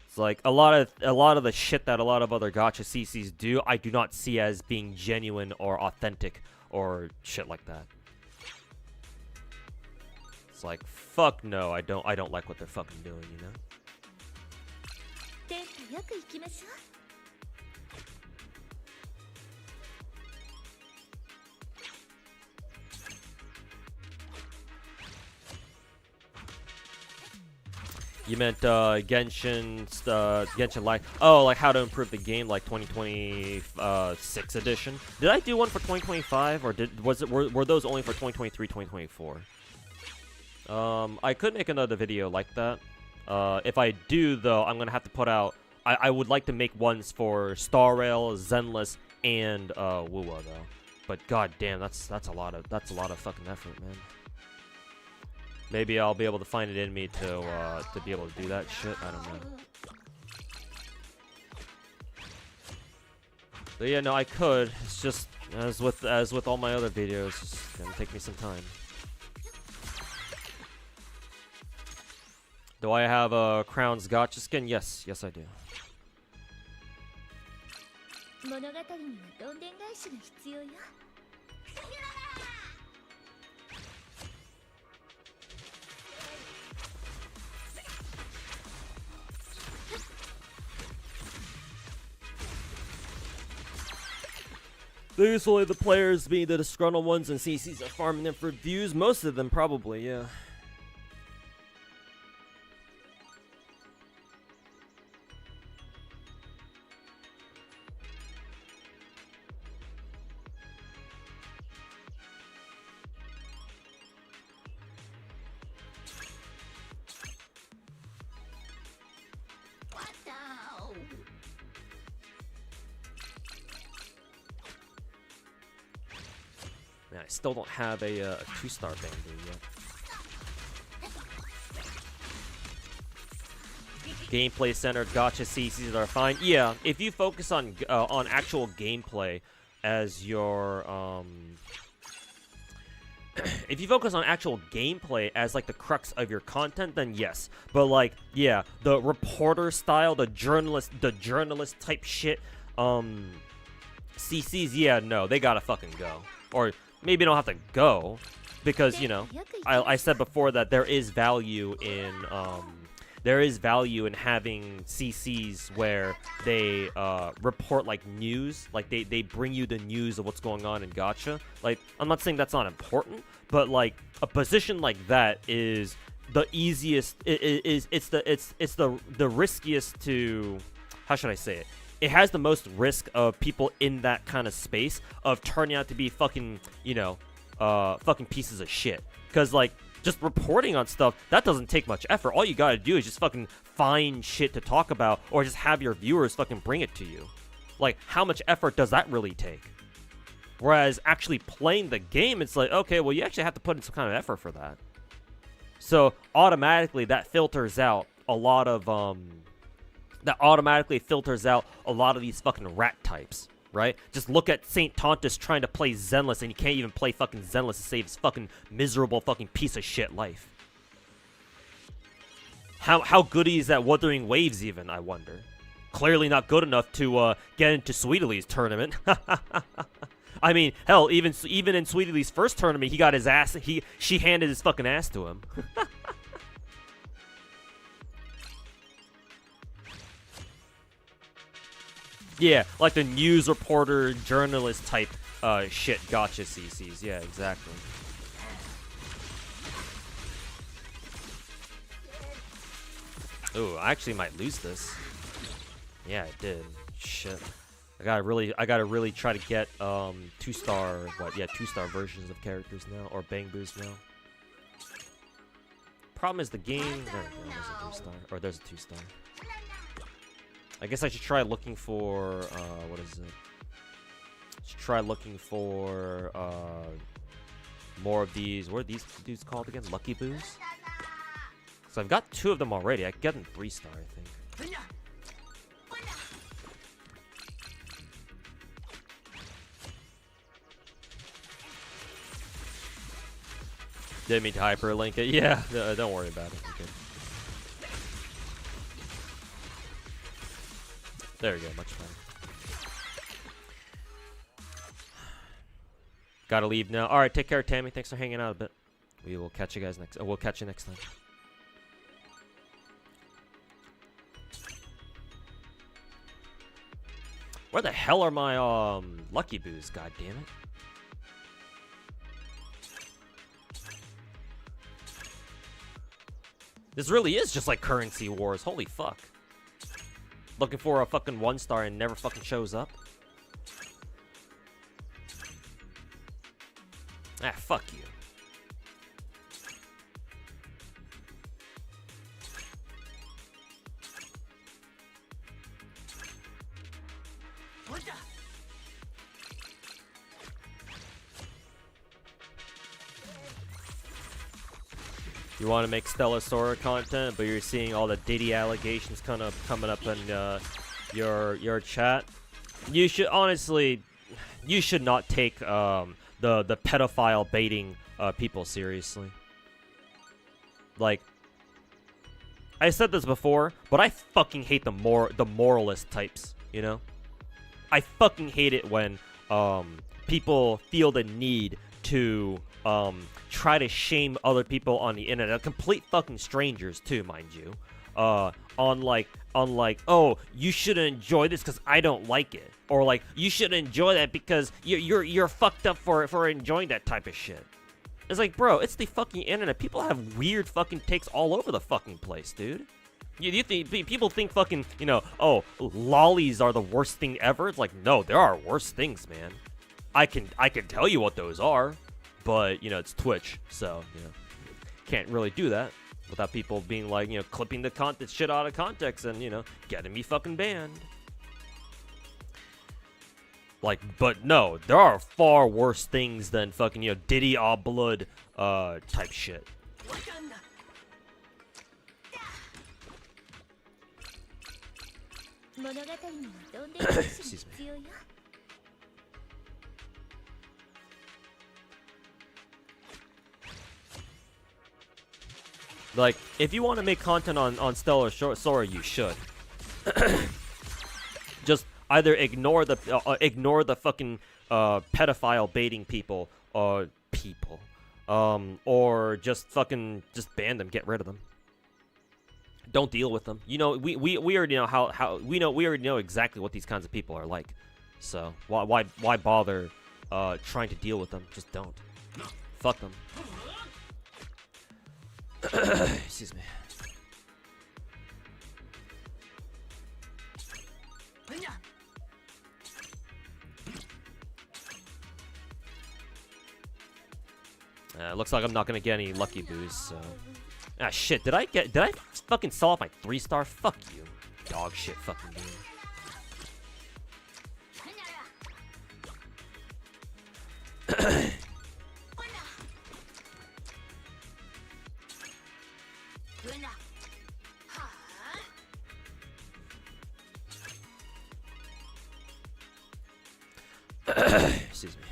It's like a lot of the shit that a lot of other gacha CCs do, I do not see as being genuine or authentic or shit like that. It's like, fuck no, I don't like what they're fucking doing, you know? You meant Genshin like, oh, like how to improve the game, like 2026 edition. Did I do one for 2025, or were those only for 2023, 2024? I could make another video like that. If I do, though, I'm gonna have to put out. I would like to make ones for Star Rail, Zenless, and Wuwa though. But goddamn, that's a lot of fucking effort, man. Maybe I'll be able to find it in me to be able to do that shit. I don't know. But yeah, no, I could. It's just as with all my other videos, it's gonna take me some time. Do I have a Crown's Gacha skin? Yes, I do. Usually the players being the disgruntled ones and CCs are farming them for views. Most of them probably, yeah. I still don't have a 2-star bamboo yet. Gameplay centered gacha CCs are fine. Yeah, if you focus on actual gameplay as your if you focus on actual gameplay as like the crux of your content, then yes. But like, yeah, the reporter style, the journalist type shit, CCs, yeah, no, they gotta fucking go. Or maybe don't have to go, because, you know, I said before that there is value in having CCs where they report like news, like they bring you the news of what's going on in gacha. Like, I'm not saying that's not important, but like a position like that is the easiest. It's the riskiest to, how should I say it? It has the most risk of people in that kind of space of turning out to be fucking, you know, fucking pieces of shit. Because, like, just reporting on stuff, that doesn't take much effort. All you gotta do is just fucking find shit to talk about, or just have your viewers fucking bring it to you. Like, how much effort does that really take? Whereas actually playing the game, it's like, okay, well, you actually have to put in some kind of effort for that. So automatically that filters out a lot of these fucking rat types, right? Just look at Saint Tontus trying to play Zenless, and he can't even play fucking Zenless to save his fucking miserable fucking piece of shit life. How good he is at Wuthering Waves even, I wonder. Clearly not good enough to get into Sweet Elite's tournament. I mean, hell, even in Sweet Elite's first tournament, he got his ass. She handed his fucking ass to him. Yeah, like the news reporter, journalist type shit gacha CCs. Yeah, exactly. Ooh, I actually might lose this. Yeah, I did. Shit. I gotta really try to get 2-star, 2-star versions of characters now, or Bangboos now. Problem is the game. There we go. There's a 3-star, or there's a 2-star. I guess I should try looking for, what is it? Should try looking for, more of these. What are these dudes called again? Lucky Boos? So I've got 2 of them already. I can get them 3-star, I think. Didn't mean to hyperlink it. Yeah, don't worry about it. Okay. There we go, much better. Gotta leave now. Alright, take care, Tammy. Thanks for hanging out a bit. We will catch you guys next. We'll catch you next time. Where the hell are my Lucky Boos? God damn it! This really is just like currency wars. Holy fuck! Looking for a fucking 1-star and never fucking shows up. Ah, fuck you. You want to make Stellar Sora content, but you're seeing all the Diddy allegations kind of coming up in your chat. You should honestly, you should not take the pedophile baiting people seriously. Like, I said this before, but I fucking hate the moralist types. You know, I fucking hate it when people feel the need to try to shame other people on the internet, complete fucking strangers too, mind you, on like, oh, you shouldn't enjoy this because I don't like it, or like, you shouldn't enjoy that because you're fucked up for enjoying that type of shit. It's like, bro, it's the fucking internet. People have weird fucking takes all over the fucking place, dude. You think people think fucking, you know, oh, lollies are the worst thing ever? It's like, no, there are worse things, man. I can tell you what those are. But, you know, it's Twitch, so, you know, can't really do that without people being like, you know, clipping the content shit out of context and, you know, getting me fucking banned. Like, but no, there are far worse things than fucking, you know, Diddy All Blood, type shit. Excuse me. Like, if you want to make content on Stellar Sora, you should. Just either ignore the fucking pedophile baiting people or or just ban them, get rid of them. Don't deal with them. You know, we already know how we already know exactly what these kinds of people are like. So why bother trying to deal with them? Just don't. Fuck them. Excuse me. Looks like I'm not gonna get any lucky boosts, so... Ah, shit, did I fucking sell off my 3-star? Fuck you. Dog shit fucking game. Excuse me.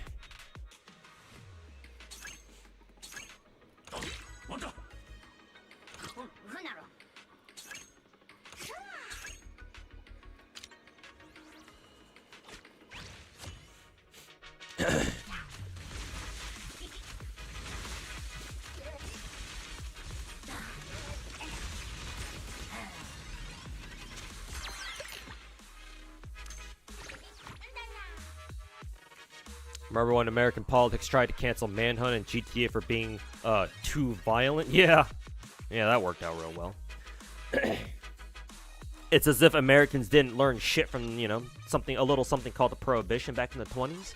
Remember when American politics tried to cancel Manhunt and GTA for being too violent? Yeah, that worked out real well. It's as if Americans didn't learn shit from, you know, a little something called the Prohibition back in the 20s.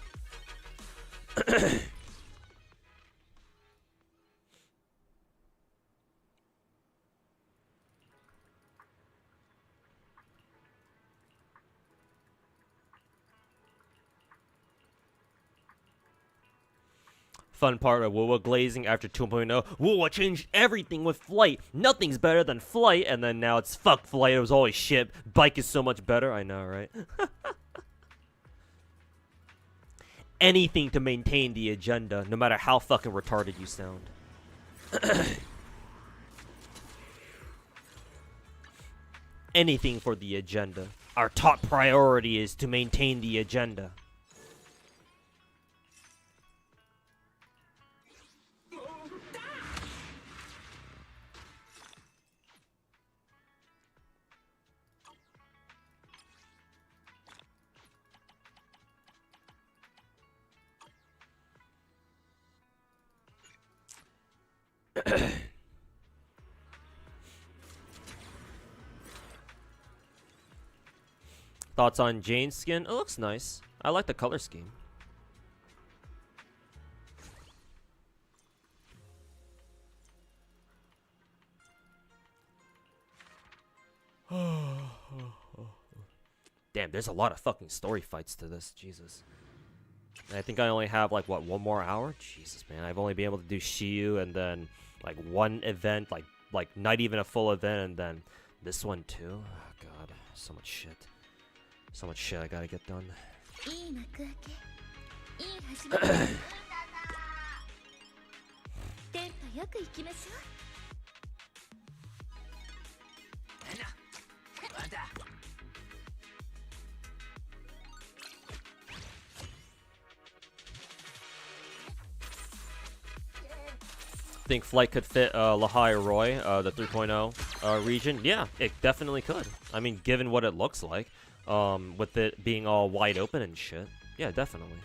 Fun part of Wuwa glazing after 2.0. Wuwa changed everything with Flight. Nothing's better than Flight, and then now it's fuck Flight. It was always shit. Bike is so much better. I know, right? Anything to maintain the agenda, no matter how fucking retarded you sound. Anything for the agenda. Our top priority is to maintain the agenda. Thoughts on Jane's skin? It looks nice. I like the color scheme. Damn, there's a lot of fucking story fights to this. Jesus. And I think I only have, like, what, 1 more hour? Jesus, man. I've only been able to do Shiyu and then, like, 1 event, like not even a full event, and then this one, too. Oh, God. So much shit. So much shit I gotta get done. Think Flight could fit Lahai Roy, the 3.0 region? Yeah, it definitely could. I mean, given what it looks like, with it being all wide open and shit. Yeah, definitely.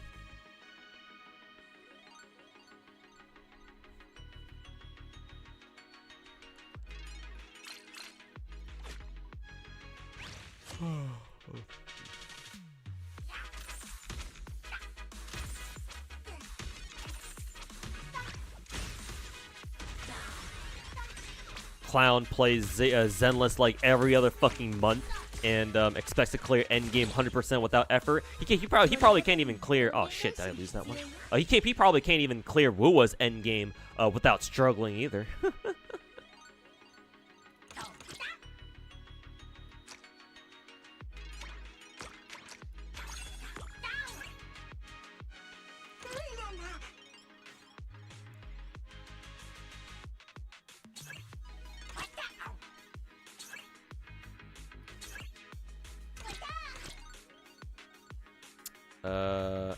Clown plays Zenless like every other fucking month and expects to clear endgame 100% without effort. He probably can't even clear. Oh shit! Did I lose that one? He probably can't even clear Wuwa's endgame without struggling either.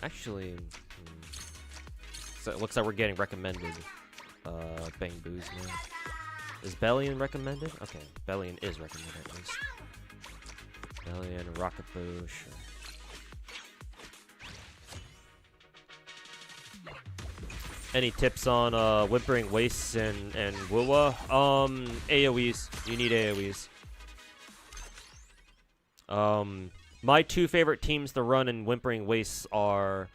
Actually, so it looks like we're getting recommended Bang Boos now. Is Bellion recommended? Okay, Bellion is recommended at least. Bellion, Rocket Boo, sure. Any tips on Whimpering Wastes and Wuwa? AoEs. You need AoEs. My two favorite teams to run in Whimpering Wastes are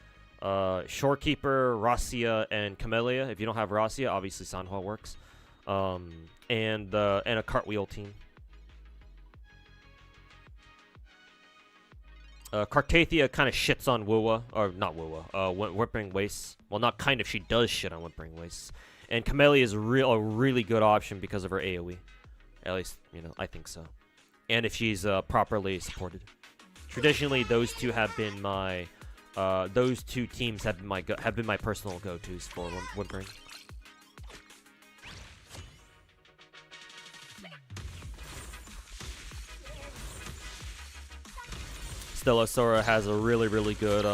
Shorekeeper, Rasia, and Camellia. If you don't have Rasia, obviously Sanhua works. And a Cartwheel team. Cartathia kind of shits on Wuwa, or not Wuwa, Whimpering Wastes. Well, not kind of, she does shit on Whimpering Wastes. And Camellia is a really good option because of her AoE. At least, you know, I think so. And if she's properly supported. Traditionally, those two have been my, those two teams have been my personal go-tos for Whimpering. Stellosora has a really good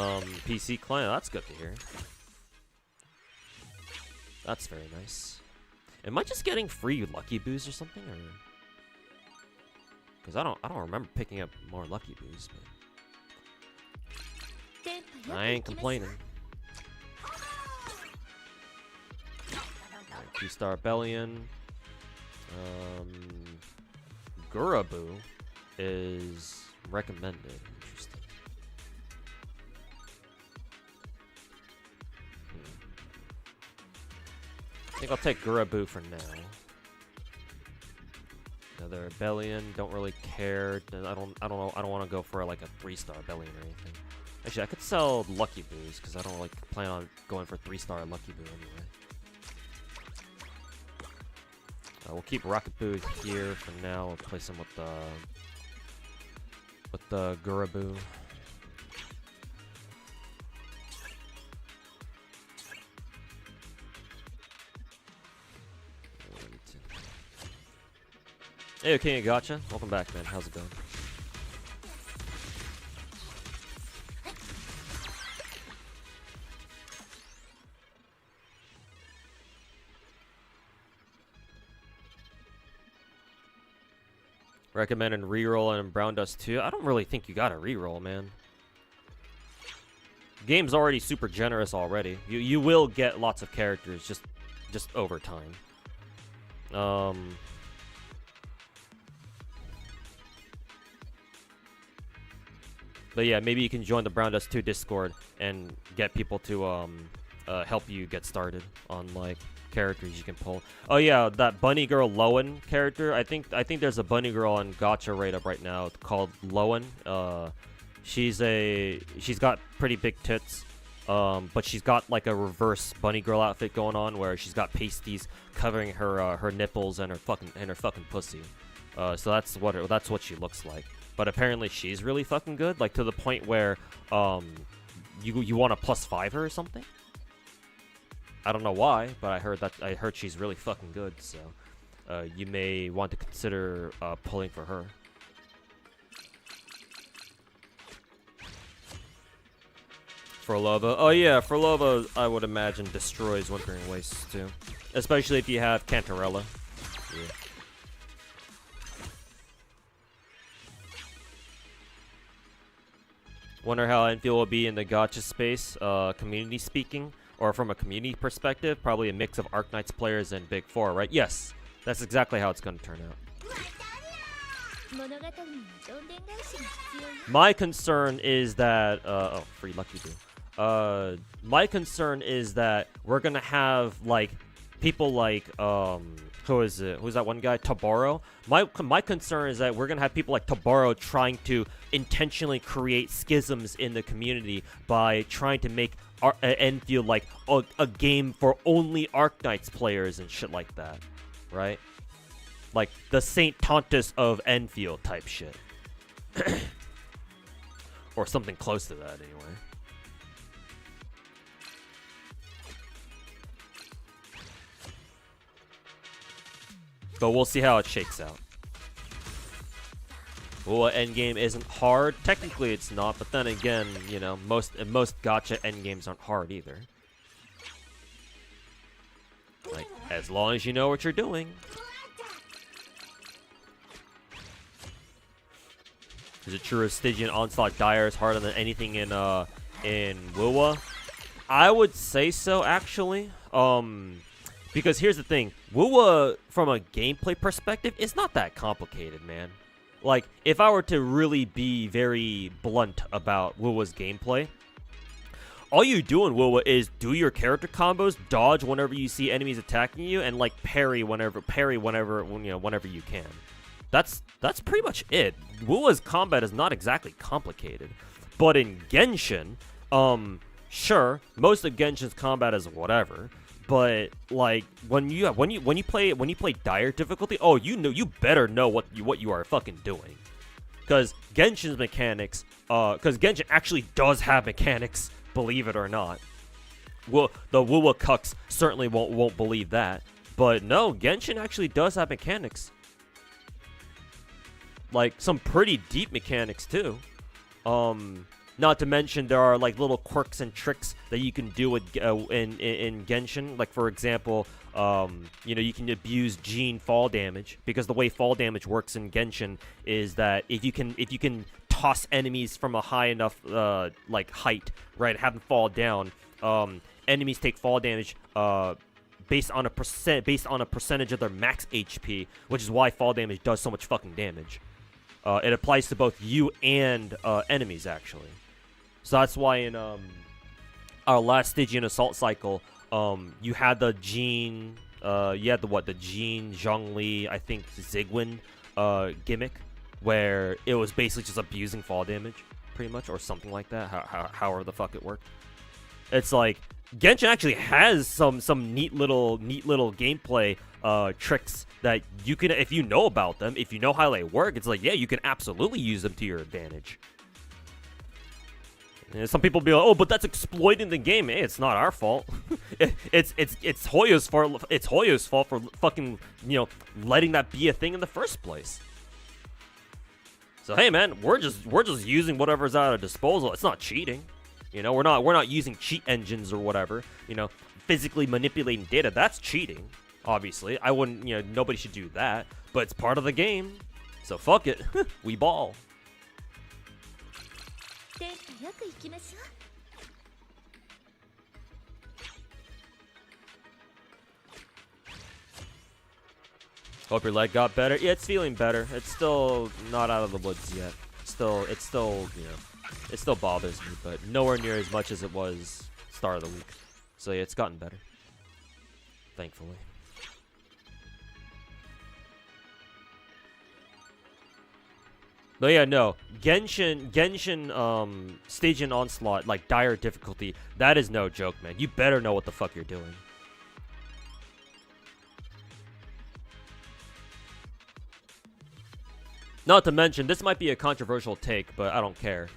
PC client. That's good to hear. That's very nice. Am I just getting free Lucky Boos or something, or? Because I don't remember picking up more Lucky Boos, but I ain't complaining. 2-star Bellion. Gurabu is recommended. Interesting. I think I'll take Gurabu for now. Another Bellion, don't really care. I don't want to go for like a 3-star Bellion or anything. Actually, I could sell Lucky Boos because I don't really plan on going for 3-star Lucky Boo anyway. We'll keep Rocket Boo here for now. We'll place him with the Gurabu. Hey, King of Gacha. Welcome back, man. How's it going? Recommended reroll and Brown Dust 2. I don't really think you gotta reroll, man. Game's already super generous already. You will get lots of characters just over time. But yeah, maybe you can join the Brown Dust 2 Discord and get people to help you get started on like characters you can pull. Oh yeah, that Bunny Girl Lowen character. I think there's a Bunny Girl on Gacha right now called Lowen. She's got pretty big tits. But she's got like a reverse Bunny Girl outfit going on where she's got pasties covering her nipples and her fucking pussy. So that's what she looks like. But apparently she's really fucking good, like to the point where you want to +5 her or something. I don't know why, but I heard she's really fucking good. So you may want to consider pulling for her. Forlova. Oh yeah, Forlova I would imagine destroys Whimpering Wastes too. Especially if you have Cantarella. Yeah. Wonder how Enfield will be in the gacha space, community speaking, or from a community perspective, probably a mix of Arknights players and Big 4, right? Yes, that's exactly how it's going to turn out. My concern is that, oh, free Lucky Boo. My concern is that we're gonna have like people like who is it? Who's that one guy? Tabaro. My concern is that we're gonna have people like Tabaro trying to intentionally create schisms in the community by trying to make Enfield like a game for only Arknights players and shit like that, right? Like the Saint Tontus of Enfield type shit, or something close to that, anyway. But we'll see how it shakes out. Well, endgame isn't hard. Technically, it's not. But then again, you know, most gacha endgames aren't hard either. Like, as long as you know what you're doing. Is it true Stygian Onslaught Dire is harder than anything in WoWa? I would say so, actually. Because here's the thing, WoWa, from a gameplay perspective, is not that complicated, man. Like, if I were to really be very blunt about WoWa's gameplay, all you do in WoWa is do your character combos, dodge whenever you see enemies attacking you, and like parry whenever you can. That's pretty much it. WoWa's combat is not exactly complicated, but in Genshin, sure, most of Genshin's combat is whatever. But like when you play dire difficulty, oh, you better know what you are fucking doing, because Genshin's mechanics, because Genshin actually does have mechanics, believe it or not. Well, the WoWa cucks certainly won't believe that, but no, Genshin actually does have mechanics, like some pretty deep mechanics too. Not to mention, there are like little quirks and tricks that you can do with, in Genshin. Like, for example, you know, you can abuse Gene fall damage, because the way fall damage works in Genshin is that if you can toss enemies from a high enough like height, right, have them fall down, enemies take fall damage based on a percentage of their max HP, which is why fall damage does so much fucking damage. It applies to both you and enemies, actually. So that's why in our last Stygian Assault cycle, you had the Jean, the Jean, Zhongli, I think Zigwin gimmick, where it was basically just abusing fall damage, pretty much, or something like that, however the fuck it worked. It's like, Genshin actually has some neat little gameplay tricks that you can, if you know about them, if you know how they work, it's like, yeah, you can absolutely use them to your advantage. And some people be like, oh, but that's exploiting the game. Hey, it's not our fault. it's Hoyo's fault. It's Hoyo's fault for fucking, you know, letting that be a thing in the first place. So hey, man, we're just using whatever's at our disposal. It's not cheating. You know, we're not using cheat engines or whatever. You know, physically manipulating data. That's cheating. Obviously, I wouldn't. You know, nobody should do that. But it's part of the game. So fuck it. We ball. Hope your leg got better. Yeah, it's feeling better. It's still not out of the woods yet. It's still, you know, it still bothers me, but nowhere near as much as it was start of the week. So yeah, it's gotten better. Thankfully. But yeah, no. Genshin, Stygian Onslaught, like, dire difficulty, that is no joke, man. You better know what the fuck you're doing. Not to mention, this might be a controversial take, but I don't care.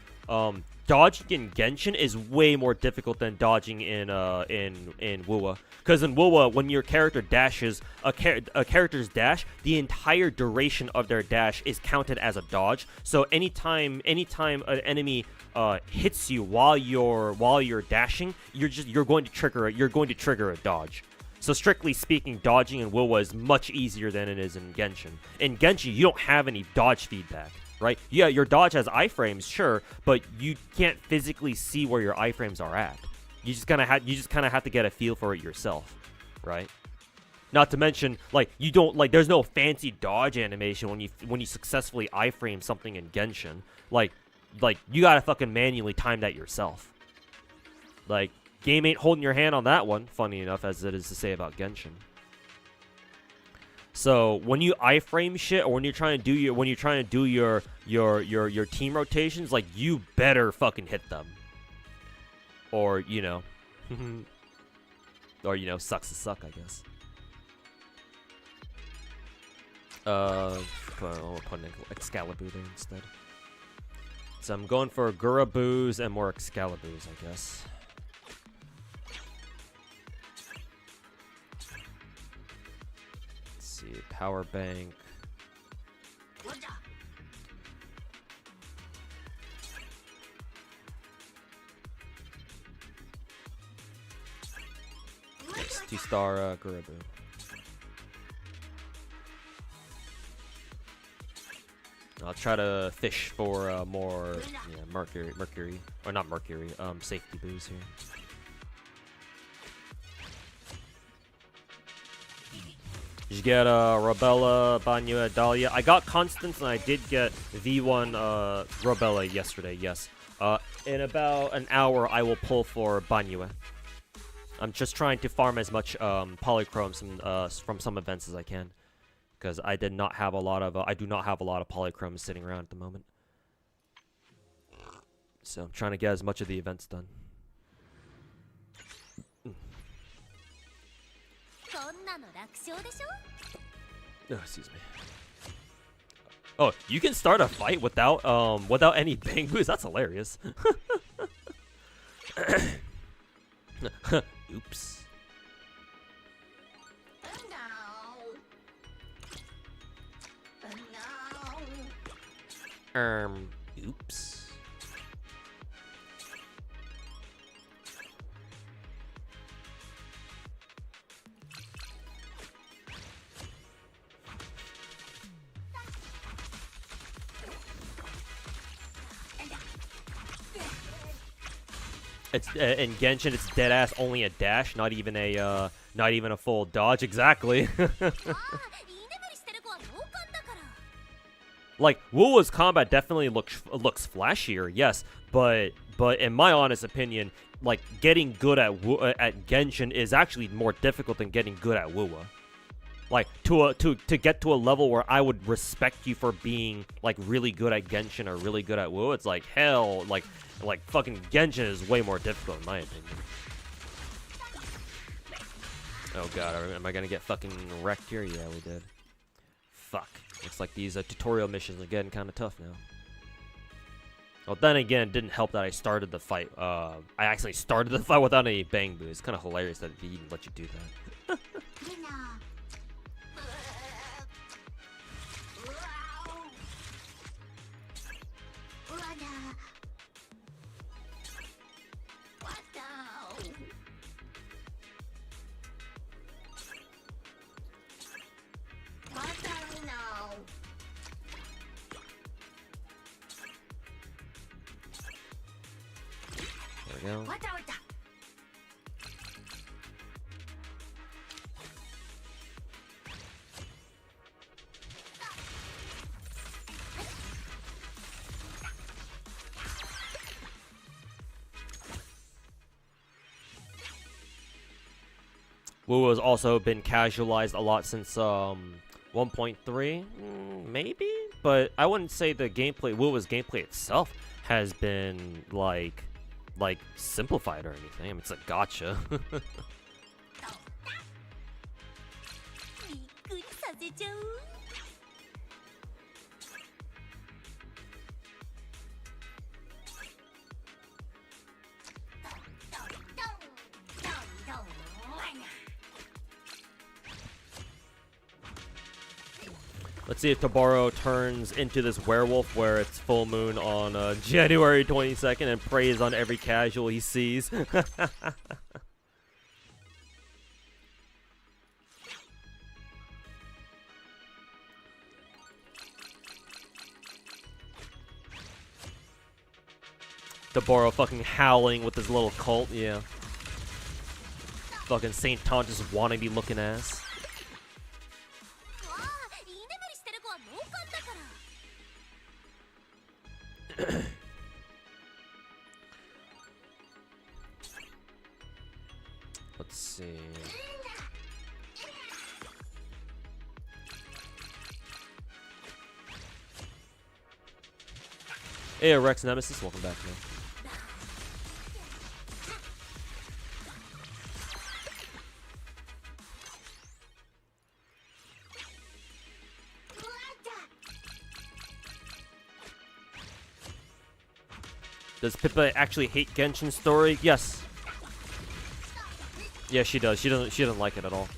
Dodging in Genshin is way more difficult than dodging in WoWa. Because in WoWa, when your character dashes, a character's dash, the entire duration of their dash is counted as a dodge. So anytime an enemy hits you while you're dashing, you're going to trigger a dodge. So strictly speaking, dodging in WoWa is much easier than it is in Genshin. In Genshin, you don't have any dodge feedback. Right? Yeah, your dodge has iframes, sure, but you can't physically see where your iframes are at. You just kind of have to get a feel for it yourself, right? Not to mention, like, you don't, like, there's no fancy dodge animation when you successfully iframe something in Genshin. Like you gotta fucking manually time that yourself. Like, game ain't holding your hand on that one. Funny enough, as it is to say about Genshin. So when you iframe shit, or when you're trying to do your team rotations, like, you better fucking hit them, or you know, or you know, sucks to suck, I guess. I'll put an Excalibur there instead. So I'm going for Guraboos and more Excaliburs, I guess. Let's see, Power Bank. Yes, 2-star Guraboo. I'll try to fish for more, yeah, Mercury, or not Mercury, safety boos here. Did you get Robella, Banyua, Dahlia? I got Constance and I did get V1 Robella yesterday, yes. In about an hour, I will pull for Banyua. I'm just trying to farm as much polychromes from some events as I can. Because I did not have a lot of, I do not have a lot of polychromes sitting around at the moment. So I'm trying to get as much of the events done. Oh, excuse me. Oh, you can start a fight without without any bang boos? That's hilarious. Oops. Oops. It's in Genshin, it's dead ass only a dash, not even a full dodge. Exactly. Like, Wuwa's combat definitely looks flashier, yes, but in my honest opinion, like, getting good at Genshin is actually more difficult than getting good at Wuwa. Like, to get to a level where I would respect you for being, like, really good at Genshin or really good at Wuwa, it's like, hell, like fucking Genshin is way more difficult in my opinion. Oh god, am I gonna get fucking wrecked here? Yeah, we did. Fuck. Looks like these tutorial missions are getting kind of tough now. Well, then again, it didn't help that I started the fight. I actually started the fight without any bang boo. It's kind of hilarious that they even let you do that. There we go. Wu has also been casualized a lot since 1.3, maybe, but I wouldn't say the gameplay, Wu's gameplay itself has been like simplified or anything. I mean, it's a gacha. Let's see if Toboro turns into this werewolf where it's full moon on January 22nd and preys on every casual he sees. Toboro fucking howling with his little cult, yeah. Fucking Saint Tontus wannabe looking ass. Let's see. Hey, Rex Nemesis, welcome back, man. Does Pippa actually hate Genshin Story? Yes. Yeah, she does. She doesn't like it at all.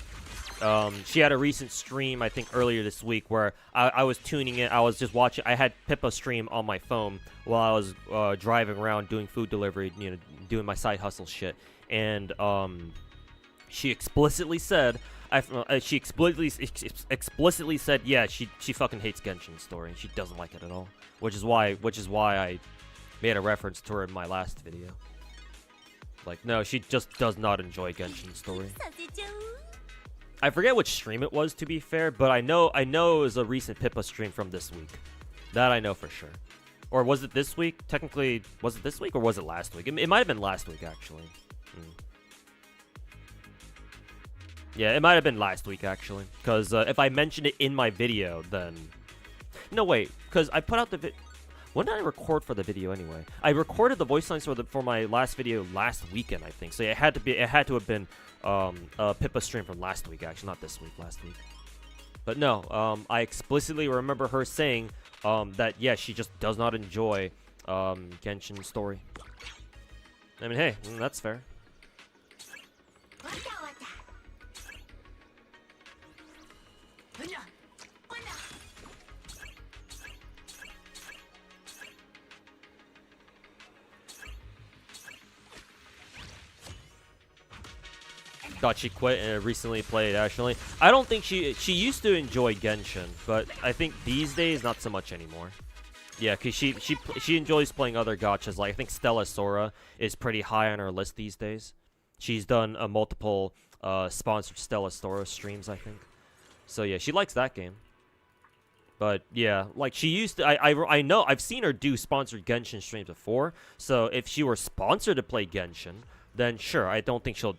She had a recent stream, I think earlier this week, where I was tuning in. I was just watching. I had Pippa stream on my phone while I was driving around doing food delivery, you know, doing my side hustle shit. And she explicitly said, she explicitly said, yeah, she fucking hates Genshin Story. She doesn't like it at all. Which is why I made a reference to her in my last video. Like, no, she just does not enjoy Genshin Story. I forget which stream it was, to be fair, but I know it was a recent Pippa stream from this week. That I know for sure. Or was it this week? Technically, was it this week or was it last week? It might have been last week, actually. Yeah, it might have been last week, actually. Because if I mentioned it in my video, then... No, wait. Because I put out the video... When did I record for the video anyway? I recorded the voice lines for my last video last weekend, I think. So it had to have been a Pippa stream from last week, actually, not this week, last week. But no, I explicitly remember her saying that yeah, she just does not enjoy Genshin Story. I mean, hey, that's fair. Thought she quit and recently played, actually. I don't think she used to enjoy Genshin, but I think these days not so much anymore. Yeah, because she enjoys playing other gachas. Like I think Stella Sora is pretty high on her list these days. She's done multiple sponsored Stella Sora streams, I think. So yeah, she likes that game. But yeah, like she used to. I know I've seen her do sponsored Genshin streams before. So if she were sponsored to play Genshin, then sure, I don't think she'll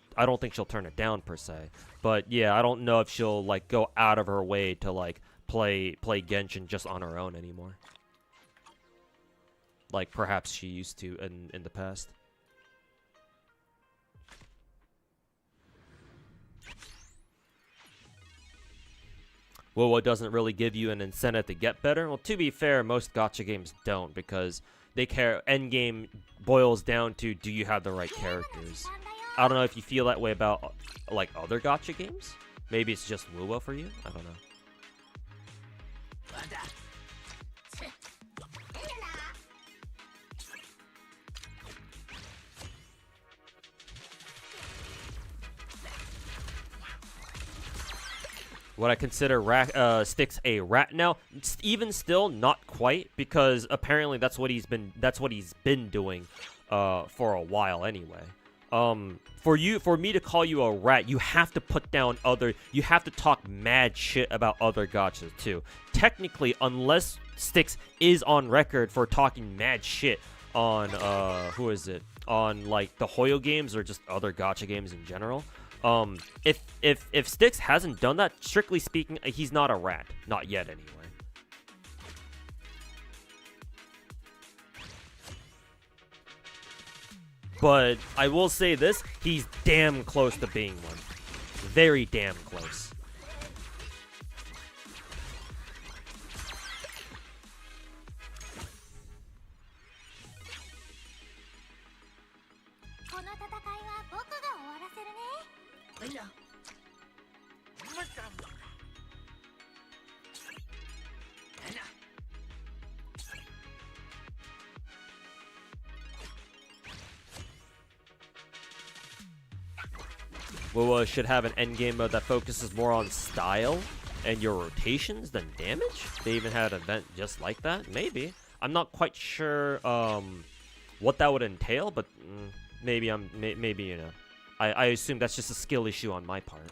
turn it down per se. But yeah, I don't know if she'll like go out of her way to like play Genshin just on her own anymore. Like perhaps she used to in the past. Well, what doesn't really give you an incentive to get better? Well, to be fair, most gacha games don't, because they care. Endgame boils down to, do you have the right characters? I don't know if you feel that way about like other gacha games. Maybe it's just Wuwa for you. I don't know. Would I consider Styx a rat now? Even still, not quite, because apparently that's what he's been doing for a while anyway. For me to call you a rat, you have to put down you have to talk mad shit about other gachas too. Technically, unless Styx is on record for talking mad shit on who is it? On like the Hoyo games or just other gacha games in general. If Styx hasn't done that, strictly speaking, he's not a rat. Not yet, anyway. But I will say this, he's damn close to being one. Very damn close. Well, should have an endgame mode that focuses more on style and your rotations than damage. They even had an event just like that. Maybe. I'm not quite sure what that would entail, but maybe maybe you know. I assume that's just a skill issue on my part.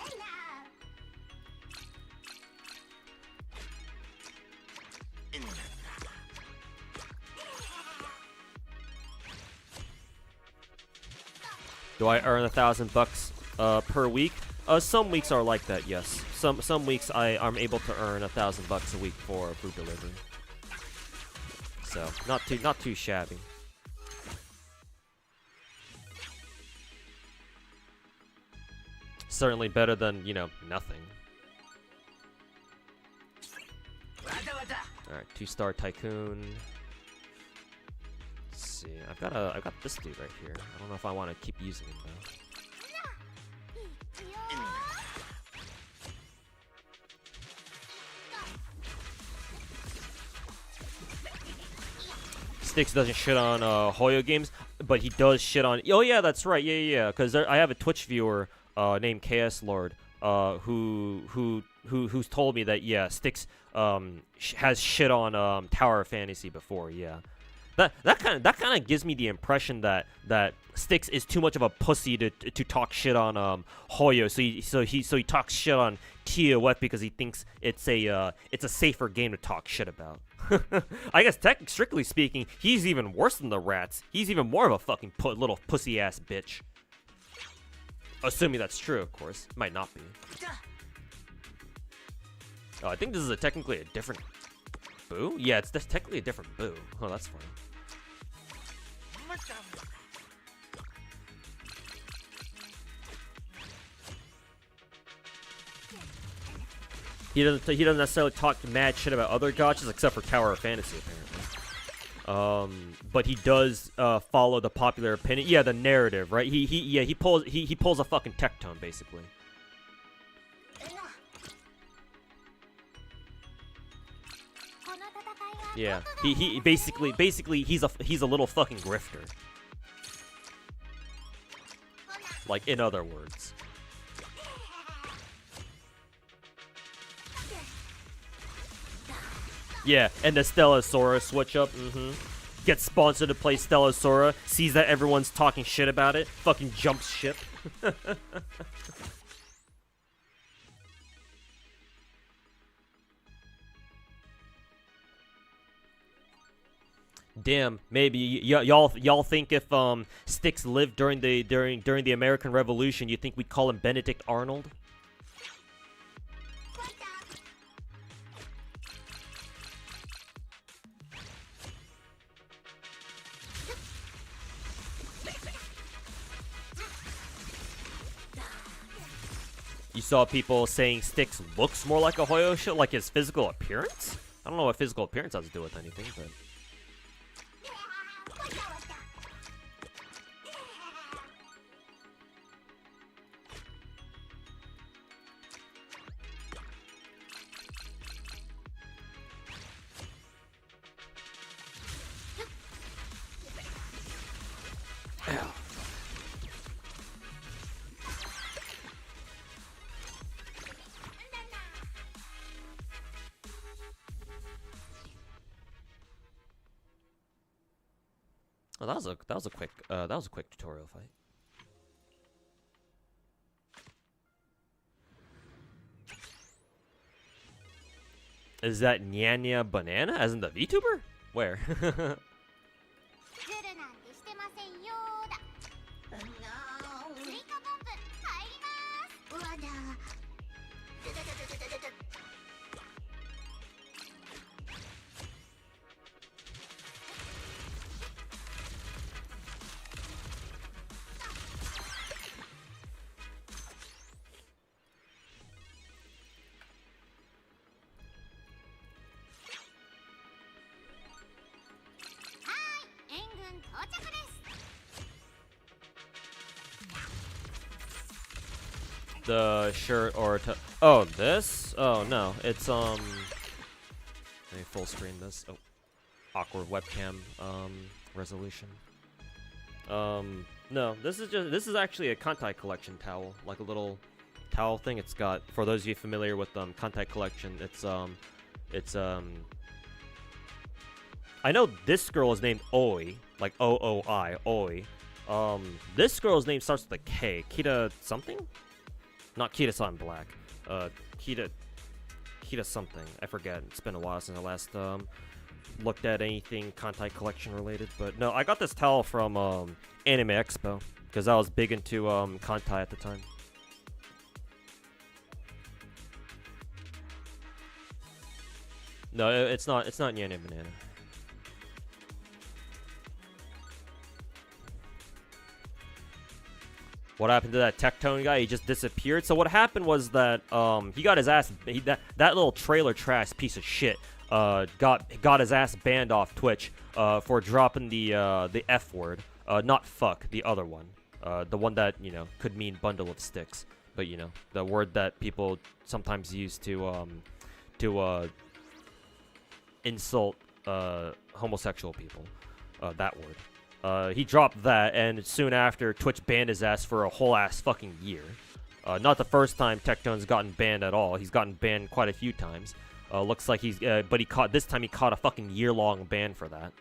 Do I earn $1,000 per week? Some weeks are like that, yes. Some weeks I'm able to earn $1,000 a week for food delivery. So not too shabby. Certainly better than, you know, nothing. Alright, 2-star Tycoon. Let's see. I've got this dude right here. I don't know if I want to keep using him though. Styx doesn't shit on Hoyo games, but he does shit on. Oh yeah, that's right. Yeah. Because I have a Twitch viewer named KS Lord who's told me that yeah, Styx has shit on Tower of Fantasy before. Yeah, that kind of gives me the impression that Styx is too much of a pussy to talk shit on Hoyo. So he talks shit on TOF because he thinks it's a safer game to talk shit about. I guess strictly speaking, he's even worse than the rats. He's even more of a fucking little pussy ass bitch. Assuming that's true, of course. Might not be. Oh, I think this is technically a different boo? Yeah, it's technically a different boo. Oh, that's funny. He doesn't necessarily talk mad shit about other gachas except for Tower of Fantasy apparently. But he does follow the popular opinion. Yeah, the narrative, right? He pulls a fucking Tectone basically. Yeah, he basically he's a little fucking grifter. Like in other words. Yeah, and the Stellasora switch up, Gets sponsored to play Stellasora, sees that everyone's talking shit about it, fucking jumps ship. Damn, maybe y'all think if Styx lived during the American Revolution, you think we'd call him Benedict Arnold? You saw people saying Styx looks more like a Hoyo shit, like his physical appearance? I don't know what physical appearance has to do with anything, but... Oh, that was a quick tutorial fight. Is that Nyanya Banana, as in the VTuber? Where? The shirt or oh, this? Oh no, it's let me full screen this. Oh, awkward webcam resolution. No, this is actually a Kantai collection towel, like a little towel thing. It's got, for those of you familiar with Kantai collection, it's I know this girl is named Oi, like O-O-I, Oi. This girl's name starts with a K. Kita something? Not Kita-san Black. Kita something. I forget. It's been a while since I last looked at anything Kantai collection related. But no, I got this towel from Anime Expo because I was big into Kantai at the time. No, it's not Nyanya Banana. What happened to that Tectone guy? He just disappeared. So what happened was that he got his ass that little trailer trash piece of shit got his ass banned off Twitch for dropping the F word. Not fuck, the other one. The one that, you know, could mean bundle of sticks, but you know, the word that people sometimes use to insult homosexual people. That word. He dropped that, and soon after, Twitch banned his ass for a whole ass fucking year. Not the first time Tectone's gotten banned at all. He's gotten banned quite a few times. Looks like this time he caught a fucking year-long ban for that.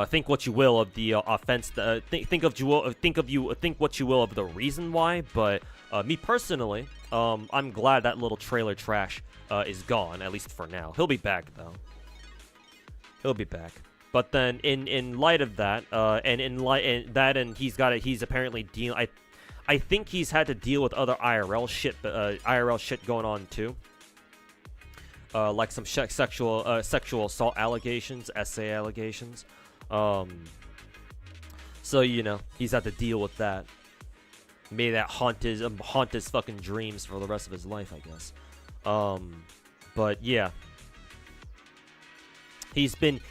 Think what you will of the offense. Think what you will of the reason why. But me personally, I'm glad that little trailer trash is gone, at least for now. He'll be back though. He'll be back. But then, in light of that, and he's apparently dealing. I think he's had to deal with other IRL shit going on too. Like some sexual assault allegations, essay allegations. So you know, he's had to deal with that. May that haunt his fucking dreams for the rest of his life, I guess. But yeah. He's been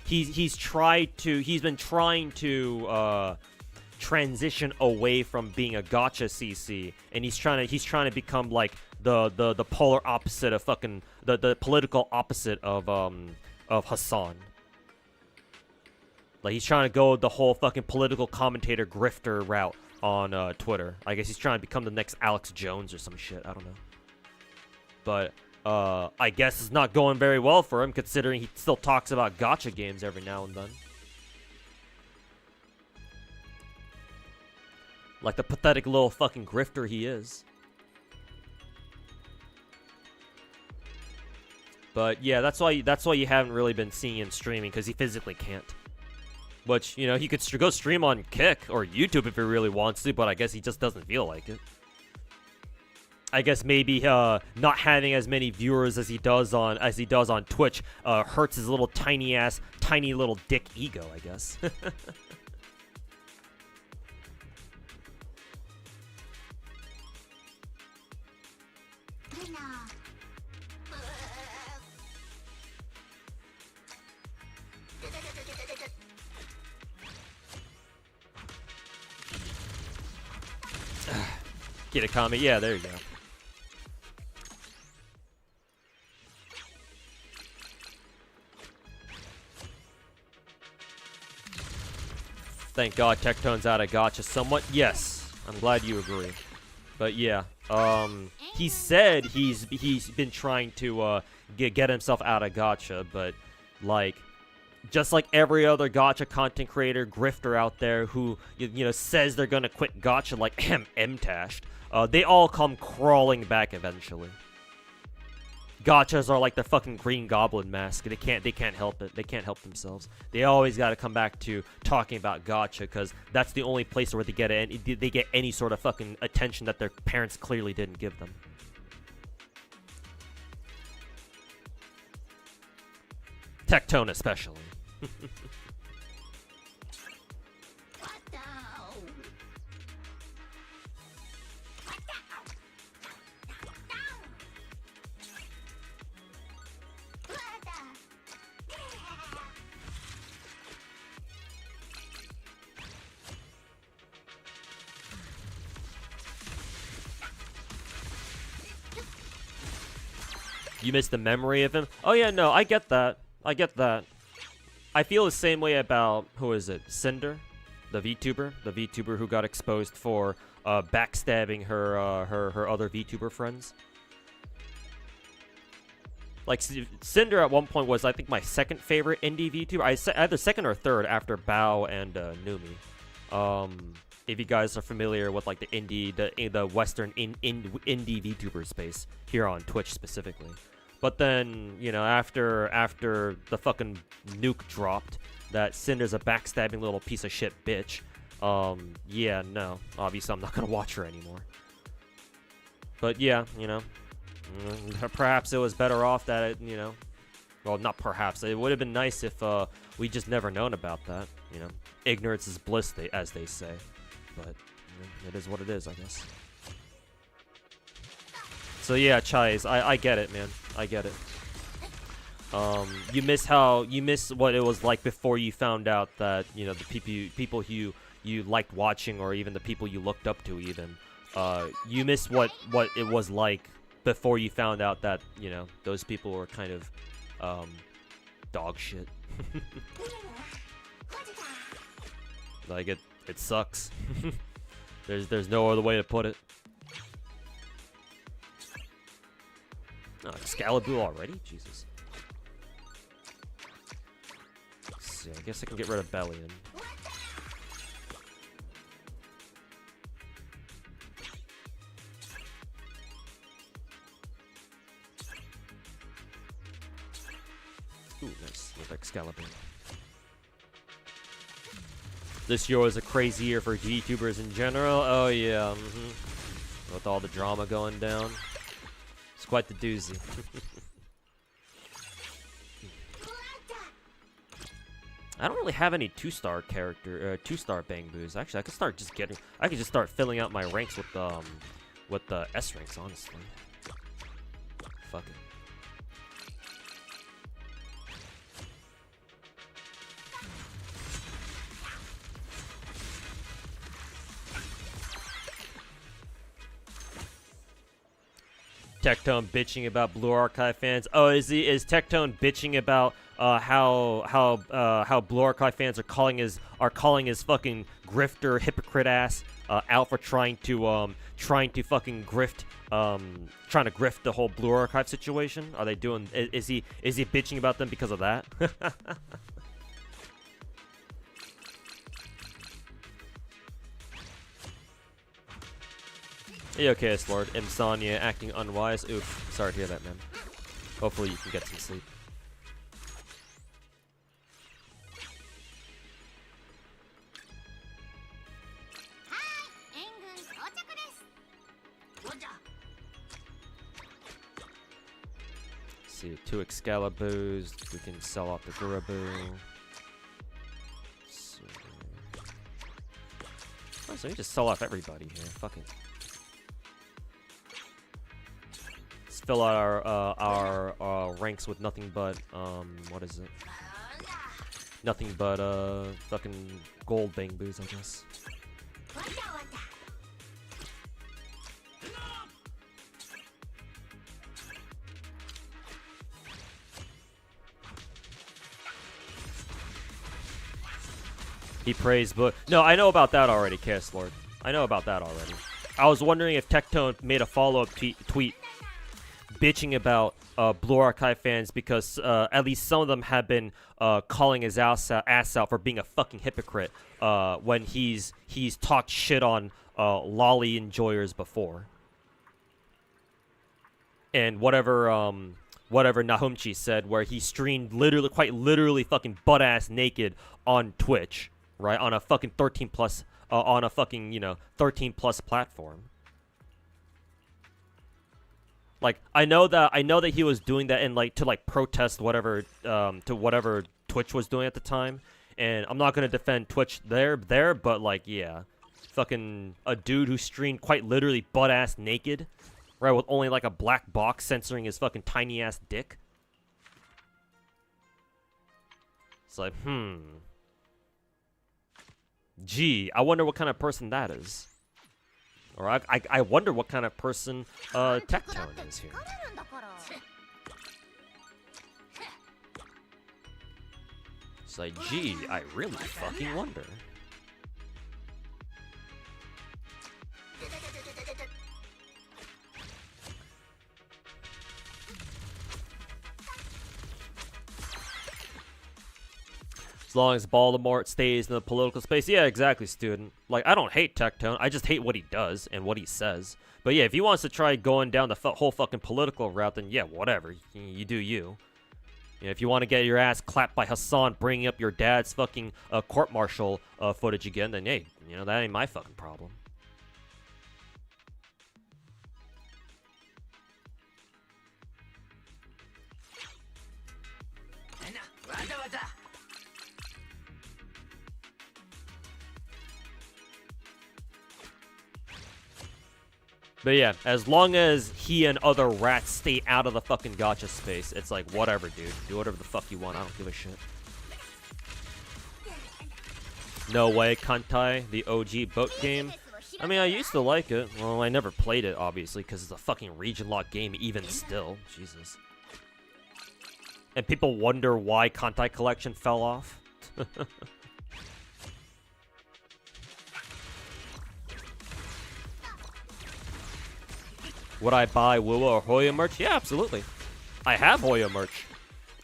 trying to transition away from being a gacha CC, and he's trying to become like the polar opposite of fucking the political opposite of Hassan. Like he's trying to go the whole fucking political commentator grifter route on Twitter. I guess he's trying to become the next Alex Jones or some shit. I don't know. But I guess it's not going very well for him, considering he still talks about gacha games every now and then. Like the pathetic little fucking grifter he is. But yeah, that's why you haven't really been seeing him streaming, because he physically can't. Which, you know, he could go stream on Kick or YouTube if he really wants to, but I guess he just doesn't feel like it. I guess maybe not having as many viewers as he does on Twitch hurts his little tiny little dick ego, I guess. Get a comment? Yeah, there you go. Thank God Tectone's out of gacha somewhat. Yes, I'm glad you agree. But yeah, he said he's been trying to get himself out of gacha, but like just like every other gacha content creator grifter out there who you know says they're gonna quit gacha, like Mtashed, they all come crawling back eventually. Gachas are like the fucking Green Goblin mask. They can't help it. They can't help themselves. They always got to come back to talking about gacha, because that's the only place where they get any sort of fucking attention that their parents clearly didn't give them. Tectone especially. You missed the memory of him? Oh yeah, no, I get that. I get that. I feel the same way about, who is it? Cinder? The VTuber? The VTuber who got exposed for backstabbing her other VTuber friends. Like, Cinder at one point was, I think, my second favorite indie VTuber. Either second or third after Bao and Numi. If you guys are familiar with like the Western indie VTuber space here on Twitch specifically. But then, you know, after the fucking nuke dropped, that Cinder's a backstabbing little piece of shit bitch. Yeah, no. Obviously, I'm not gonna watch her anymore. But yeah, you know, perhaps it was better off that it, you know, well, not perhaps. It would have been nice if we just never known about that. You know, ignorance is bliss, as they say. But It is what it is, I guess. So yeah, Chais, I get it, man. I get it. You miss what it was like before you found out that, you know, the people you liked watching, or even the people you looked up to, even. You miss what it was like before you found out that, you know, those people were kind of dog shit. Like it sucks. There's no other way to put it. Oh, Excalibur already? Jesus. Let's see, I guess I can get rid of Bellion. Ooh, nice. With Excalibur. This year was a crazy year for YouTubers in general. Oh, yeah. With all the drama going down. It's quite the doozy. I don't really have any two-star bang boos. Actually, I could just start filling out my ranks with the S ranks, honestly. Fuck it. Tectone bitching about Blue Archive fans. Oh, is Tectone bitching about how Blue Archive fans are calling his fucking grifter hypocrite ass out for trying to fucking grift trying to grift the whole Blue Archive situation? Are they doing? Is he bitching about them because of that? Hey, okay, Lord. Insomnia acting unwise. Oof. Sorry to hear that, man. Hopefully you can get some sleep. See, 2 Excaliburs. We can sell off the Gurabu. So we just sell off everybody here. Fuck it. Fill out our ranks with nothing but what is it? Nothing but fucking gold bang boos, I guess. He praised, but no, I know about that already, Chaos Lord. I know about that already. I was wondering if Tectone made a follow-up tweet bitching about Blue Archive fans because at least some of them have been calling his ass out for being a fucking hypocrite when he's talked shit on lolly enjoyers before. And whatever Nahumchi said, where he streamed quite literally fucking butt ass naked on Twitch, right, on a fucking 13 plus on a fucking 13 plus platform. Like, I know that he was doing that in to protest whatever Twitch was doing at the time, and I'm not gonna defend Twitch there, but yeah, fucking a dude who streamed quite literally butt ass naked, right, with only a black box censoring his fucking tiny ass dick. It's like, gee, I wonder what kind of person that is. Or I wonder what kind of person Tectone is here. It's like, gee, I really fucking wonder. As long as Baltimore stays in the political space. Yeah, exactly, student. Like, I don't hate Tectone. I just hate what he does and what he says. But yeah, if he wants to try going down the whole fucking political route, then yeah, whatever. You do you. You know, if you want to get your ass clapped by Hassan bringing up your dad's fucking court-martial footage again, then hey, that ain't my fucking problem. But yeah, as long as he and other rats stay out of the fucking gacha space, it's like, whatever, dude. Do whatever the fuck you want. I don't give a shit. No way, Kantai, the OG boat game. I mean, I used to like it. Well, I never played it, obviously, because it's a fucking region lock game, even still. Jesus. And people wonder why Kantai Collection fell off. Would I buy Wuwa or Hoya merch? Yeah, absolutely. I have Hoya merch.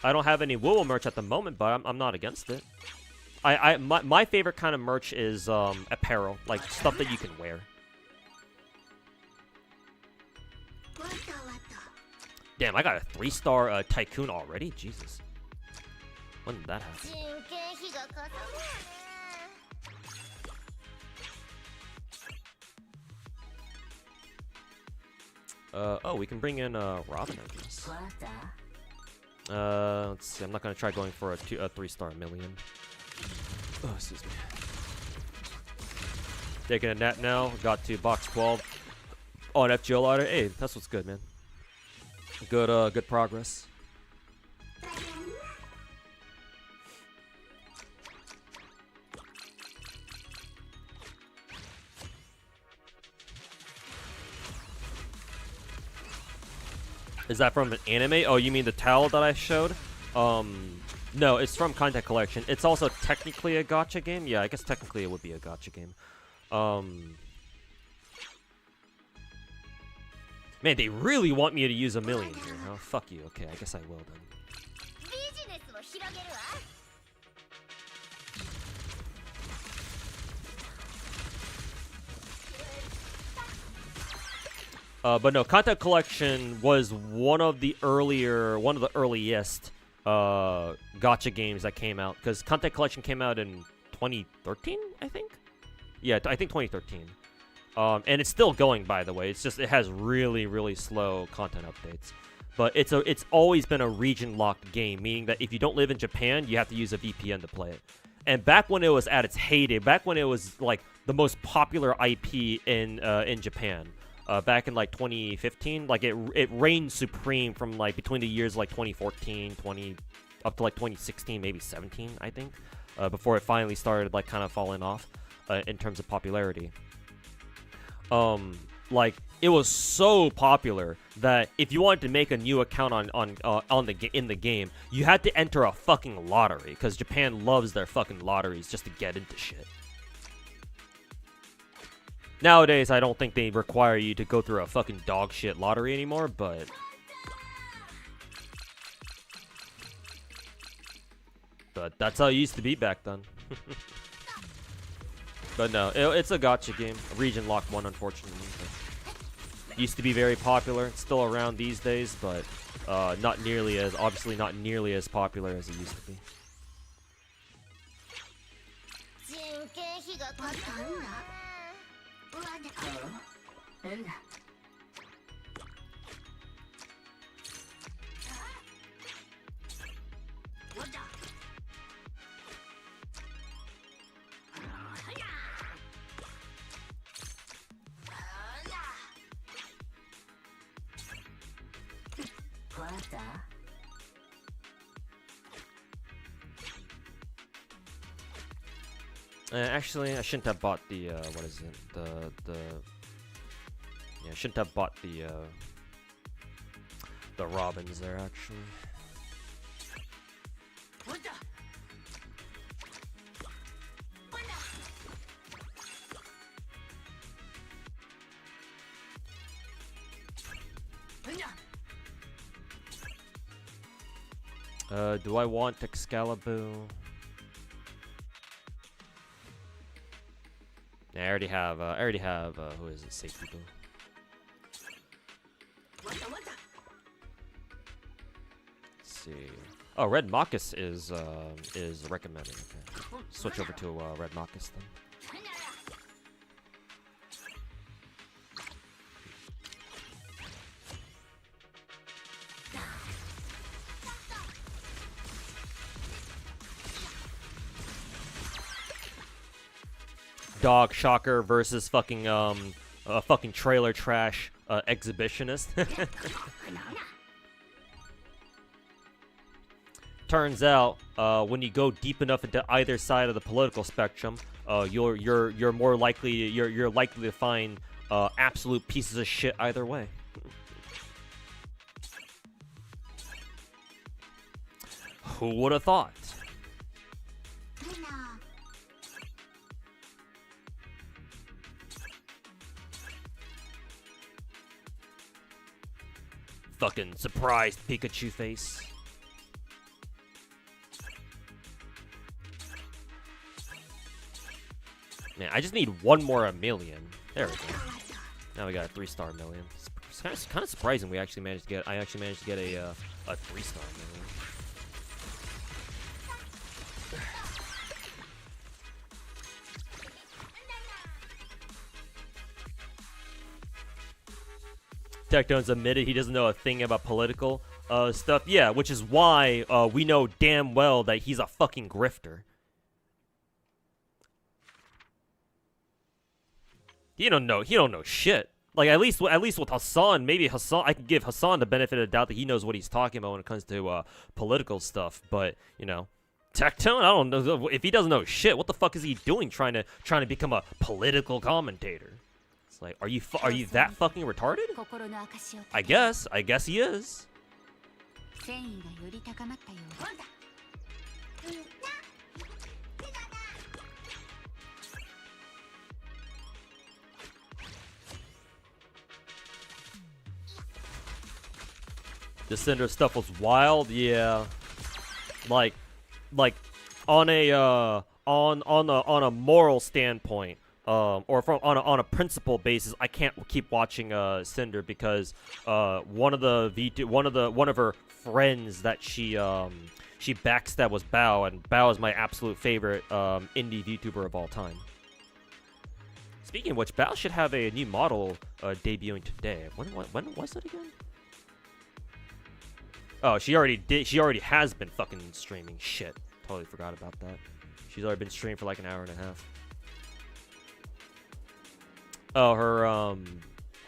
I don't have any Wuwa merch at the moment, but I'm not against it. My favorite kind of merch is apparel, like stuff that you can wear. Damn, I got a 3-star Tycoon already? Jesus. When did that happen? Oh, we can bring in Robin, I guess. Let's see. I'm not gonna try going for a 3-star million. Oh, excuse me. Taking a nap now. Got to box 12 on FGL ladder. Hey, that's what's good, man. Good progress. Is that from an anime? Oh, you mean the towel that I showed? No, it's from Content Collection. It's also technically a gacha game. Yeah, I guess technically it would be a gacha game. Man, they really want me to use a million here, huh? Fuck you. Okay, I guess I will then. But no, Content Collection was one of the earliest gacha games that came out, because Content Collection came out in 2013, I think. Yeah, I think 2013. And it's still going, by the way. It's just it has really slow content updates. But it's always been a region locked game, meaning that if you don't live in Japan, you have to use a VPN to play it. And back when it was at its heyday, back when it was like the most popular IP in Japan. Back in like 2015, like it reigned supreme from like between the years like 2014, up to like 2016, maybe 17, I think, before it finally started like kind of falling off in terms of popularity. Like it was so popular that if you wanted to make a new account in the game, you had to enter a fucking lottery, because Japan loves their fucking lotteries just to get into shit. Nowadays, I don't think they require you to go through a fucking dog shit lottery anymore, but... But that's how it used to be back then. But no, it's a gacha game. A region lock one, unfortunately. Used to be very popular. It's still around these days, but obviously not nearly as popular as it used to be. Actually, I shouldn't have bought the, what is it? Yeah, I shouldn't have bought the robins there, actually. Do I want Excalibur? Yeah, I already have, who is it, Safety Boo. Let's see. Oh, Red Marcus is recommended. Okay. Switch over to, Red Marcus then. Dog Shocker versus fucking fucking trailer trash exhibitionist. Turns out, when you go deep enough into either side of the political spectrum, you're more likely you're likely to find absolute pieces of shit either way. Who would have thought? Fucking surprised Pikachu face. Man, I just need one more a million. There we go. Now we got a 3-star million. It's kind of surprising we actually managed to get. I actually managed to get a 3-star million. Tectone's admitted he doesn't know a thing about political stuff. Yeah, which is why we know damn well that he's a fucking grifter. He don't know shit. Like at least with Hassan, maybe Hassan, I can give Hassan the benefit of the doubt that he knows what he's talking about when it comes to political stuff. But you know, Tectone, I don't know if he doesn't know shit. What the fuck is he doing trying to become a political commentator? It's like, are you that fucking retarded? I guess he is. The Cinder stuff was wild, yeah. Like on a moral standpoint, or on a principle basis, I can't keep watching Cinder because one of her friends that she backstabbed was Bao, and Bao is my absolute favorite indie VTuber of all time. Speaking of which, Bao should have a new model debuting today. When was it again? Oh, she already did. She already has been fucking streaming. Shit, totally forgot about that. She's already been streaming for like an hour and a half. Oh,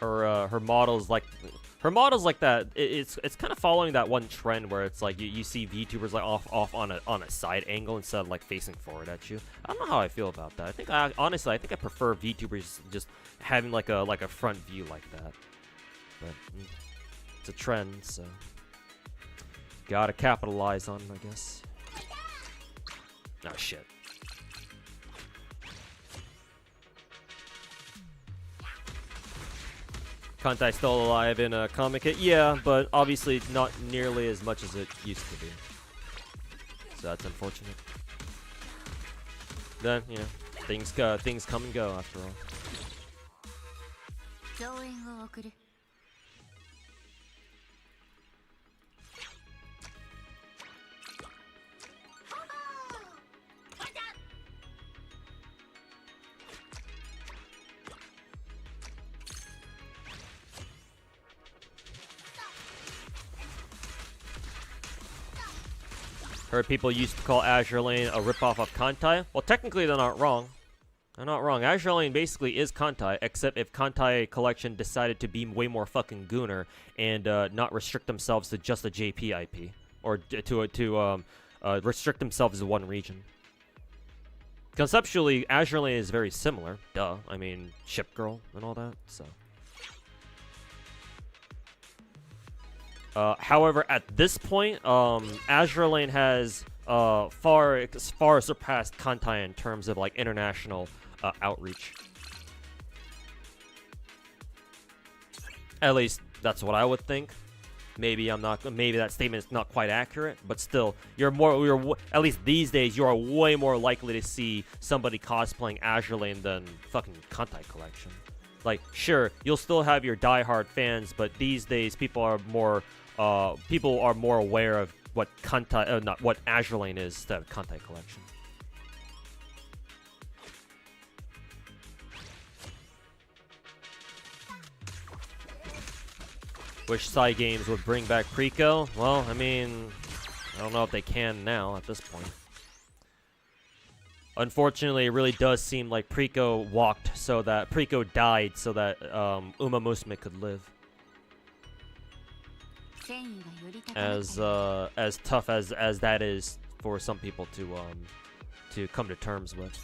her models like that. It's kind of following that one trend where it's like you see VTubers like off on a side angle instead of like facing forward at you. I don't know how I feel about that. Honestly I think I prefer VTubers just having like a front view like that. But it's a trend, so. Gotta capitalize on it, I guess. Oh, shit. Kantai still alive in a comic hit? Yeah, but obviously not nearly as much as it used to be. So that's unfortunate. Then, you know, things come and go after all. Heard people used to call Azure Lane a ripoff of Kantai. Well, technically they're not wrong. They're not wrong. Azure Lane basically is Kantai, except if Kantai Collection decided to be way more fucking gooner and not restrict themselves to just a JP IP, or to restrict themselves to one region. Conceptually, Azure Lane is very similar. Duh. I mean, Ship Girl and all that. So. However, at this point, Azure Lane has far surpassed Kantai in terms of like international outreach. At least that's what I would think. Maybe that statement is not quite accurate, but still, at least these days you are way more likely to see somebody cosplaying Azure Lane than fucking Kantai Collection. Like, sure, you'll still have your diehard fans, but these days people are more aware of what what Azure Lane is instead of Kantai Collection. Wish Psy Games would bring back Preco. Well, I mean, I don't know if they can now at this point. Unfortunately, it really does seem like Priko died so that Uma Musume could live. As tough as that is for some people to come to terms with.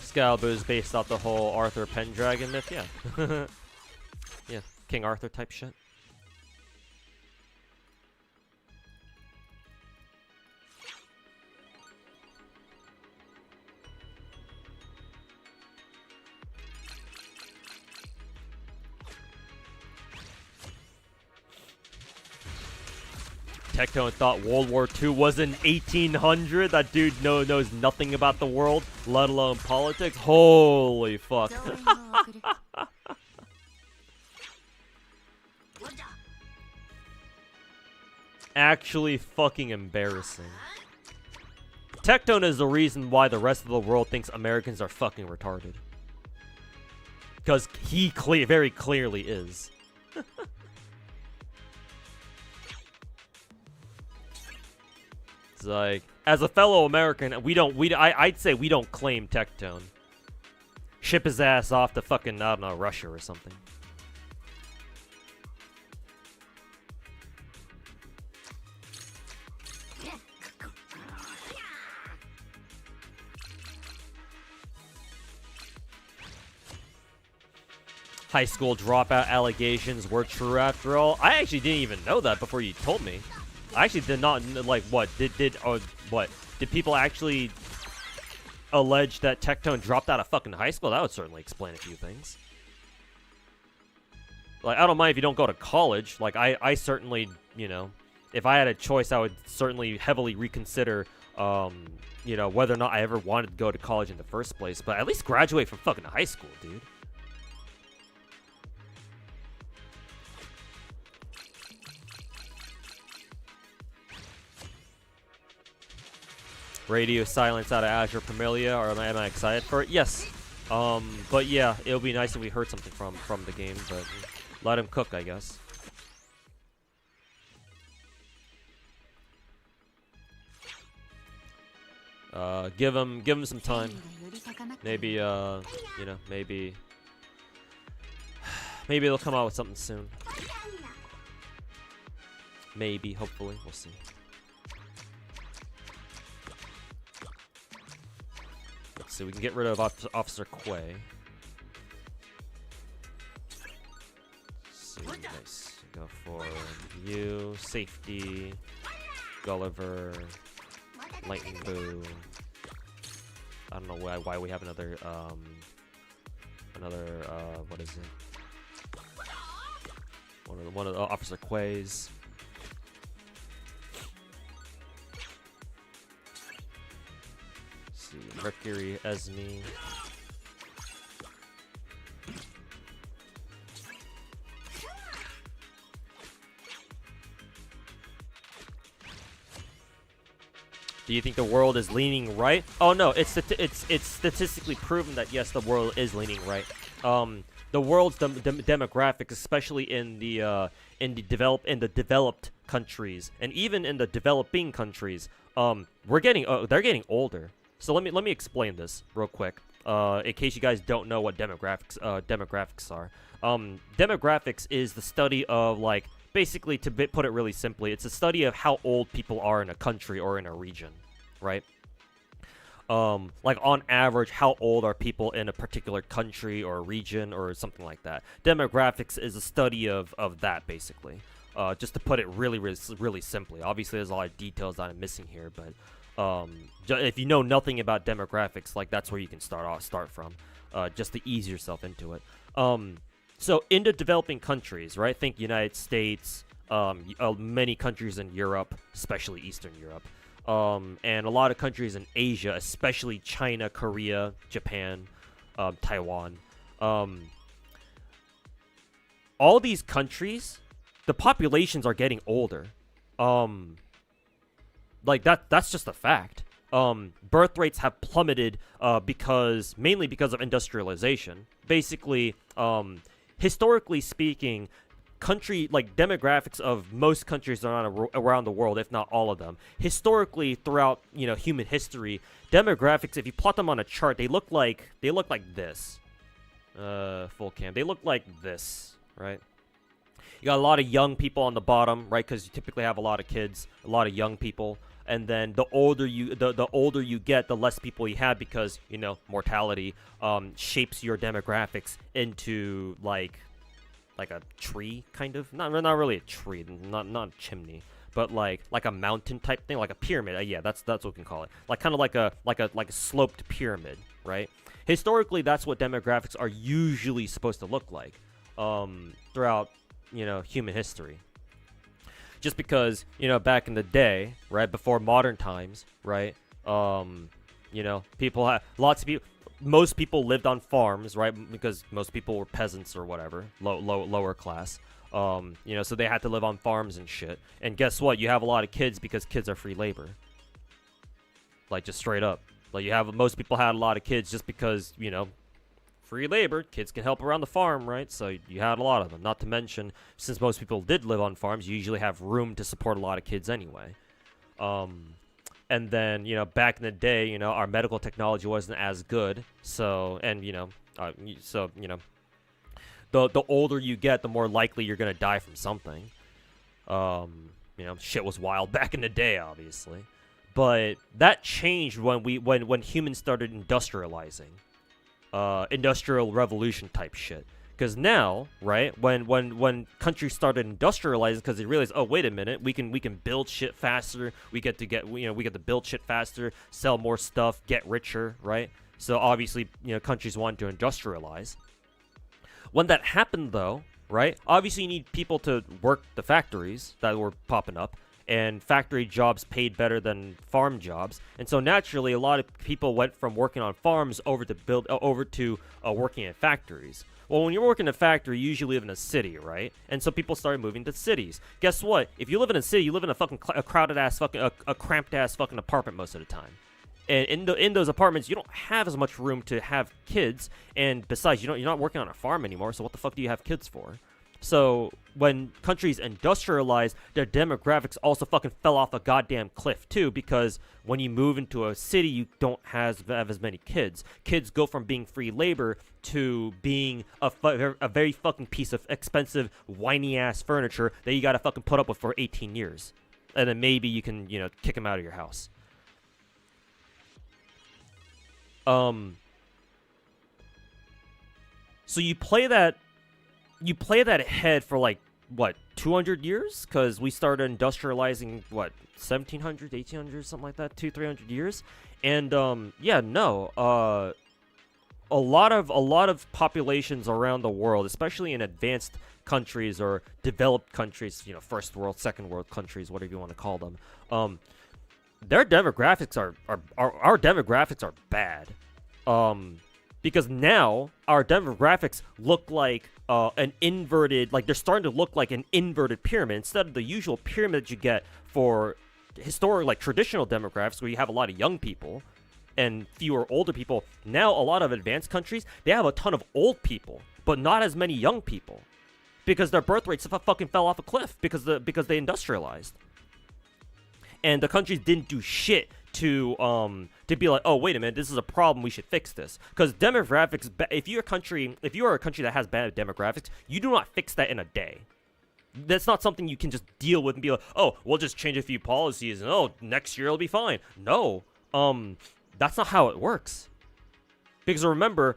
Excalibur is based off the whole Arthur Pendragon myth, yeah. Yeah, King Arthur type shit. Tectone thought World War II was in 1800. That dude knows nothing about the world, let alone politics. Holy fuck. Actually fucking embarrassing. Tectone is the reason why the rest of the world thinks Americans are fucking retarded. Because he very clearly is. It's like, as a fellow American, I'd say we don't claim Tectone. Ship his ass off to fucking, I don't know, Russia or something. High school dropout allegations were true after all. I actually didn't even know that before you told me. I actually did not, like, what? Did people actually allege that Tectone dropped out of fucking high school? That would certainly explain a few things. Like, I don't mind if you don't go to college. Like, I certainly, you know, if I had a choice, I would certainly heavily reconsider, you know, whether or not I ever wanted to go to college in the first place. But at least graduate from fucking high school, dude. Radio silence out of Azure Familia, or am I excited for it? Yes. But yeah, it would be nice if we heard something from the game, but let him cook, I guess. Give him some time. Maybe you know, maybe they'll come out with something soon. Maybe, hopefully, we'll see. So we can get rid of Officer Quay. So nice. Go for you, safety, Gulliver, lightning boo. I don't know why we have another what is it? One of the Officer Quays. Mercury, Esme. Do you think the world is leaning right? Oh no, it's statistically proven that yes, the world is leaning right. The world's demographics, especially in the developed countries, and even in the developing countries, they're getting older. So let me explain this real quick, in case you guys don't know what demographics are. Demographics is the study of, like, basically, to put it really simply, it's a study of how old people are in a country or in a region, right? Like, on average, how old are people in a particular country or region or something like that. Demographics is a study of that, basically. Just to put it really simply. Obviously, there's a lot of details that I'm missing here, but if you know nothing about demographics, like, that's where you can start from, just to ease yourself into it. So in the developing countries, right? Think United States, many countries in Europe, especially Eastern Europe, and a lot of countries in Asia, especially China, Korea, Japan, Taiwan. All these countries, the populations are getting older. Like, that's just a fact. birth rates have plummeted mainly because of industrialization. Basically, historically speaking, demographics of most countries around the world, if not all of them, historically throughout human history, demographics, if you plot them on a chart, they look like this. Full cam. They look like this, right? You got a lot of young people on the bottom, right? Because you typically have a lot of kids, a lot of young people, and then the older you get, the less people you have, because mortality shapes your demographics into like a tree, kind of. Not really a tree, not a chimney, but like a mountain type thing, like a pyramid. Yeah, that's what we can call it. Like kind of like a sloped pyramid, right? Historically, that's what demographics are usually supposed to look like throughout human history. Just because back in the day, right, before modern times, right, people had lots of people. Most people lived on farms, right? Because most people were peasants or whatever, lower class. So they had to live on farms and shit. And guess what? You have a lot of kids because kids are free labor. Like, just straight up. Like, most people had a lot of kids just because, free labor, kids can help around the farm, right? So you had a lot of them. Not to mention, since most people did live on farms, you usually have room to support a lot of kids anyway. And then, back in the day, our medical technology wasn't as good. So, and, the older you get, the more likely you're going to die from something. Shit was wild back in the day, obviously. But that changed when humans started industrializing. Industrial revolution type shit. Because now, right, when countries started industrializing, because they realized, oh, wait a minute, we can build shit faster. We get to build shit faster, sell more stuff, get richer, right? So obviously, countries wanted to industrialize. When that happened, though, right, obviously you need people to work the factories that were popping up, and factory jobs paid better than farm jobs, and so naturally a lot of people went from working on farms over to working in factories. Well, when you're working in a factory, you usually live in a city, right? And so people started moving to cities. Guess what? If you live in a city, you live in a crowded ass a cramped ass fucking apartment most of the time. And in those apartments, you don't have as much room to have kids. And besides, you're not working on a farm anymore. So what the fuck do you have kids for? So when countries industrialized, their demographics also fucking fell off a goddamn cliff too, because when you move into a city, you don't have as many kids. Kids go from being free labor to being a very fucking piece of expensive, whiny-ass furniture that you gotta fucking put up with for 18 years. And then maybe you can, kick them out of your house. So you play that ahead for like, what, 200 years? Because we started industrializing, what, 1700s, 1800s, something like that, 200-300 years? And, a lot of populations around the world, especially in advanced countries or developed countries, first world, second world countries, whatever you want to call them, their demographics our demographics are bad. Because now our demographics look like an inverted, like they're starting to look like an inverted pyramid instead of the usual pyramid that you get for historic, like traditional demographics where you have a lot of young people and fewer older people. Now a lot of advanced countries, they have a ton of old people, but not as many young people because their birth rates fucking fell off a cliff because they industrialized. And the countries didn't do shit to be like, oh, wait a minute, this is a problem, we should fix this. Because demographics, if you are a country that has bad demographics, you do not fix that in a day. That's not something you can just deal with and be like, oh, we'll just change a few policies and oh, next year it'll be fine. No, that's not how it works. Because remember,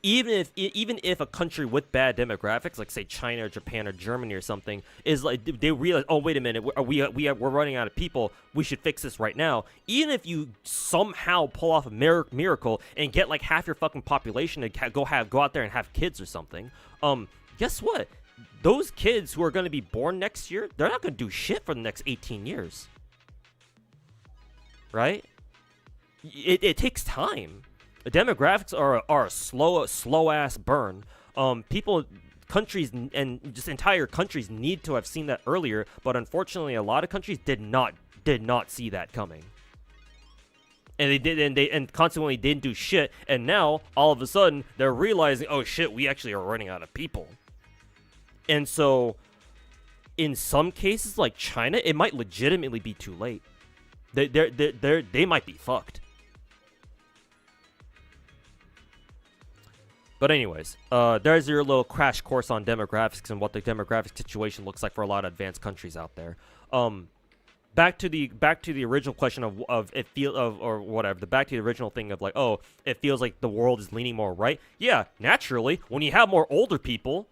even if a country with bad demographics, like say China or Japan or Germany or something, is like they realize, oh wait a minute, we're running out of people, we should fix this right now. Even if you somehow pull off a miracle and get like half your fucking population to go out there and have kids or something, guess what? Those kids who are going to be born next year, they're not going to do shit for the next 18 years, right? It takes time. Demographics are a slow ass burn. Countries and just entire countries need to have seen that earlier, but unfortunately, a lot of countries did not see that coming. and they consequently didn't do shit, and now all of a sudden they're realizing, oh shit, we actually are running out of people. And so in some cases like China, it might legitimately be too late. They might be fucked. But anyways, there's your little crash course on demographics and what the demographic situation looks like for a lot of advanced countries out there. Back to the original question of it feel of or whatever. Back to the original thing of like, oh, it feels like the world is leaning more right. Yeah, naturally, when you have more older people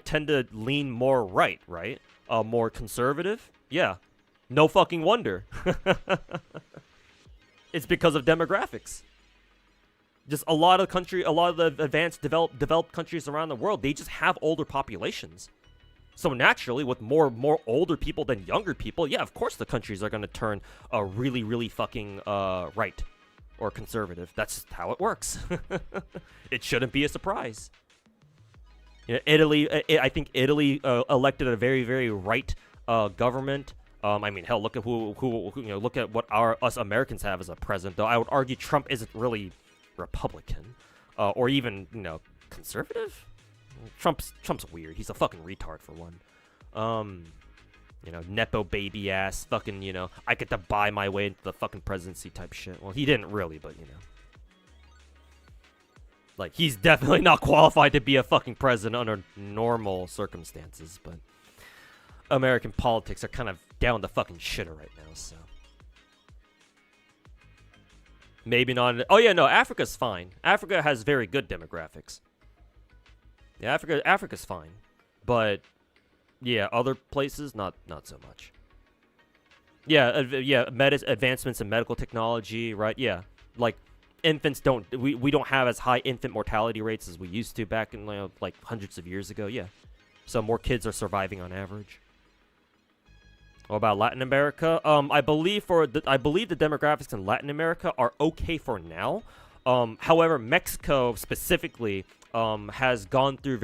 tend to lean more right, right? More conservative. Yeah, no fucking wonder. It's because of demographics. Just a lot of the advanced developed countries around the world, they just have older populations. So naturally, with more older people than younger people, yeah, of course the countries are going to turn really, really fucking right or conservative. That's just how it works. It shouldn't be a surprise. You know, I think Italy elected a very, very right government. I mean, hell, look at who look at what us Americans have as a president. Though I would argue Trump isn't really Republican, or even, conservative. Trump's weird. He's a fucking retard for one. Nepo baby ass, fucking, I get to buy my way into the fucking presidency type shit. Well, he didn't really, but like, he's definitely not qualified to be a fucking president under normal circumstances. But American politics are kind of down the fucking shitter right now, so. Maybe not. Oh yeah, no, Africa's fine. Africa has very good demographics. Yeah, Africa's fine, but yeah, other places not so much. Yeah, advancements in medical technology, right? Yeah, like infants we don't have as high infant mortality rates as we used to back in like hundreds of years ago. Yeah, so more kids are surviving on average. What about Latin America? I believe the demographics in Latin America are okay for now. However, Mexico specifically is going through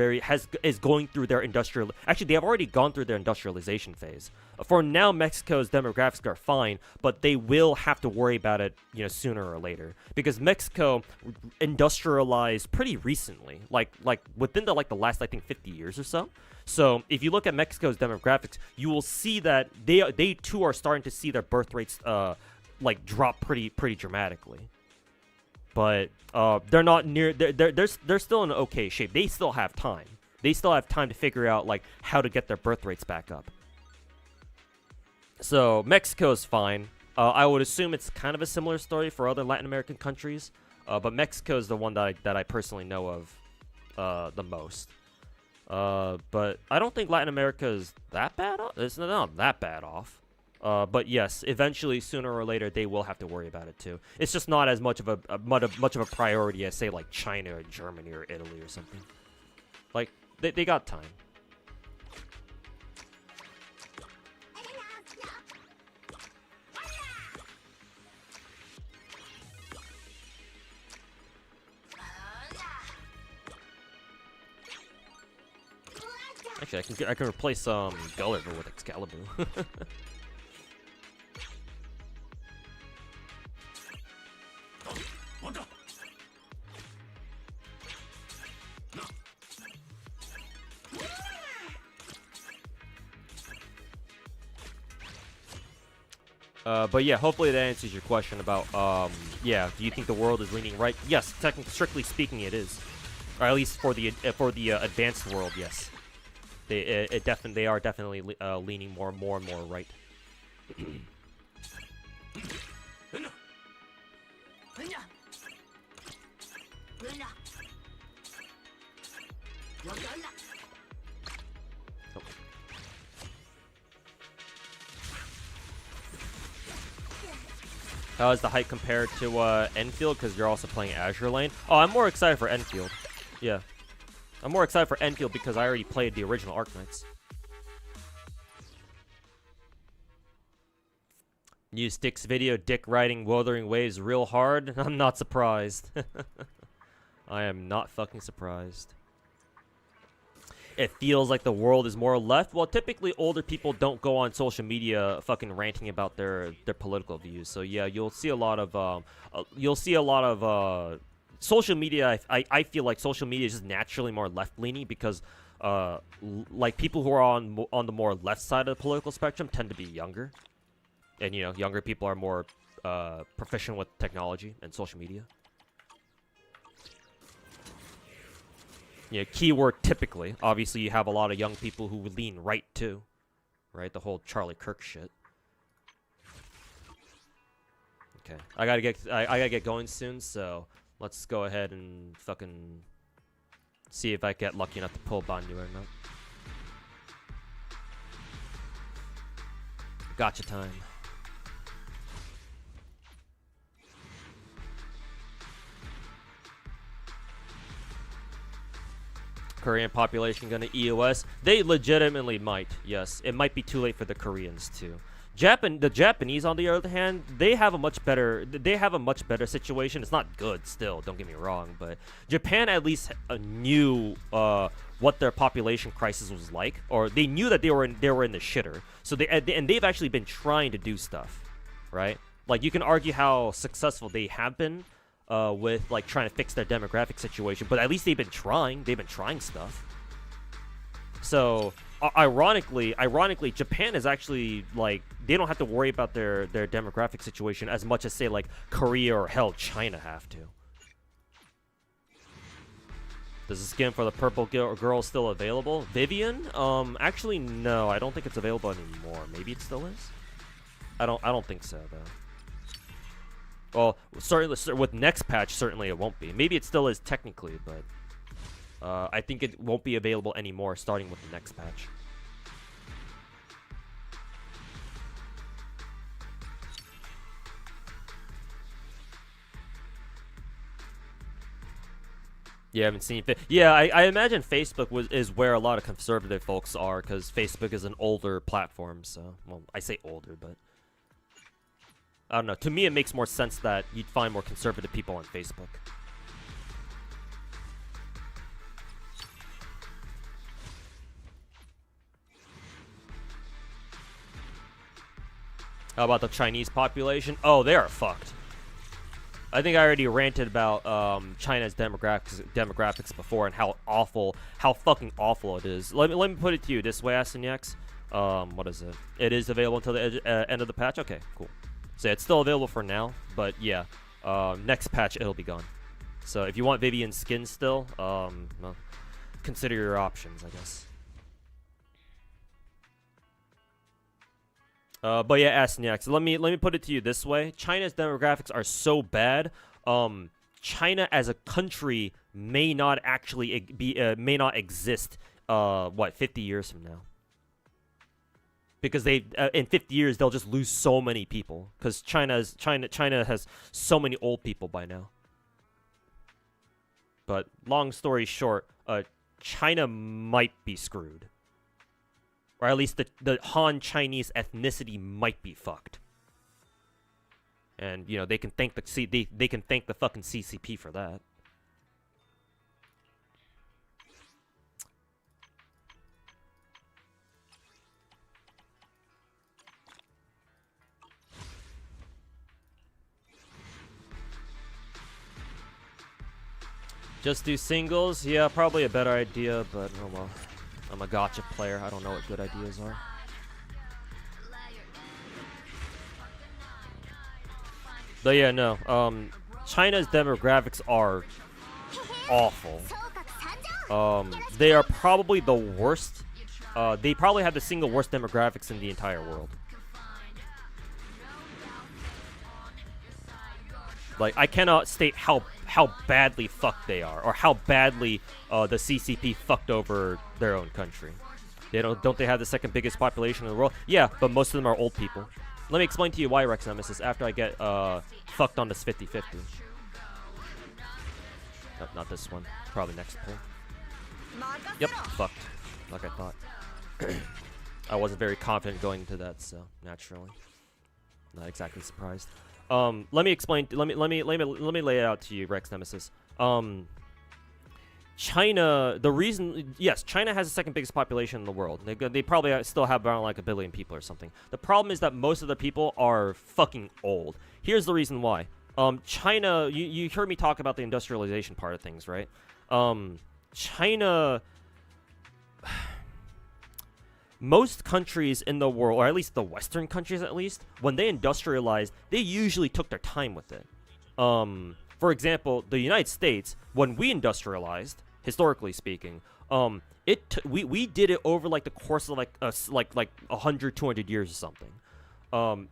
their industrial. Actually, they have already gone through their industrialization phase. For now, Mexico's demographics are fine, but they will have to worry about it, sooner or later, because Mexico industrialized pretty recently, like within the last, I think, 50 years or so. So if you look at Mexico's demographics, you will see that they too are starting to see their birth rates drop pretty dramatically. But they're not near. They're still in okay shape. They still have time. They still have time to figure out how to get their birth rates back up. So Mexico's fine. I would assume it's kind of a similar story for other Latin American countries. But Mexico is the one that I personally know of the most. But I don't think Latin America is that bad off. It's not that bad off. But yes, eventually, sooner or later, they will have to worry about it too. It's just not as much of a priority as, say, like China or Germany or Italy or something. Like they got time. Actually, I can replace Gulliver with Excalibur. But yeah, hopefully that answers your question about, yeah, do you think the world is leaning right? Yes, strictly speaking, it is, or at least for the advanced world, yes. They are definitely leaning more and more right. How is the hype compared to Enfield? Because you're also playing Azure Lane. Oh, I'm more excited for Enfield. Yeah. I'm more excited for Enfield because I already played the original Arknights. New Sticks video, dick riding Wuthering Waves real hard. I'm not surprised. I am not fucking surprised. it feels like the world is more left. Well, typically older people don't go on social media fucking ranting about their political views. So yeah, you'll see a lot of social media. I feel like social media is just naturally more left leaning because like people who are on the more left side of the political spectrum tend to be younger, and you know, younger people are more proficient with technology and social media. Yeah, keyword typically. Obviously, you have a lot of young people who lean right too, right? The whole Charlie Kirk shit. Okay, I gotta get going soon, so let's go ahead and fucking see if I get lucky enough to pull Banyu or not. Gotcha time. Korean population gonna EOS? They legitimately might. Yes, it might be too late for the Koreans too. The Japanese, on the other hand, they have a much better situation. It's not good still, don't get me wrong, but Japan at least knew what their population crisis was like, or they knew that they were in the shitter. So they've actually been trying to do stuff, right? Like, you can argue how successful they have been with like trying to fix their demographic situation, but at least they've been trying stuff. So ironically, Japan is actually like, they don't have to worry about their demographic situation as much as, say, like Korea or hell China have to. Does the skin for the purple girl still available? Vivian? Actually no, I don't think it's available anymore. Maybe it still is. I don't think so though. Well, certainly with next patch, certainly it won't be. Maybe it still is technically, but I think it won't be available anymore starting with the next patch. You haven't seen yeah, I imagine Facebook is where a lot of conservative folks are, because Facebook is an older platform. So, well, I say older, but I don't know. To me, it makes more sense that you'd find more conservative people on Facebook. How about the Chinese population? Oh, they are fucked. I think I already ranted about China's demographics before and how fucking awful it is. Let me put it to you this way, Asenyax. What is it? It is available until the end of the patch? Okay, cool. So it's still available for now, but yeah, next patch it'll be gone. So if you want Vivian's skin still, well, consider your options, I guess. But yeah, Asenyax, let me put it to you this way: China's demographics are so bad. China as a country may not actually may not exist. 50 years from now? Because they in 50 years they'll just lose so many people, because China has so many old people by now. But long story short, China might be screwed, or at least the Han Chinese ethnicity might be fucked. And you know, they can thank they can thank the fucking CCP for that. Just do singles? Yeah, probably a better idea, but oh well. I'm a gacha player. I don't know what good ideas are. But yeah, no. China's demographics are awful. They are probably the worst. They probably have the single worst demographics in the entire world. Like, I cannot state how badly fucked they are, or how badly the CCP fucked over their own country. They don't they have the second biggest population in the world? Yeah, but most of them are old people. Let me explain to you why, Rex Nemesis, after I get fucked on this 50-50. Nope, not this one. Probably next pull. Yep, fucked. Like I thought. I wasn't very confident going into that, so naturally, not exactly surprised. Let me explain. Let me lay it out to you, Rex Nemesis. China, the reason, yes, China has the second biggest population in the world. They probably still have around like 1 billion people or something. The problem is that most of the people are fucking old. Here's the reason why. China, you heard me talk about the industrialization part of things, right? China, most countries in the world, or at least the Western countries at least, when they industrialized, they usually took their time with it. For example, the United States, when we industrialized, historically speaking, we did it over like the course of like 100, 200 years or something.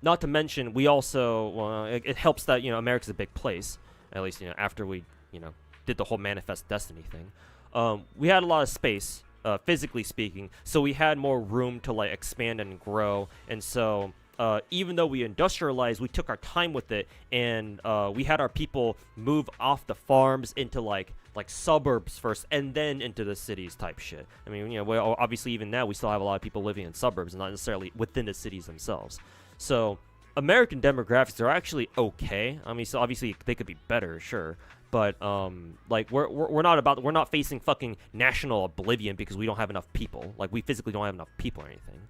Not to mention, we also it helps that America's a big place. At least after we did the whole Manifest Destiny thing, we had a lot of space, physically speaking, so we had more room to like expand and grow, and so. Even though we industrialized, we took our time with it, and we had our people move off the farms into like suburbs first, and then into the cities type shit. I mean, obviously even now we still have a lot of people living in suburbs, and not necessarily within the cities themselves. So American demographics are actually okay. I mean, so obviously they could be better, sure, but like we're not facing fucking national oblivion because we don't have enough people. Like we physically don't have enough people or anything.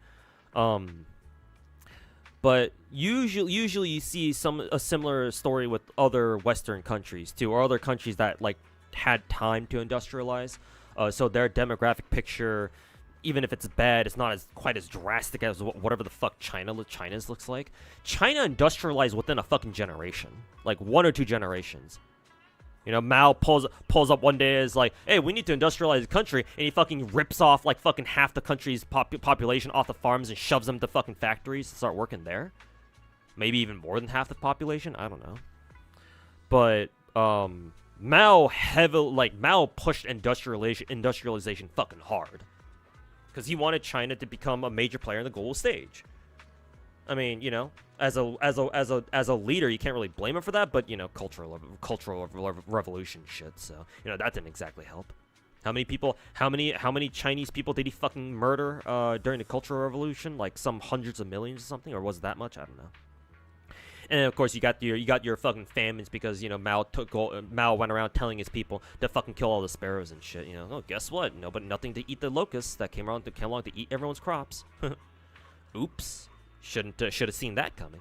But usually you see a similar story with other Western countries too, or other countries that like had time to industrialize. So their demographic picture, even if it's bad, it's not quite as drastic as whatever the fuck China's looks like. China industrialized within a fucking generation, like 1 or 2 generations. Mao pulls up one day as like, hey, we need to industrialize the country, and he fucking rips off like fucking half the country's population off the farms and shoves them to fucking factories to start working there. Maybe even more than half the population. I don't know. But Mao pushed industrialization fucking hard because he wanted China to become a major player in the global stage. I mean, as a leader, you can't really blame him for that, but cultural revolution shit. So that didn't exactly help. How many Chinese people did he fucking murder during the Cultural Revolution? Like some hundreds of millions or something, or was it that much? I don't know. And of course, you got your fucking famines because Mao went around telling his people to fucking kill all the sparrows and shit. Oh, guess what? Nothing to eat the locusts that came along to eat everyone's crops. Oops. Should have seen that coming.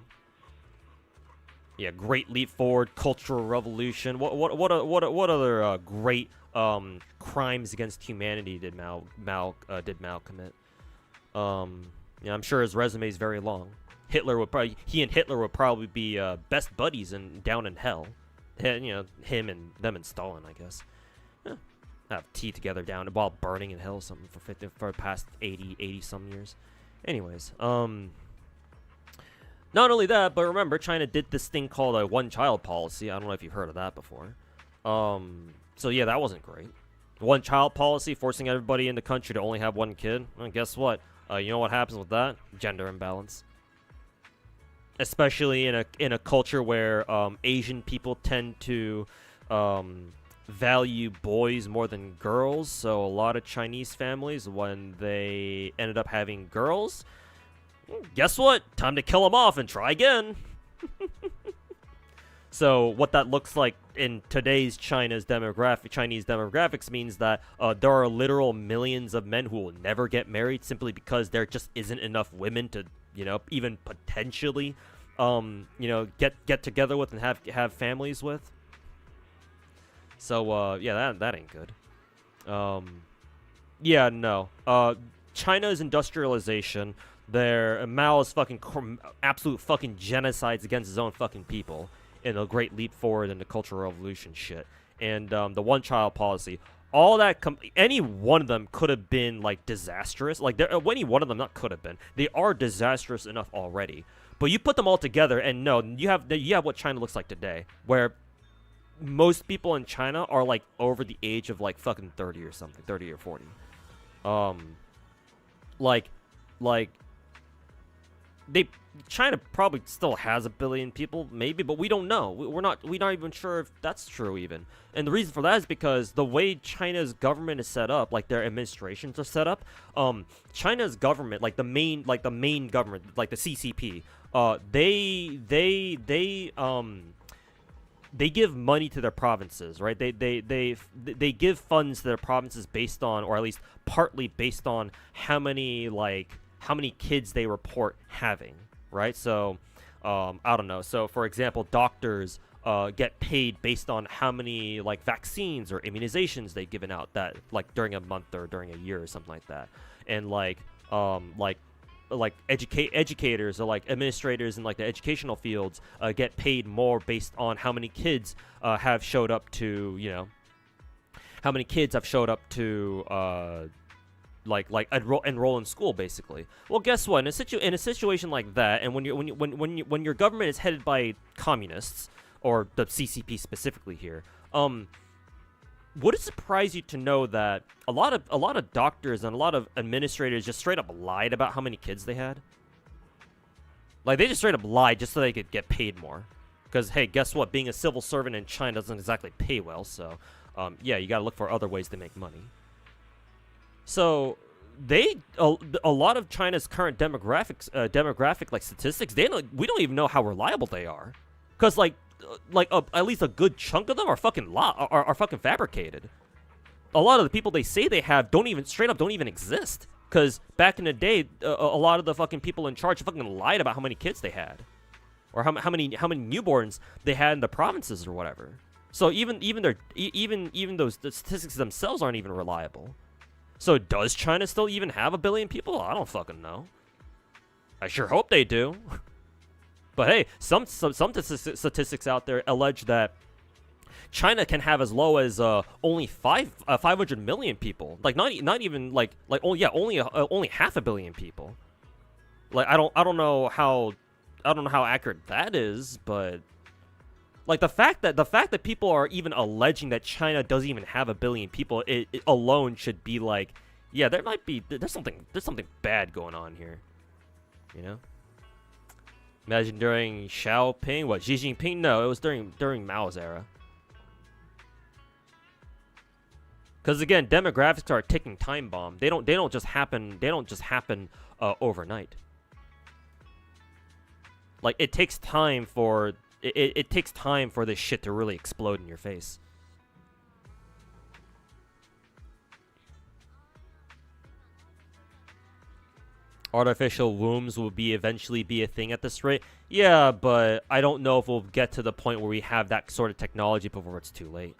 Yeah, great leap forward, cultural revolution. What other great crimes against humanity did Mao commit? I'm sure his resume is very long. He and Hitler would probably be best buddies down in hell. Him and them and Stalin, I guess. Have tea together down while burning in hell or something for the past 80 some years. Anyways, not only that, but remember, China did this thing called a one-child policy. I don't know if you've heard of that before. So yeah, that wasn't great. One-child policy, forcing everybody in the country to only have one kid. Well, guess what? You know what happens with that? Gender imbalance. Especially in a culture where Asian people tend to value boys more than girls. So a lot of Chinese families, when they ended up having girls, guess what? Time to kill them off and try again. So what that looks like in today's Chinese demographics means that there are literal millions of men who will never get married simply because there just isn't enough women to, even potentially, get together with and have families with. So yeah, that ain't good. Yeah, no. China's industrialization. Mao's fucking absolute fucking genocides against his own fucking people in a great leap forward in the Cultural Revolution shit, and the one-child policy, all that any one of them could have been like disastrous. Like any one of them not could have been. They are disastrous enough already. But you put them all together, and no, you have what China looks like today, where most people in China are like over the age of like fucking 30 or something, 30 or 40. China probably still has 1 billion people, maybe, but we don't know. We're not even sure if that's true even. And the reason for that is because the way China's government is set up, like their administrations are set up, China's government, like the main government, like the CCP, they give money to their provinces, right? They give funds to their provinces based on, or at least partly based on how many kids they report having, right? So I don't know. So for example, doctors get paid based on how many like vaccines or immunizations they've given out that like during a month or during a year or something like that, and educators or like administrators in like the educational fields get paid more based on how many kids have showed up to, you know, how many kids have showed up to enroll in school basically. Well, guess what? In a situation like that, and when your government is headed by communists, or the CCP specifically here, would it surprise you to know that a lot of doctors and a lot of administrators just straight up lied about how many kids they had? Like, they just straight up lied just so they could get paid more. Because, hey, guess what? Being a civil servant in China doesn't exactly pay well, so, yeah, you gotta look for other ways to make money. So, a lot of China's current demographic, like, statistics, we don't even know how reliable they are. Because, at least a good chunk of them are fucking fucking fabricated. A lot of the people they say they have don't even exist. Because back in the day, a lot of the fucking people in charge fucking lied about how many kids they had, or how many newborns they had in the provinces or whatever. So even those the statistics themselves aren't even reliable. So does China still even have 1 billion people? I don't fucking know. I sure hope they do. But hey, some statistics out there allege that China can have as low as only 500 million people. Like not even only 500 million people. Like I don't know how accurate that is, but like the fact that people are even alleging that China doesn't even have 1 billion people, it alone should be like, yeah, there's something bad going on here, you know. Imagine during Xiaoping, what, Xi Jinping? No, it was during Mao's era. Because again, demographics are a ticking time bomb. They don't just happen overnight. Like it takes time for it takes time for this shit to really explode in your face. Artificial wombs will eventually be a thing at this rate. Yeah, but I don't know if we'll get to the point where we have that sort of technology before it's too late.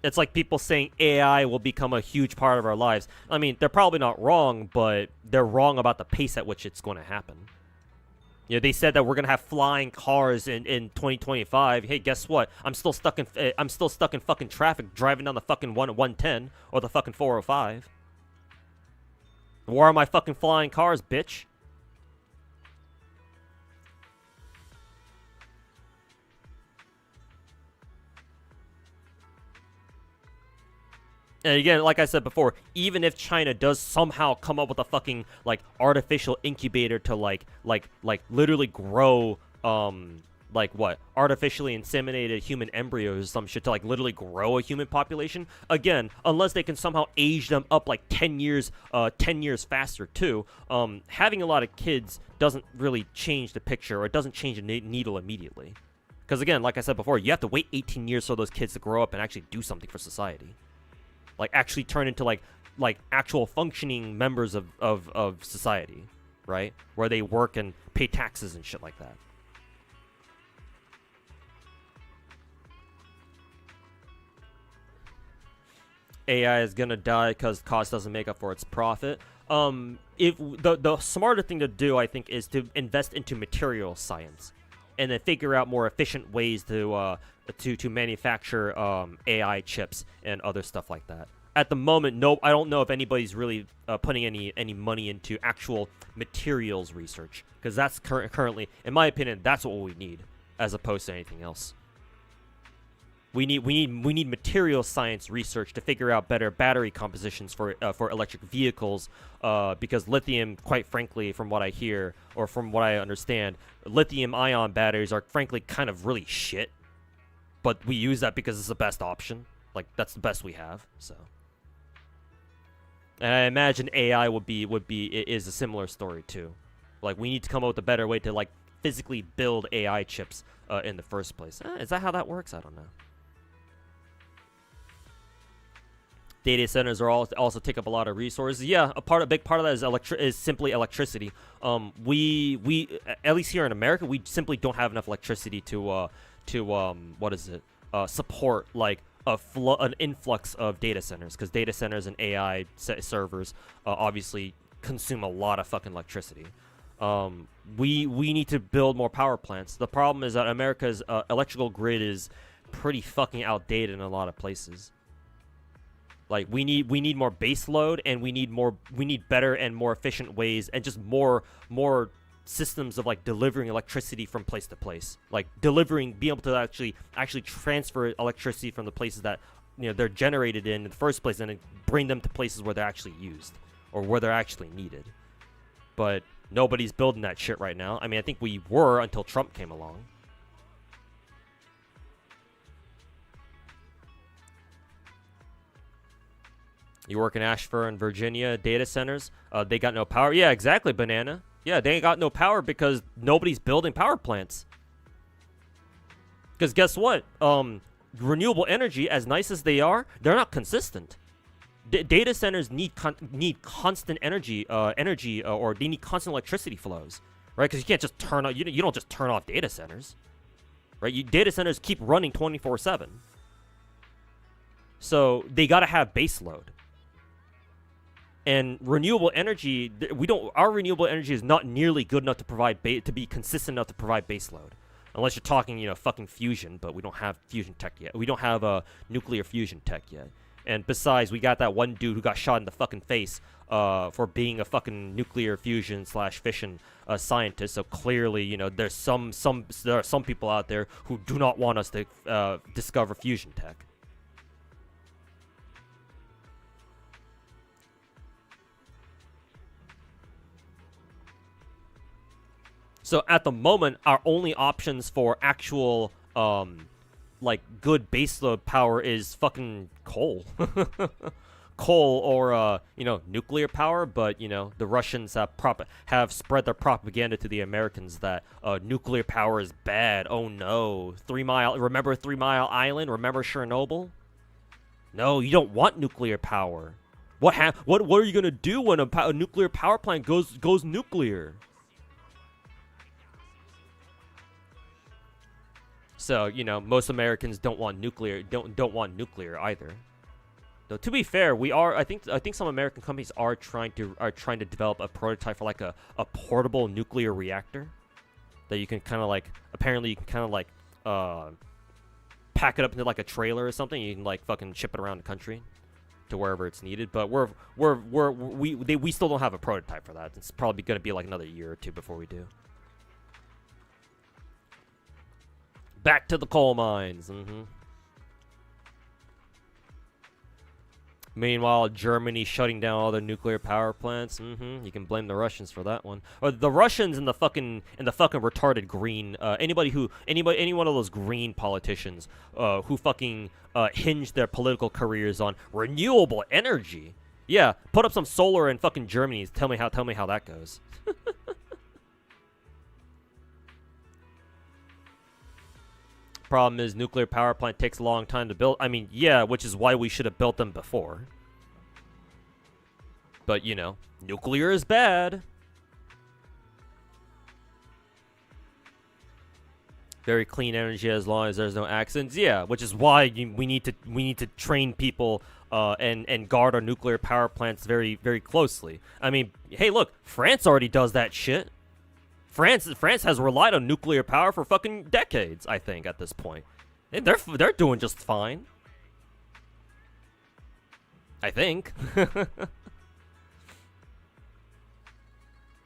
It's like people saying AI will become a huge part of our lives. I mean, they're probably not wrong, but they're wrong about the pace at which it's going to happen. You know, they said that we're gonna have flying cars in 2025. Hey, guess what? I'm still stuck in fucking traffic driving down the fucking 110 or the fucking 405. Where are my fucking flying cars, bitch? And again, like I said before, even if China does somehow come up with a fucking like artificial incubator to like literally grow artificially inseminated human embryos or some shit to like literally grow a human population, again, unless they can somehow age them up like 10 years faster too, having a lot of kids doesn't really change the picture, or it doesn't change the needle immediately. Because again, like I said before, you have to wait 18 years for those kids to grow up and actually do something for society. Like actually turn into like actual functioning members of society, right? Where they work and pay taxes and shit like that. AI is gonna die because cost doesn't make up for its profit. If the smarter thing to do, I think, is to invest into material science, and then figure out more efficient ways to manufacture AI chips and other stuff like that. At the moment, no, I don't know if anybody's really putting any money into actual materials research, because that's currently, in my opinion, that's what we need, as opposed to anything else. We need material science research to figure out better battery compositions for electric vehicles, because lithium, quite frankly, from what I hear or from what I understand, lithium-ion batteries are frankly kind of really shit. But we use that because it's the best option. Like, that's the best we have. So, and I imagine AI is a similar story too. Like, we need to come up with a better way to, like, physically build AI chips in the first place. Is that how that works? I don't know. Data centers are also take up a lot of resources. Yeah, a big part of that is simply electricity. We at least here in America, we simply don't have enough electricity to what is it? Support like an influx of data centers, because data centers and AI servers obviously consume a lot of fucking electricity. We need to build more power plants. The problem is that America's electrical grid is pretty fucking outdated in a lot of places. Like, we need more base load, and we need better and more efficient ways, and just more systems of, like, delivering electricity from place to place. Like, being able to actually transfer electricity from the places that, you know, they're generated in the first place, and then bring them to places where they're actually used or where they're actually needed. But nobody's building that shit right now. I mean, I think we were until Trump came along. You work in Ashford, Virginia, data centers. They got no power. Yeah, exactly, Banana. Yeah, they ain't got no power because nobody's building power plants. Because guess what? Renewable energy, as nice as they are, they're not consistent. Data centers need constant energy, or they need constant electricity flows, right? Because you can't just turn on. You don't just turn off data centers, right? Data centers keep running 24/7. So they gotta have base load. And renewable energy, our renewable energy is not nearly good enough to be consistent enough to provide baseload. Unless you're talking, fucking fusion, but we don't have fusion tech yet. We don't have nuclear fusion tech yet. And besides, we got that one dude who got shot in the fucking face for being a fucking nuclear fusion / fission scientist. So clearly, there are some people out there who do not want us to discover fusion tech. So at the moment, our only options for actual, like, good baseload power is fucking coal. Coal or, nuclear power. But, the Russians have spread their propaganda to the Americans that nuclear power is bad. Oh, no. Remember 3 Mile Island? Remember Chernobyl? No, you don't want nuclear power. What are you going to do when a nuclear power plant goes nuclear? So, most Americans don't want nuclear either. Though, to be fair, I think some American companies are trying to develop a prototype for, like, a portable nuclear reactor that you can kind of, like, apparently you can kind of, like, pack it up into, like, a trailer or something. You can, like, fucking ship it around the country to wherever it's needed. But we still don't have a prototype for that. It's probably going to be like another year or two before we do. Back to the coal mines. Meanwhile, Germany shutting down all their nuclear power plants. You can blame the Russians for that one, or the Russians and the fucking retarded green. Any one of those green politicians who fucking hinge their political careers on renewable energy. Yeah, put up some solar in fucking Germany. Tell me how that goes. Problem is, nuclear power plant takes a long time to build. I mean, yeah, which is why we should have built them before. But, nuclear is bad. Very clean energy as long as there's no accidents. Yeah, which is why we need to train people and guard our nuclear power plants very, very closely. I mean, hey, look, France already does that shit. France has relied on nuclear power for fucking decades, I think, at this point. And they're doing just fine. I think.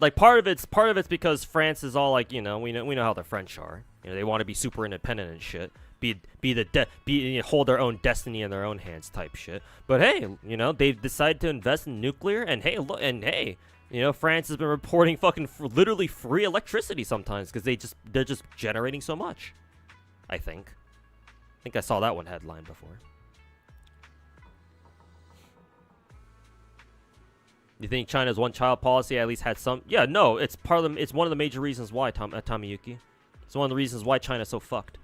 Like, part of it's because France is all like, we know how the French are. They want to be super independent and shit. Hold their own destiny in their own hands type shit. But hey, they've decided to invest in nuclear, and hey, France has been reporting fucking literally free electricity sometimes because they're just generating so much. I think I saw that one headline before. You think China's one-child policy at least had some? Yeah, no, it's part of the, it's one of the major reasons why, Tomiyuki. It's one of the reasons why China's so fucked.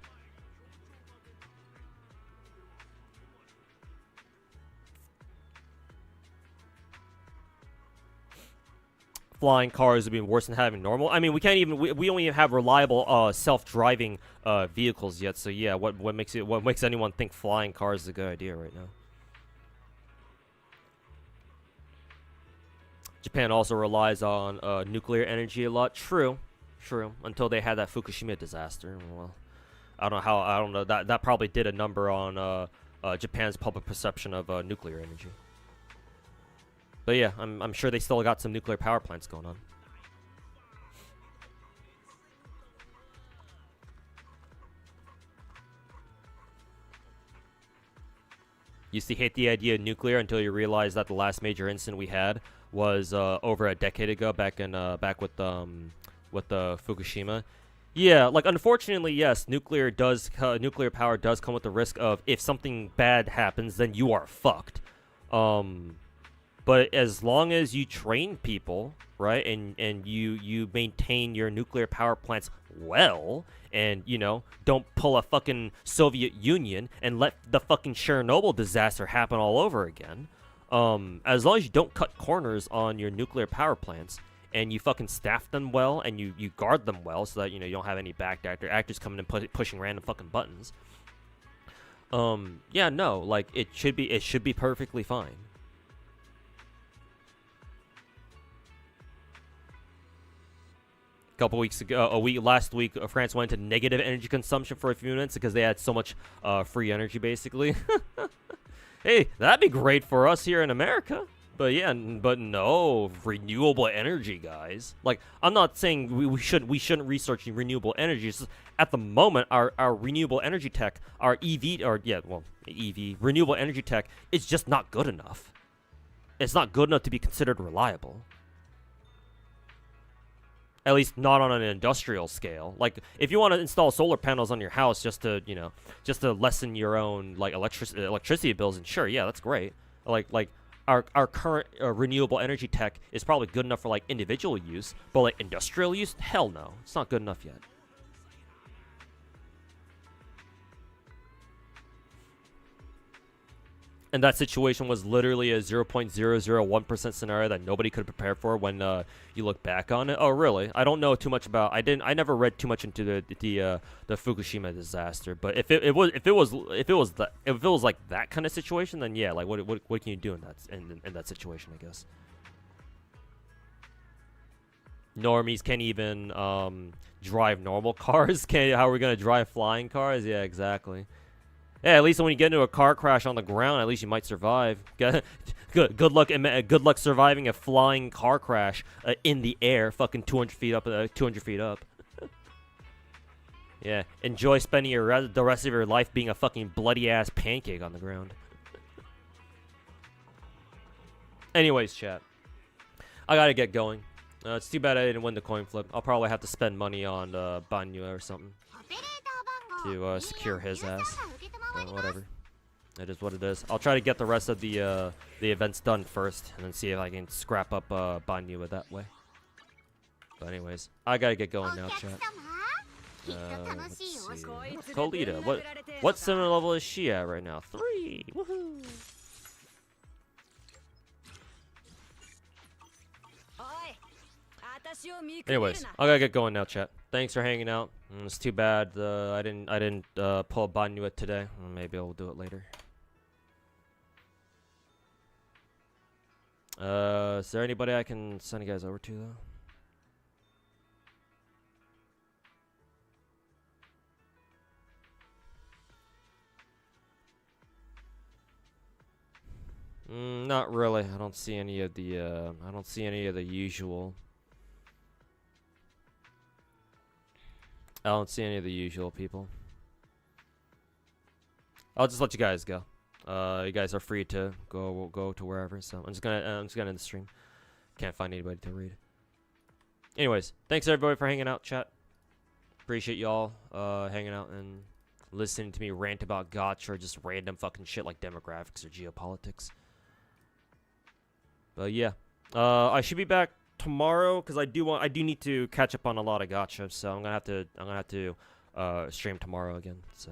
Flying cars would be worse than having normal. I mean, we can't even we don't even have reliable self-driving vehicles yet. So yeah, what makes anyone think flying cars is a good idea right now? Japan also relies on nuclear energy a lot. True. Until they had that Fukushima disaster. Well, I don't know. That probably did a number on Japan's public perception of nuclear energy. But yeah, I'm sure they still got some nuclear power plants going on. Used to hate the idea of nuclear until you realize that the last major incident we had was over a decade ago, back with the Fukushima. Yeah, like unfortunately, yes, nuclear power does come with the risk of if something bad happens, then you are fucked. But as long as you train people, right, and you maintain your nuclear power plants well, and, you know, don't pull a fucking Soviet Union and let the fucking Chernobyl disaster happen all over again, as long as you don't cut corners on your nuclear power plants, and you fucking staff them well, and you guard them well so that, you know, you don't have any actors coming and pushing random fucking buttons. Yeah, no, like, it should be perfectly fine. Couple weeks ago, last week, France went into negative energy consumption for a few minutes because they had so much free energy, basically. Hey, that'd be great for us here in America. But yeah, but no, renewable energy, guys. Like, I'm not saying we shouldn't research renewable energy. It's just, at the moment, our renewable energy tech, our EV, renewable energy tech is just not good enough. It's not good enough to be considered reliable. At least not on an industrial scale. Like, if you want to install solar panels on your house just to, you know, just to lessen your own, like, electricity bills, and sure, yeah, that's great. Like our current renewable energy tech is probably good enough for, like, individual use, but, like, industrial use, hell no, it's not good enough yet. And that situation was literally a 0.001% scenario that nobody could prepare for when you look back on it. Oh, really? I don't know too much about. I never read too much into the Fukushima disaster. But if it was like that kind of situation, then yeah, like what can you do in that situation? I guess normies can't even drive normal cars. How are we gonna drive flying cars? Yeah, exactly. Yeah, at least when you get into a car crash on the ground, at least you might survive. Good luck surviving a flying car crash in the air, fucking 200 feet up. 200 feet up. Yeah, enjoy spending the rest of your life being a fucking bloody ass pancake on the ground. Anyways, chat, I gotta get going. It's too bad I didn't win the coin flip. I'll probably have to spend money on Banyu or something to secure his ass. Whatever. It is what it is. I'll try to get the rest of the events done first, and then see if I can scrap up Banyu that way. But anyways, I gotta get going now, chat. Let's see. Colita, what 7 level is she at right now? 3. Woohoo! Anyways, I gotta get going now, chat. Thanks for hanging out. It's too bad I didn't pull Banyu today. Maybe I'll do it later. Is there anybody I can send you guys over to though? Not really. I don't see any of the usual. I don't see any of the usual people. I'll just let you guys go. You guys are free to go to wherever. So I'm just gonna end the stream. Can't find anybody to read. Anyways, thanks everybody for hanging out, chat. Appreciate y'all hanging out and listening to me rant about gacha or just random fucking shit like demographics or geopolitics. But yeah, I should be back tomorrow because I do need to catch up on a lot of gacha, so I'm gonna have to stream tomorrow again. So.